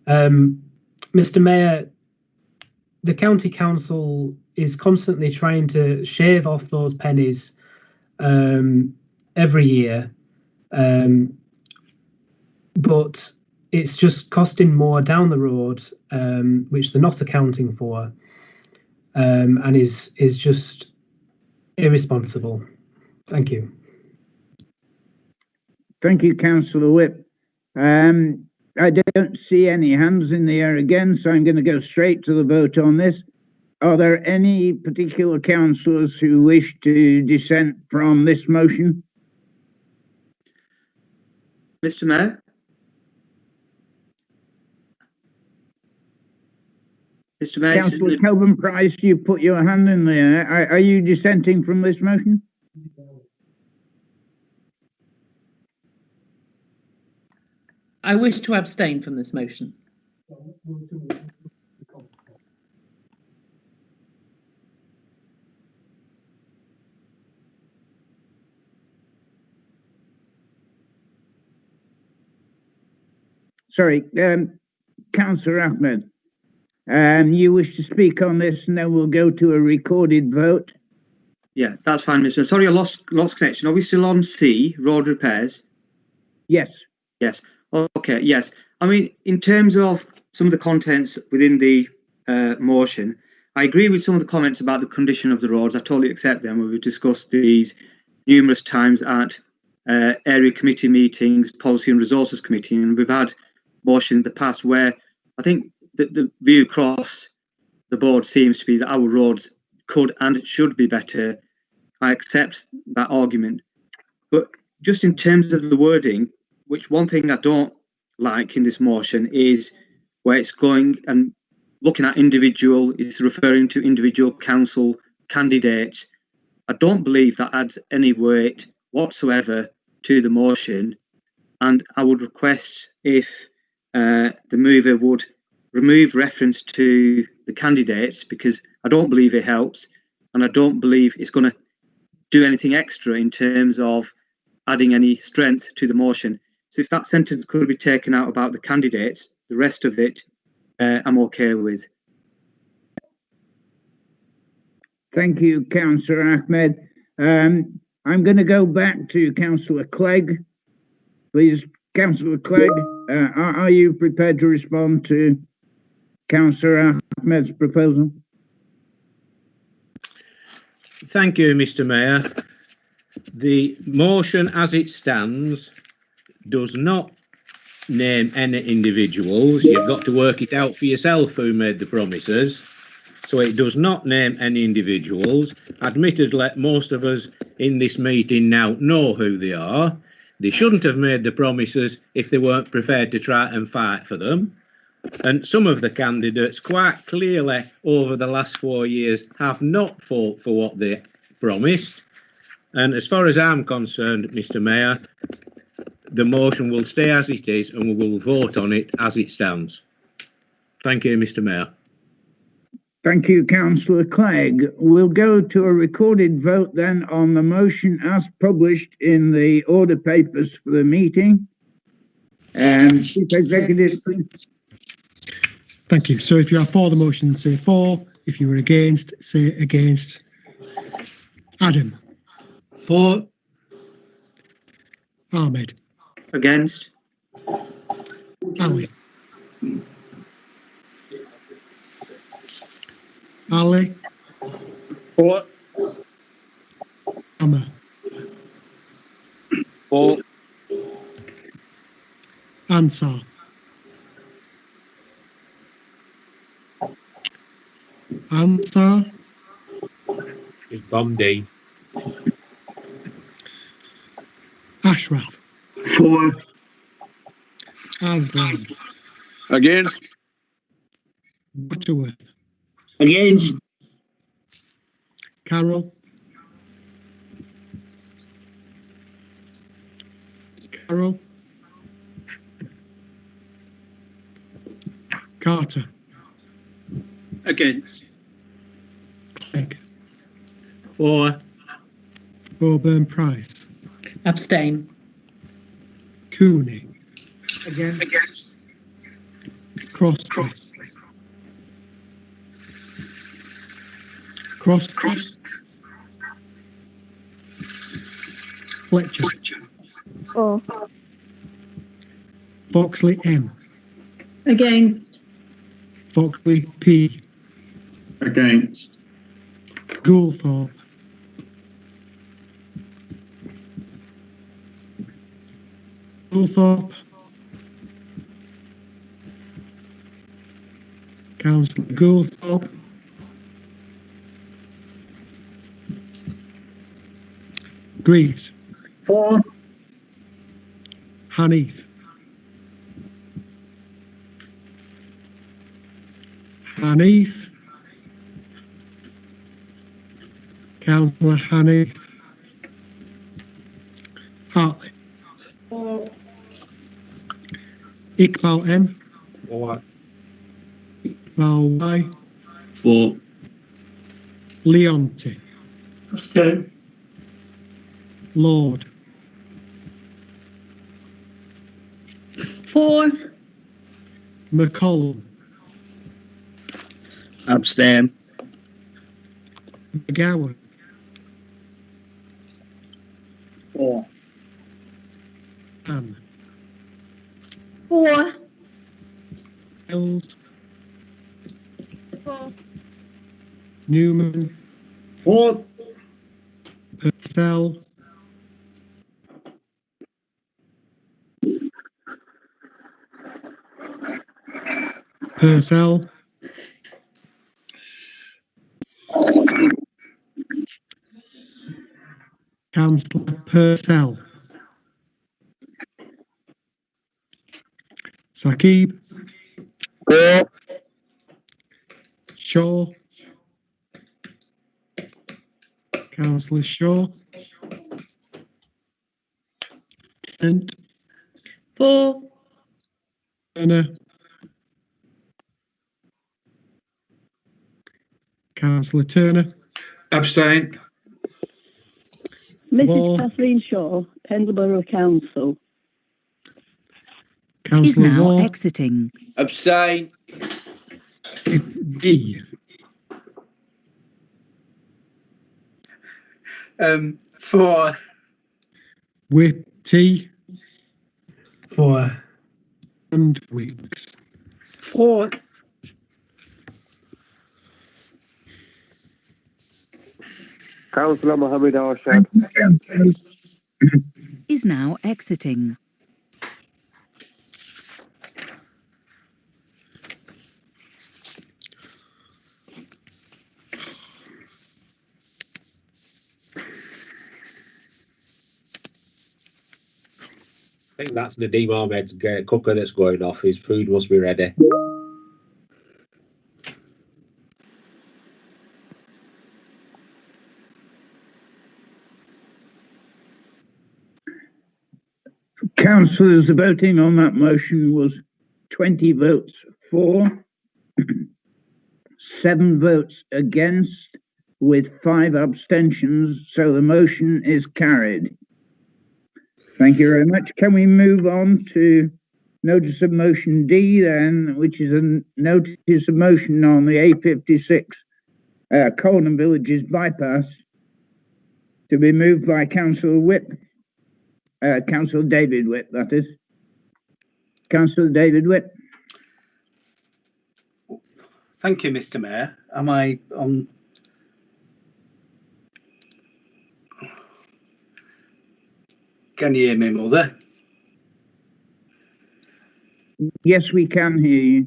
Mr. Mayor, the county council is constantly trying to shave off those pennies every year, but it's just costing more down the road, which they're not accounting for, and is just irresponsible. Thank you. Thank you, Councillor Whip. I don't see any hands in the air again, so I'm going to go straight to the vote on this. Are there any particular councillors who wish to dissent from this motion? Mr. Mayor? Mr. Mayor? Councillor Kelvin Price, you put your hand in the air. Are you dissenting from this motion? I wish to abstain from this motion. Sorry, Councillor Ahmed, you wish to speak on this, and then we'll go to a recorded vote. Yeah, that's fine, Mr. Sorry, I lost connection. Are we still on C, road repairs? Yes. Yes. Okay, yes. I mean, in terms of some of the contents within the motion, I agree with some of the comments about the condition of the roads. I totally accept them. We've discussed these numerous times at area committee meetings, policy and resources committee, and we've had motions in the past where I think that the view across the board seems to be that our roads could and should be better. I accept that argument. But just in terms of the wording, which one thing I don't like in this motion is where it's going and looking at individual, is referring to individual council candidates. I don't believe that adds any weight whatsoever to the motion, and I would request if the mover would remove reference to the candidates, because I don't believe it helps, and I don't believe it's going to do anything extra in terms of adding any strength to the motion. So if that sentence could be taken out about the candidates, the rest of it I'm okay with. Thank you, Councillor Ahmed. I'm going to go back to Councillor Clegg. Please, Councillor Clegg, are you prepared to respond to Councillor Ahmed's proposal? Thank you, Mr. Mayor. The motion as it stands does not name any individuals. You've got to work it out for yourself who made the promises. So it does not name any individuals. Admittedly, most of us in this meeting now know who they are. They shouldn't have made the promises if they weren't prepared to try and fight for them. And some of the candidates quite clearly over the last 4 years have not fought for what they promised. And as far as I'm concerned, Mr. Mayor, the motion will stay as it is and we will vote on it as it stands. Thank you, Mr. Mayor. Thank you, Councillor Clegg. We'll go to a recorded vote then on the motion as published in the order papers for the meeting. Chief Executive, please. Thank you. So if you are for the motion, say for. If you are against, say against. Adam. For. Ahmed. Against. Ali. Ali. For. Emma. For. Ansar. Ansar. It's Bondi. Ashraf. For. Aslan. Against. Butterworth. Against. Carol. Carol. Carter. Against. Clegg. For. Auburn Price. Abstain. Cooney. Against. Crossley. Crossley. Fletcher. For. Foxley M. Against. Foxley P. Against. Goulthorpe. Goulthorpe. Councillor Goulthorpe. Greaves. For. Hanif. Hanif. Councillor Hanif. Hartley. For. Iqbal M. For. Iqbal Y. For. Leonti. Abstain. Lord. For. McCollum. Abstain. McGowan. For. Anne. For. Mills. For. Newman. For. Purcell. Purcell. Councillor Purcell. Saqib. For. Shaw. Councillor Shaw. Trent. For. Turner. Councillor Turner. Abstain. Mrs. Wall. Kathleen Shaw, Pendleborough Council. Councillor now Wall. exiting. Abstain. D. For. Whip T. For. And Wicks. For. Councillor Mohammed Arshad. Is now exiting. I think that's Nadeem Ahmed's cooker that's going off. His food must be ready. Councillors, the voting on that motion was 20 votes for, 7 votes against, with 5 abstentions, so the motion is carried. Thank you very much. Can we move on to notice of motion D then, which is a notice of motion on the A56 Colnham Villages bypass, to be moved by Councillor Whip. Councillor David Whip, that is. Councillor David Whip. Thank you, Mr. Mayor. Am I on? Can you hear me, Mother? Yes, we can hear you.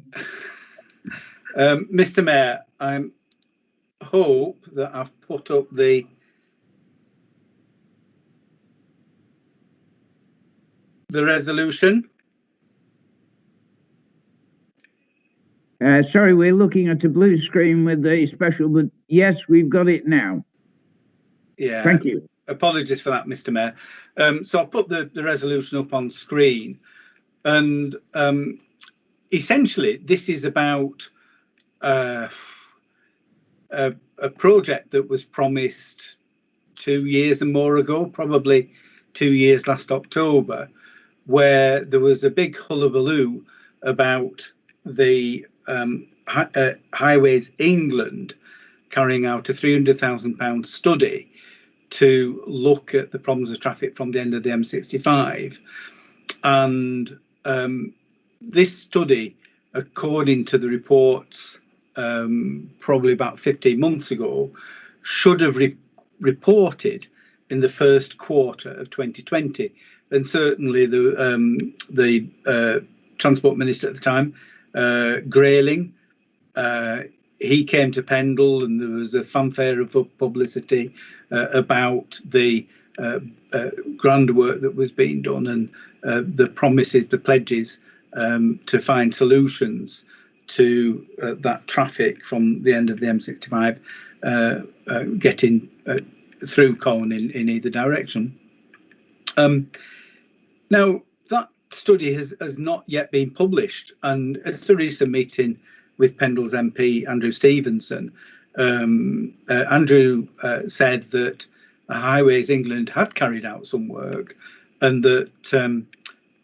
Mr. Mayor, I hope that I've put up the resolution. Sorry, we're looking at a blue screen with the special, but yes, we've got it now. Yeah. Thank you. Apologies for that, Mr. Mayor. So I'll put the resolution up on screen, and essentially this is about a project that was promised 2 years and more ago, probably 2 years last October, where there was a big hullabaloo about the Highways England carrying out a £300,000 study to look at the problems of traffic from the end of the M65. And this study, according to the reports probably about 15 months ago, should have reported in the first quarter of 2020. And certainly the Transport Minister at the time, Grayling, he came to Pendle, and there was a fanfare of publicity about the grand work that was being done, and the promises, the pledges to find solutions to that traffic from the end of the M65 getting through Colne in either direction. Now, that study has not yet been published, and at the recent meeting with Pendle's MP, Andrew Stevenson, Andrew said that Highways England had carried out some work, and that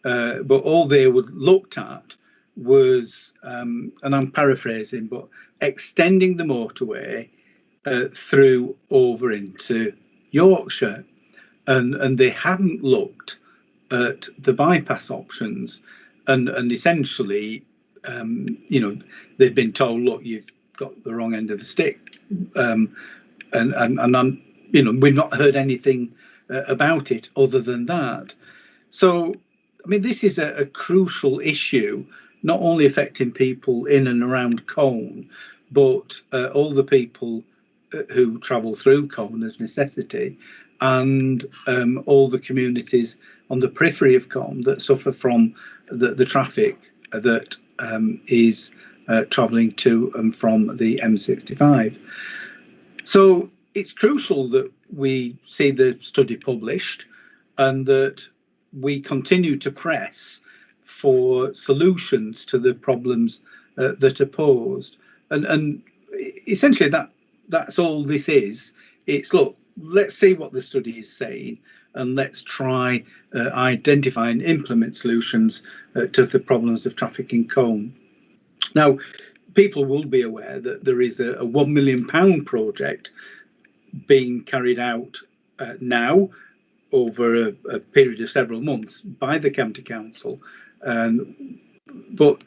but all they would looked at was, and I'm paraphrasing, but extending the motorway through over into Yorkshire, and they hadn't looked at the bypass options, and essentially, you know, they've been told, look, you've got the wrong end of the stick, and I'm, you know, we've not heard anything about it other than that. So, I mean, this is a crucial issue, not only affecting people in and around Colne, but all the people who travel through Colne as necessity, and all the communities on the periphery of Colne that suffer from the traffic that is travelling to and from the M65. So it's crucial that we see the study published, and that we continue to press for solutions to the problems that are posed. And essentially that's all this is. It's, look, let's see what the study is saying, and let's try identify and implement solutions to the problems of traffic in Colne. Now, people will be aware that there is a £1 million project being carried out now over a period of several months by the County Council. But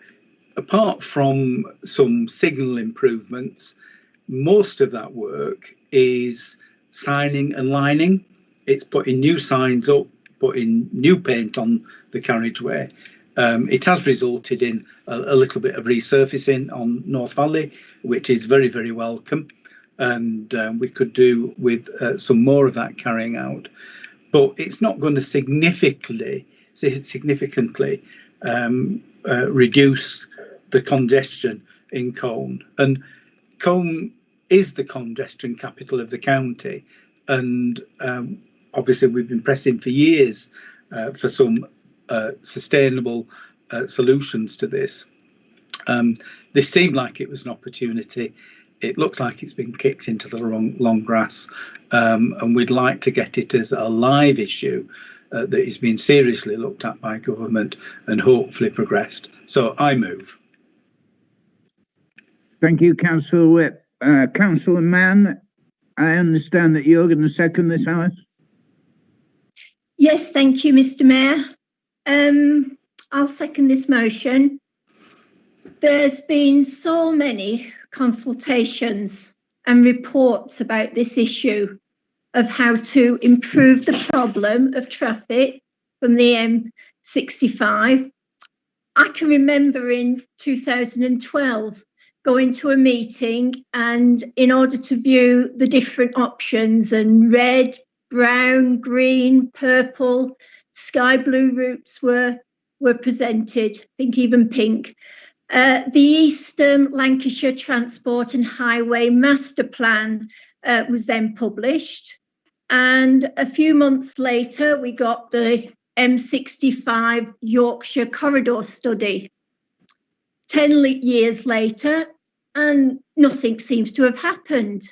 apart from some signal improvements, most of that work is signing and lining. It's putting new signs up, putting new paint on the carriageway. It has resulted in a little bit of resurfacing on North Valley, which is very, very welcome. And we could do with some more of that carrying out. But it's not going to significantly reduce the congestion in Colne. And Colne is the congestion capital of the county. And obviously we've been pressing for years for some sustainable solutions to this. This seemed like it was an opportunity. It looks like it's been kicked into the long grass, and we'd like to get it as a live issue that is being seriously looked at by government and hopefully progressed. So I move. Thank you, Councillor Whip. Councillor Mann, I understand that you're going to second this, Alice? Yes, thank you, Mr. Mayor. I'll second this motion. There's been so many consultations and reports about this issue of how to improve the problem of traffic from the M65. I can remember in 2012 going to a meeting, and in order to view the different options, and red, brown, green, purple, sky blue routes were presented, I think even pink. The Eastern Lancashire Transport and Highway Master Plan was then published, and a few months later we got the M65 Yorkshire Corridor Study. 10 years later, and nothing seems to have happened.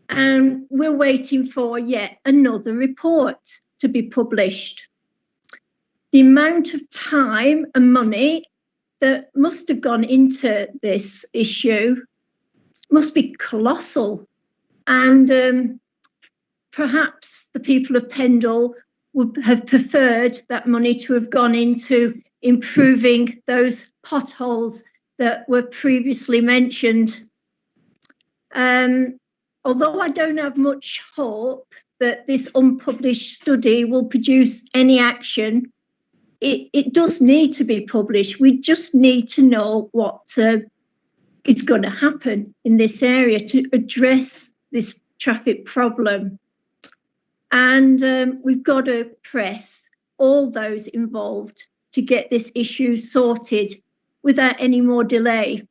And we're waiting for yet another report to be published. The amount of time and money that must have gone into this issue must be colossal. And perhaps the people of Pendle would have preferred that money to have gone into improving those potholes that were previously mentioned. Although I don't have much hope that this unpublished study will produce any action, it does need to be published. We just need to know what is going to happen in this area to address this traffic problem. And we've got to press all those involved to get this issue sorted without any more delay.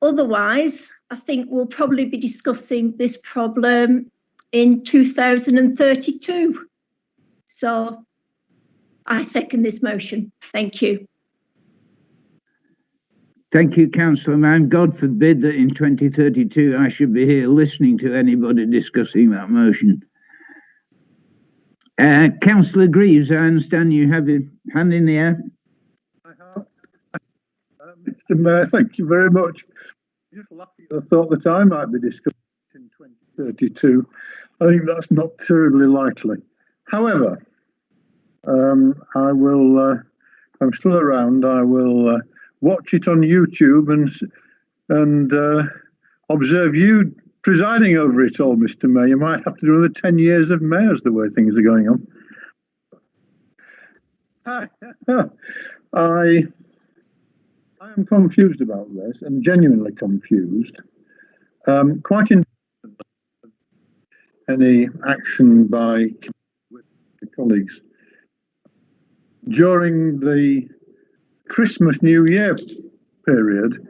Otherwise, I think we'll probably be discussing this problem in 2032. So I second this motion. Thank you. Thank you, Councillor Mann. God forbid that in 2032 I should be here listening to anybody discussing that motion. Councillor Greaves, I understand you have your hand in the air. Mr. Mayor, thank you very much. Just laughing at the thought that I might be discussing in 2032. I think that's not terribly likely. However, I will, I'm still around, I will watch it on YouTube and observe you presiding over it all, Mr. Mayor. You might have to do another 10 years of mayors the way things are going on. I am confused about this, and genuinely confused. Quite in any action by colleagues during the Christmas New Year period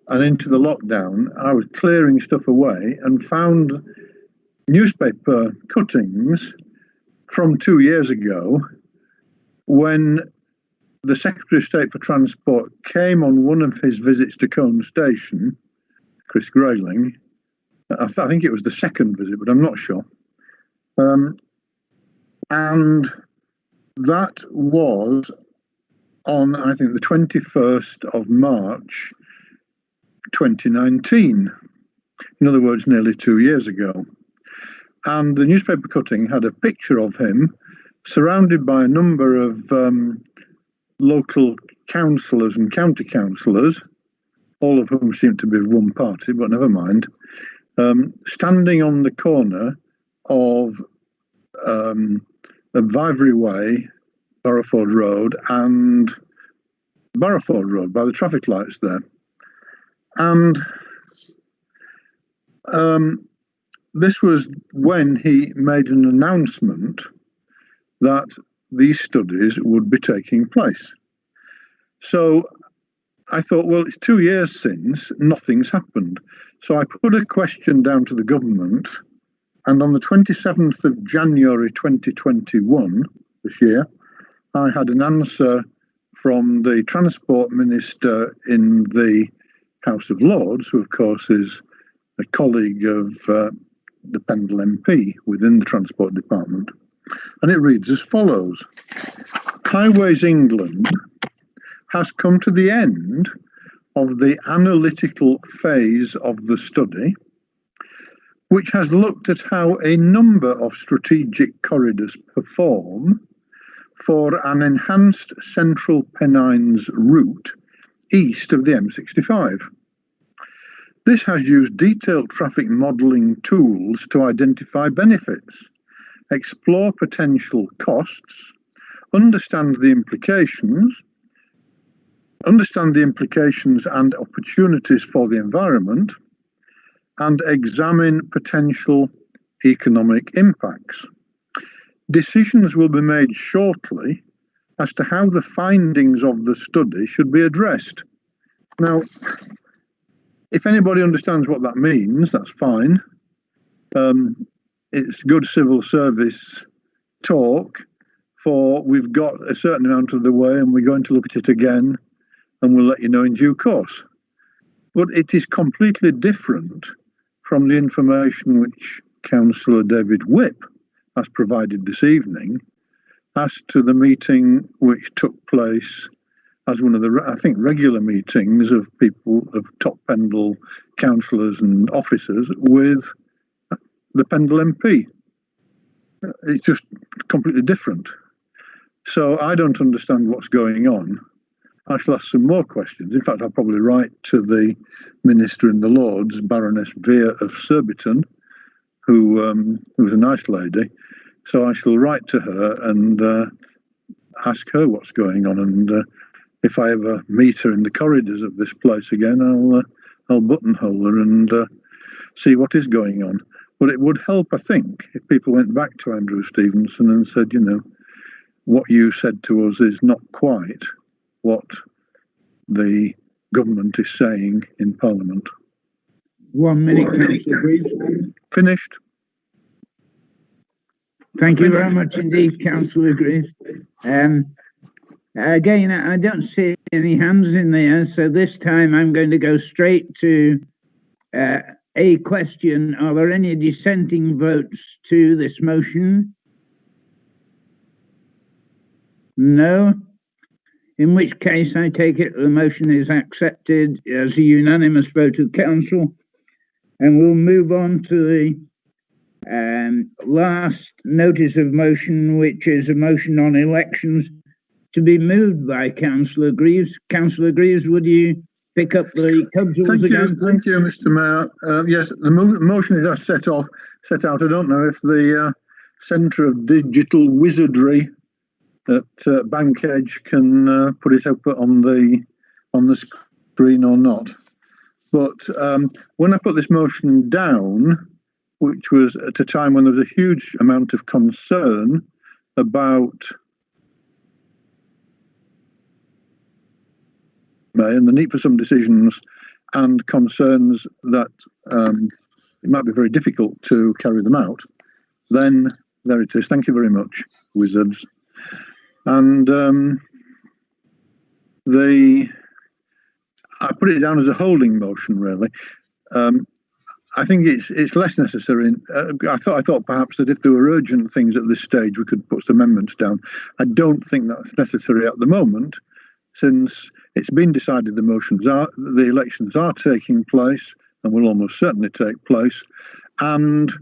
and into the lockdown. I was clearing stuff away and found newspaper cuttings from 2 years ago when the Secretary of State for Transport came on one of his visits to Colne Station, Chris Grayling. I think it was the second visit, but I'm not sure. And that was on, I think, the 21st of March, 2019. In other words, nearly 2 years ago. And the newspaper cutting had a picture of him surrounded by a number of local councillors and county councillors, all of whom seem to be of one party, but never mind, standing on the corner of Vivery Way, Barrowford Road, and Barrowford Road by the traffic lights there. And this was when he made an announcement that these studies would be taking place. So I thought, well, it's 2 years since, nothing's happened. So I put a question down to the government, and on the 27th of January 2021, this year, I had an answer from the Transport Minister in the House of Lords, who of course is a colleague of the Pendle MP within the Transport Department. And it reads as follows: Highways England has come to the end of the analytical phase of the study, which has looked at how a number of strategic corridors perform for an enhanced Central Pennines route east of the M65. This has used detailed traffic modelling tools to identify benefits, explore potential costs, understand the implications and opportunities for the environment, and examine potential economic impacts. Decisions will be made shortly as to how the findings of the study should be addressed. Now, if anybody understands what that means, that's fine. It's good civil service talk for we've got a certain amount of the way and we're going to look at it again and we'll let you know in due course. But it is completely different from the information which Councillor David Whipp has provided this evening as to the meeting which took place as one of the, I think, regular meetings of people, of top Pendle councillors and officers with the Pendle MP. It's just completely different. So I don't understand what's going on. I shall ask some more questions. In fact, I'll probably write to the Minister in the Lords, Baroness Vere of Surbiton, who's a nice lady. So I shall write to her and ask her what's going on. And if I ever meet her in the corridors of this place again, I'll buttonhole her and see what is going on. But it would help, I think, if people went back to Andrew Stevenson and said, you know, what you said to us is not quite what the government is saying in Parliament. 1 minute, Councillor Greaves. Finished. Thank you very much indeed, Councillor Greaves. Again, I don't see any hands in there, so this time I'm going to go straight to a question. Are there any dissenting votes to this motion? No. In which case, I take it the motion is accepted as a unanimous vote of council. And we'll move on to the last notice of motion, which is a motion on elections to be moved by Councillor Greaves. Councillor Greaves, would you pick up the cudgels again? Thank you, Mr. Mayor. Yes, the motion is as set out. I don't know if the Centre of Digital Wizardry at Bankedge can put it up on the screen or not. But when I put this motion down, which was at a time when there was a huge amount of concern about and the need for some decisions and concerns that it might be very difficult to carry them out, then there it is. Thank you very much, wizards. And I put it down as a holding motion, really. I think it's less necessary. I thought perhaps that if there were urgent things at this stage, we could put some amendments down. I don't think that's necessary at the moment, since it's been decided the elections are taking place and will almost certainly take place, and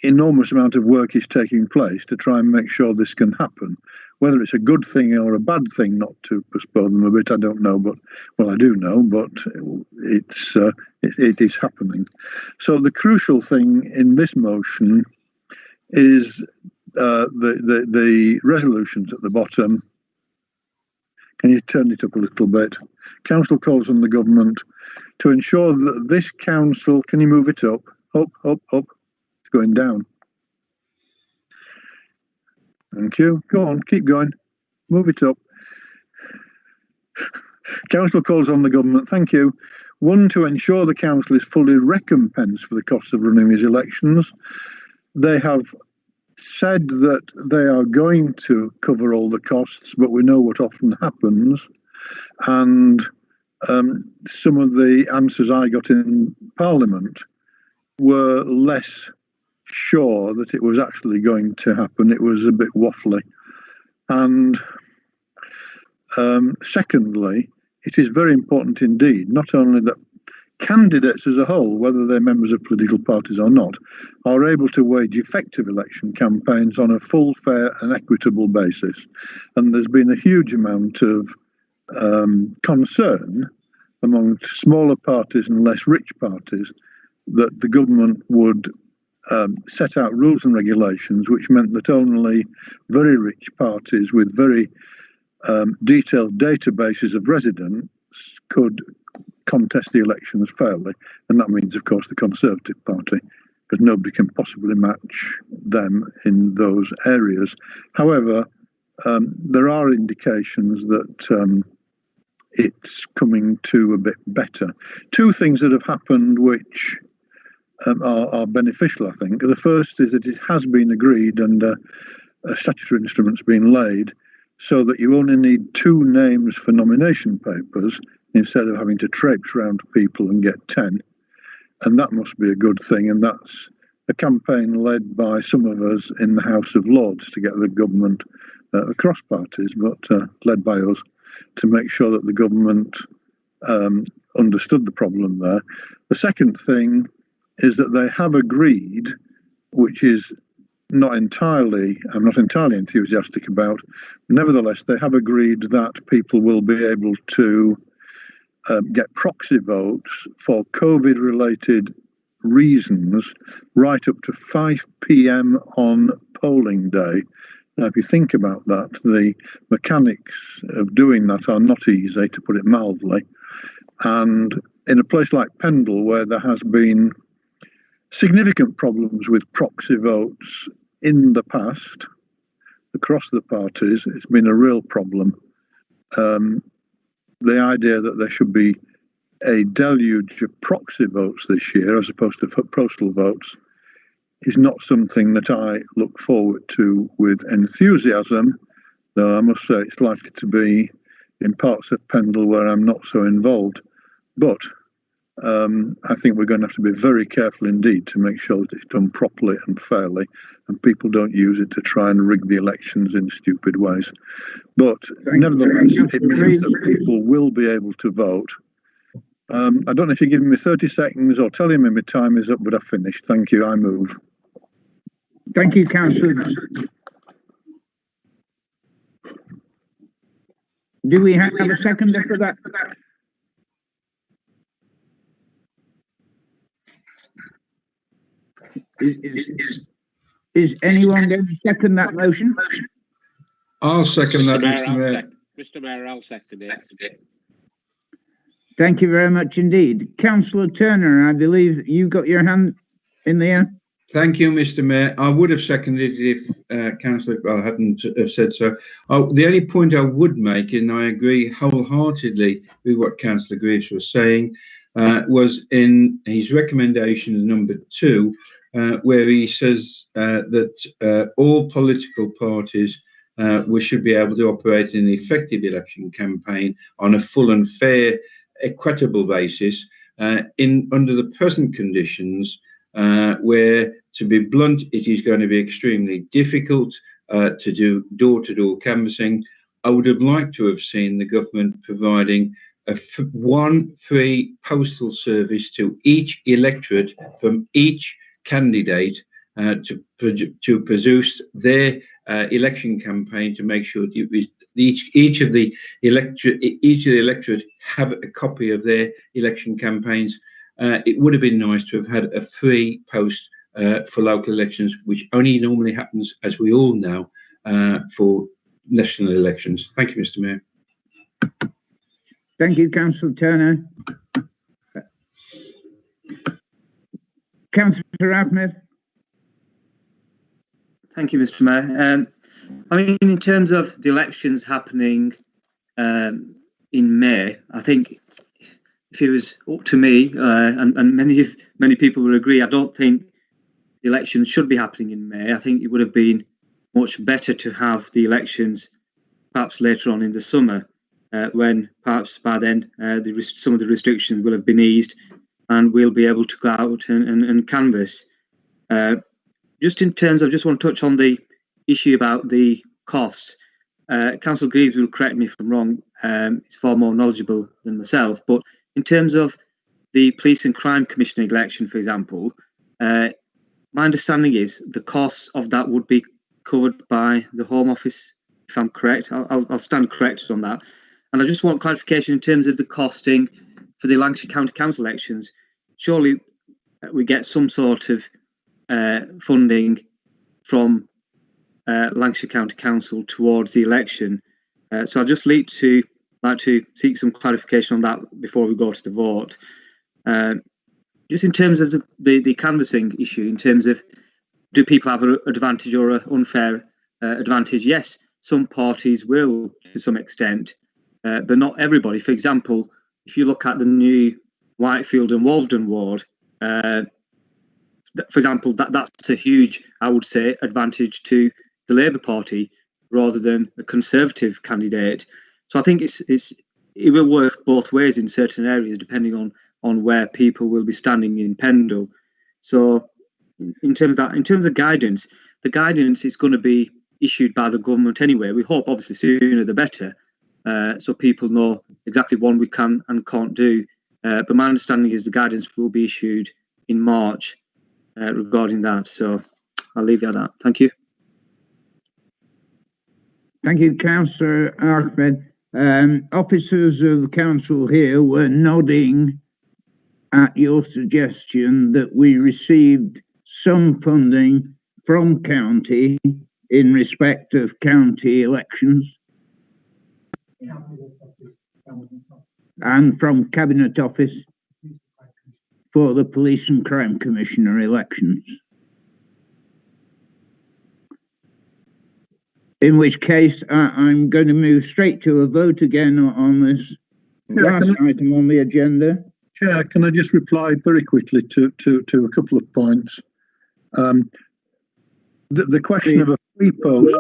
enormous amount of work is taking place to try and make sure this can happen. Whether it's a good thing or a bad thing not to postpone them a bit, I don't know, but, well, I do know, but it is happening. So the crucial thing in this motion is the resolutions at the bottom. Can you turn it up a little bit? Council calls on the government to ensure that this council, can you move it up? Up. It's going down. Thank you. Go on, keep going. Move it up. Council calls on the government, thank you. 1, to ensure the council is fully recompensed for the costs of running these elections. They have said that they are going to cover all the costs, but we know what often happens. And some of the answers I got in Parliament were less sure that it was actually going to happen. It was a bit waffly. And secondly, it is very important indeed, not only that candidates as a whole, whether they're members of political parties or not, are able to wage effective election campaigns on a full, fair and equitable basis. And there's been a huge amount of concern among smaller parties and less rich parties that the government would set out rules and regulations which meant that only very rich parties with very detailed databases of residents could contest the elections fairly. And that means, of course, the Conservative Party, because nobody can possibly match them in those areas. However, there are indications that it's coming to a bit better. 2 things that have happened which are beneficial, I think. The first is that it has been agreed and a statutory instrument's been laid so that you only need 2 names for nomination papers instead of having to traipse around people and get 10. And that must be a good thing. And that's a campaign led by some of us in the House of Lords to get the government across parties, but led by us, to make sure that the government understood the problem there. The second thing is that they have agreed, which is I'm not entirely enthusiastic about. Nevertheless, they have agreed that people will be able to get proxy votes for COVID-related reasons right up to 5 p.m. on polling day. Now, if you think about that, the mechanics of doing that are not easy, to put it mildly. And in a place like Pendle, where there has been significant problems with proxy votes in the past, across the parties, it's been a real problem. The idea that there should be a deluge of proxy votes this year as opposed to postal votes is not something that I look forward to with enthusiasm, though I must say it's likely to be in parts of Pendle where I'm not so involved. But I think we're going to have to be very careful indeed to make sure that it's done properly and fairly, and people don't use it to try and rig the elections in stupid ways. But nevertheless, it means that people will be able to vote. I don't know if you're giving me 30 seconds or telling me my time is up, but I've finished. Thank you. I move. Thank you, Councillor. Do we have a seconder for that? Is anyone going to second that motion? I'll second that, Mr. Mayor. Mr. Mayor, I'll second it. Thank you very much indeed. Councillor Turner, I believe you got your hand in the air. Thank you, Mr. Mayor. I would have seconded it if Councillor Iqbal hadn't have said so. The only point I would make, and I agree wholeheartedly with what Councillor Greaves was saying, was in his recommendation number 2, where he says that all political parties we should be able to operate in an effective election campaign on a full and fair, equitable basis under the present conditions, where, to be blunt, it is going to be extremely difficult to do door-to-door canvassing. I would have liked to have seen the government providing one free postal service to each electorate from each candidate to produce their election campaign, to make sure each of the electorate have a copy of their election campaigns. It would have been nice to have had a free post for local elections, which only normally happens, as we all know, for national elections. Thank you, Mr. Mayor. Thank you, Councillor Turner. Councillor Ahmed. Thank you, Mr. Mayor. I mean, in terms of the elections happening in May, I think if it was up to me, and many people will agree, I don't think the elections should be happening in May. I think it would have been much better to have the elections perhaps later on in the summer, when perhaps by then some of the restrictions will have been eased and we'll be able to go out and canvass. Just in terms of, just want to touch on the issue about the costs. Councillor Greaves will correct me if I'm wrong, he's far more knowledgeable than myself, but in terms of the Police and Crime Commissioner election, for example, my understanding is the costs of that would be covered by the Home Office, if I'm correct. I'll stand corrected on that. And I just want clarification in terms of the costing for the Lancashire County Council elections. Surely we get some sort of funding from Lancashire County Council towards the election. So I'd just like to seek some clarification on that before we go to the vote. Just in terms of the canvassing issue, in terms of do people have an advantage or an unfair advantage? Yes, some parties will to some extent, but not everybody. For example, if you look at the new Whitefield and Walden ward, for example, that's a huge, I would say, advantage to the Labour Party rather than a Conservative candidate. So I think it will work both ways in certain areas depending on where people will be standing in Pendle. So in terms of guidance, the guidance is going to be issued by the government anyway. We hope obviously sooner the better, so people know exactly what we can and can't do. But my understanding is the guidance will be issued in March regarding that. So I'll leave you at that. Thank you. Thank you, Councillor Ahmed. Officers of the council here were nodding at your suggestion that we received some funding from county in respect of county elections and from Cabinet Office for the Police and Crime Commissioner elections. In which case, I'm going to move straight to a vote again on this last item on the agenda. Chair, can I just reply very quickly to a couple of points? The question of a free post,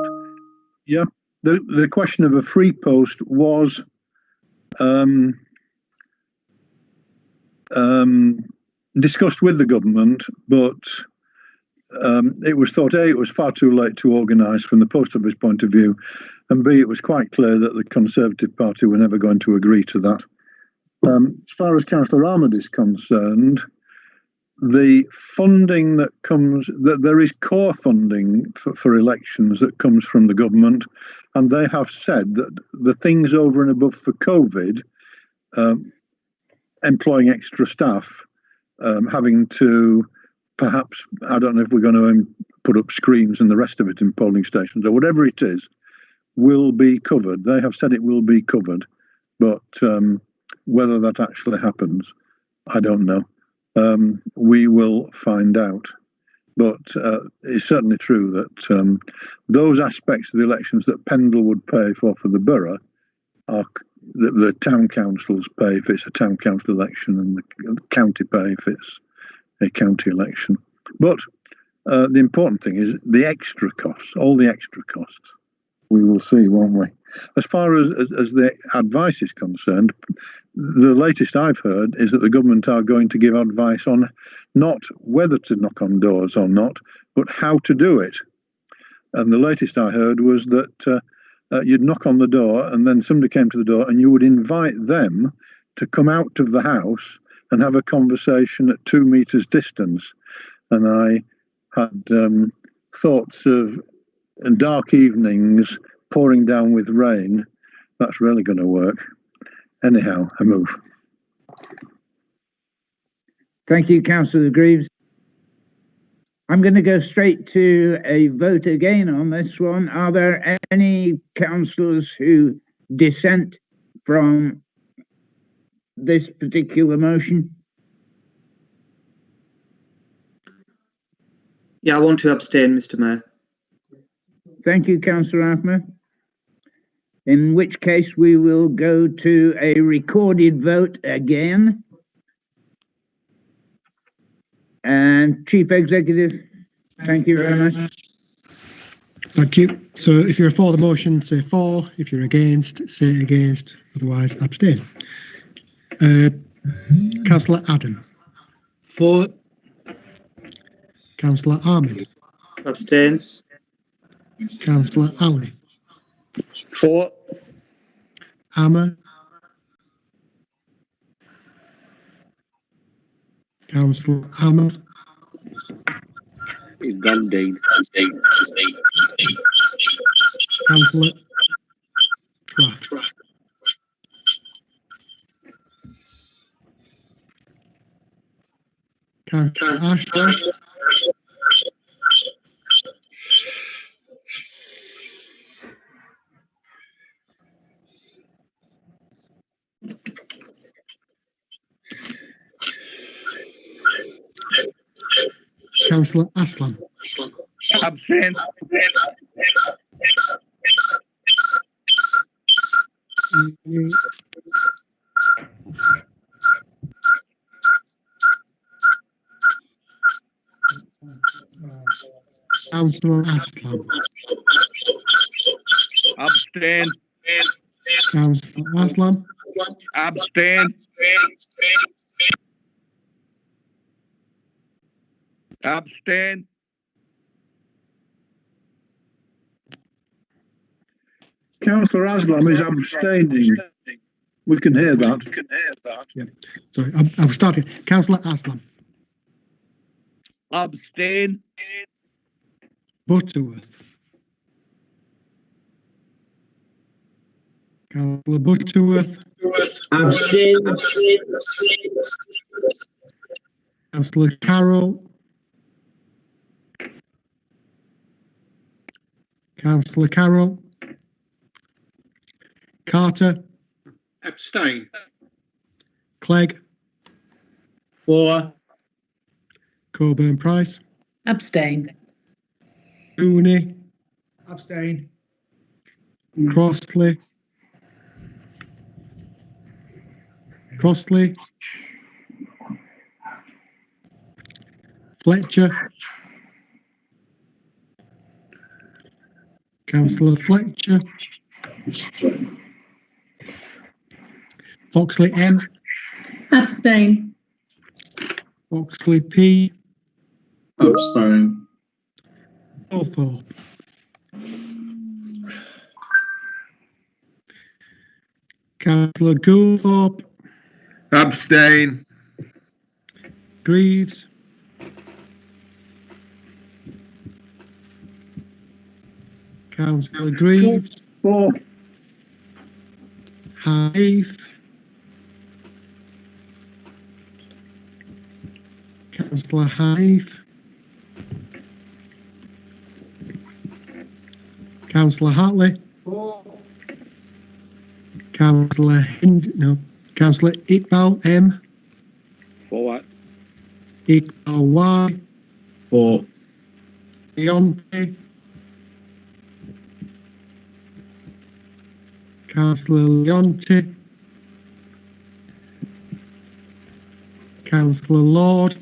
yeah, the question of a free post was discussed with the government, but it was thought A, it was far too late to organise from the post office point of view, and B, it was quite clear that the Conservative Party were never going to agree to that. As far as Councillor Ahmed is concerned, the funding that comes, that there is core funding for elections that comes from the government, and they have said that the things over and above for COVID, employing extra staff, having to perhaps, I don't know if we're going to put up screens and the rest of it in polling stations or whatever it is, will be covered. They have said it will be covered, but whether that actually happens, I don't know. We will find out. But it's certainly true that those aspects of the elections that Pendle would pay for the borough are the town councils pay if it's a town council election, and the county pay if it's a county election. But the important thing is the extra costs, all the extra costs. We will see, won't we? As far as the advice is concerned, the latest I've heard is that the government are going to give advice on not whether to knock on doors or not, but how to do it. And the latest I heard was that you'd knock on the door and then somebody came to the door and you would invite them to come out of the house and have a conversation at 2 meters distance. And I had thoughts of dark evenings pouring down with rain. That's really going to work. Anyhow, I move. Thank you, Councillor Greaves. I'm going to go straight to a vote again on this one. Are there any councillors who dissent from this particular motion? Yeah, I want to abstain, Mr. Mayor. Thank you, Councillor Ahmed. In which case we will go to a recorded vote again. And Chief Executive, thank you very much. Thank you. So if you're for the motion, say for. If you're against, say against. Otherwise, abstain. Councillor Adam. For. Councillor Ahmed. Abstain. Councillor Ali. For. Ahmed. Councillor Ahmed. He's gone, Dean. Councillor Craft. Councillor Ashton. Councillor Aslam. Abstain. Councillor Aslam. Abstain. Councillor Aslam. Abstain. Abstain. Councillor Aslam is abstaining. We can hear that. Yeah. Sorry, I was starting. Councillor Aslam. Abstain. Butterworth. Councillor Butterworth. Abstain. Councillor Carroll. Councillor Carroll. Carter. Abstain. Clegg. For. Coburn Price. Abstain. Cooney. Abstain. Crossley. Crossley. Fletcher. Councillor Fletcher. Foxley M. Abstain. Foxley P. Abstain. Thorpe. Councillor Goulthorpe. Abstain. Greaves. Councillor Greaves. For. Hive. Councillor Hive. Councillor Hartley. Councillor Councillor Iqbal M. For what? Iqbal Y. For. Leonte. Councillor Leonte. Councillor Lord.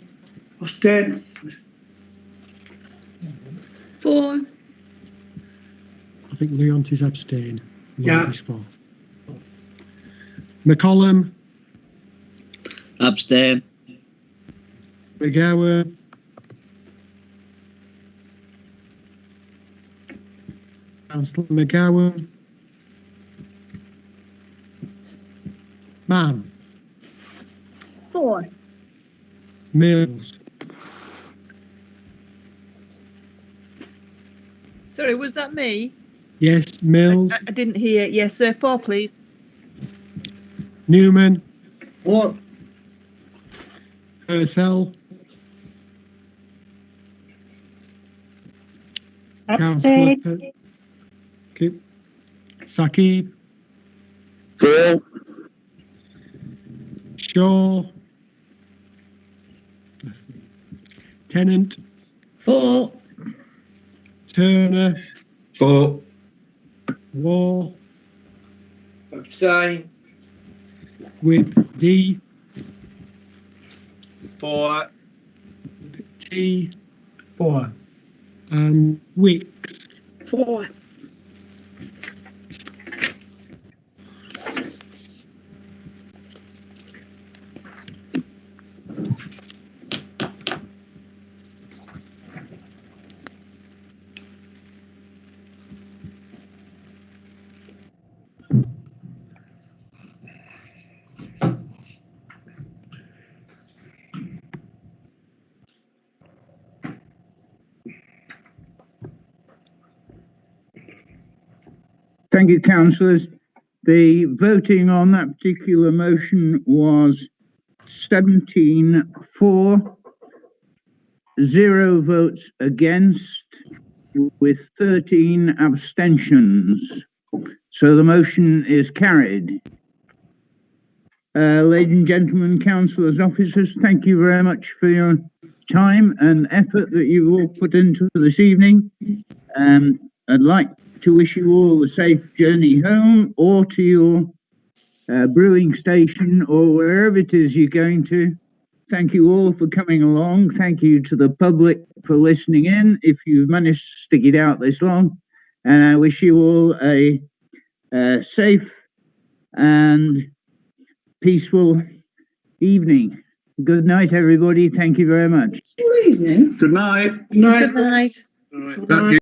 Abstain. For. I think Leonte's abstain. Yeah. Lord is for. McCollum. Abstain. McGowan. Councillor McGowan. Mann. For. Mills. Sorry, was that me? Yes. Mills. I didn't hear. Yes, sir. 4, please. Newman. For. Purcell. Abstain. Councillor Sakib. For. Shaw. Tennant. For. Turner. For. Wall. Abstain. Whip D. For. T. 4. And Wicks. 4. Thank you, councillors. The voting on that particular motion was 17 for, 0 votes against, with 13 abstentions. So the motion is carried. Ladies and gentlemen, councillors, officers, thank you very much for your time and effort that you've all put into this evening. I'd like to wish you all a safe journey home or to your brewing station or wherever it is you're going to. Thank you all for coming along. Thank you to the public for listening in, if you've managed to stick it out this long. And I wish you all a safe and peaceful evening. Good night, everybody. Thank you very much. Good night. Good night. Good night. Thank you.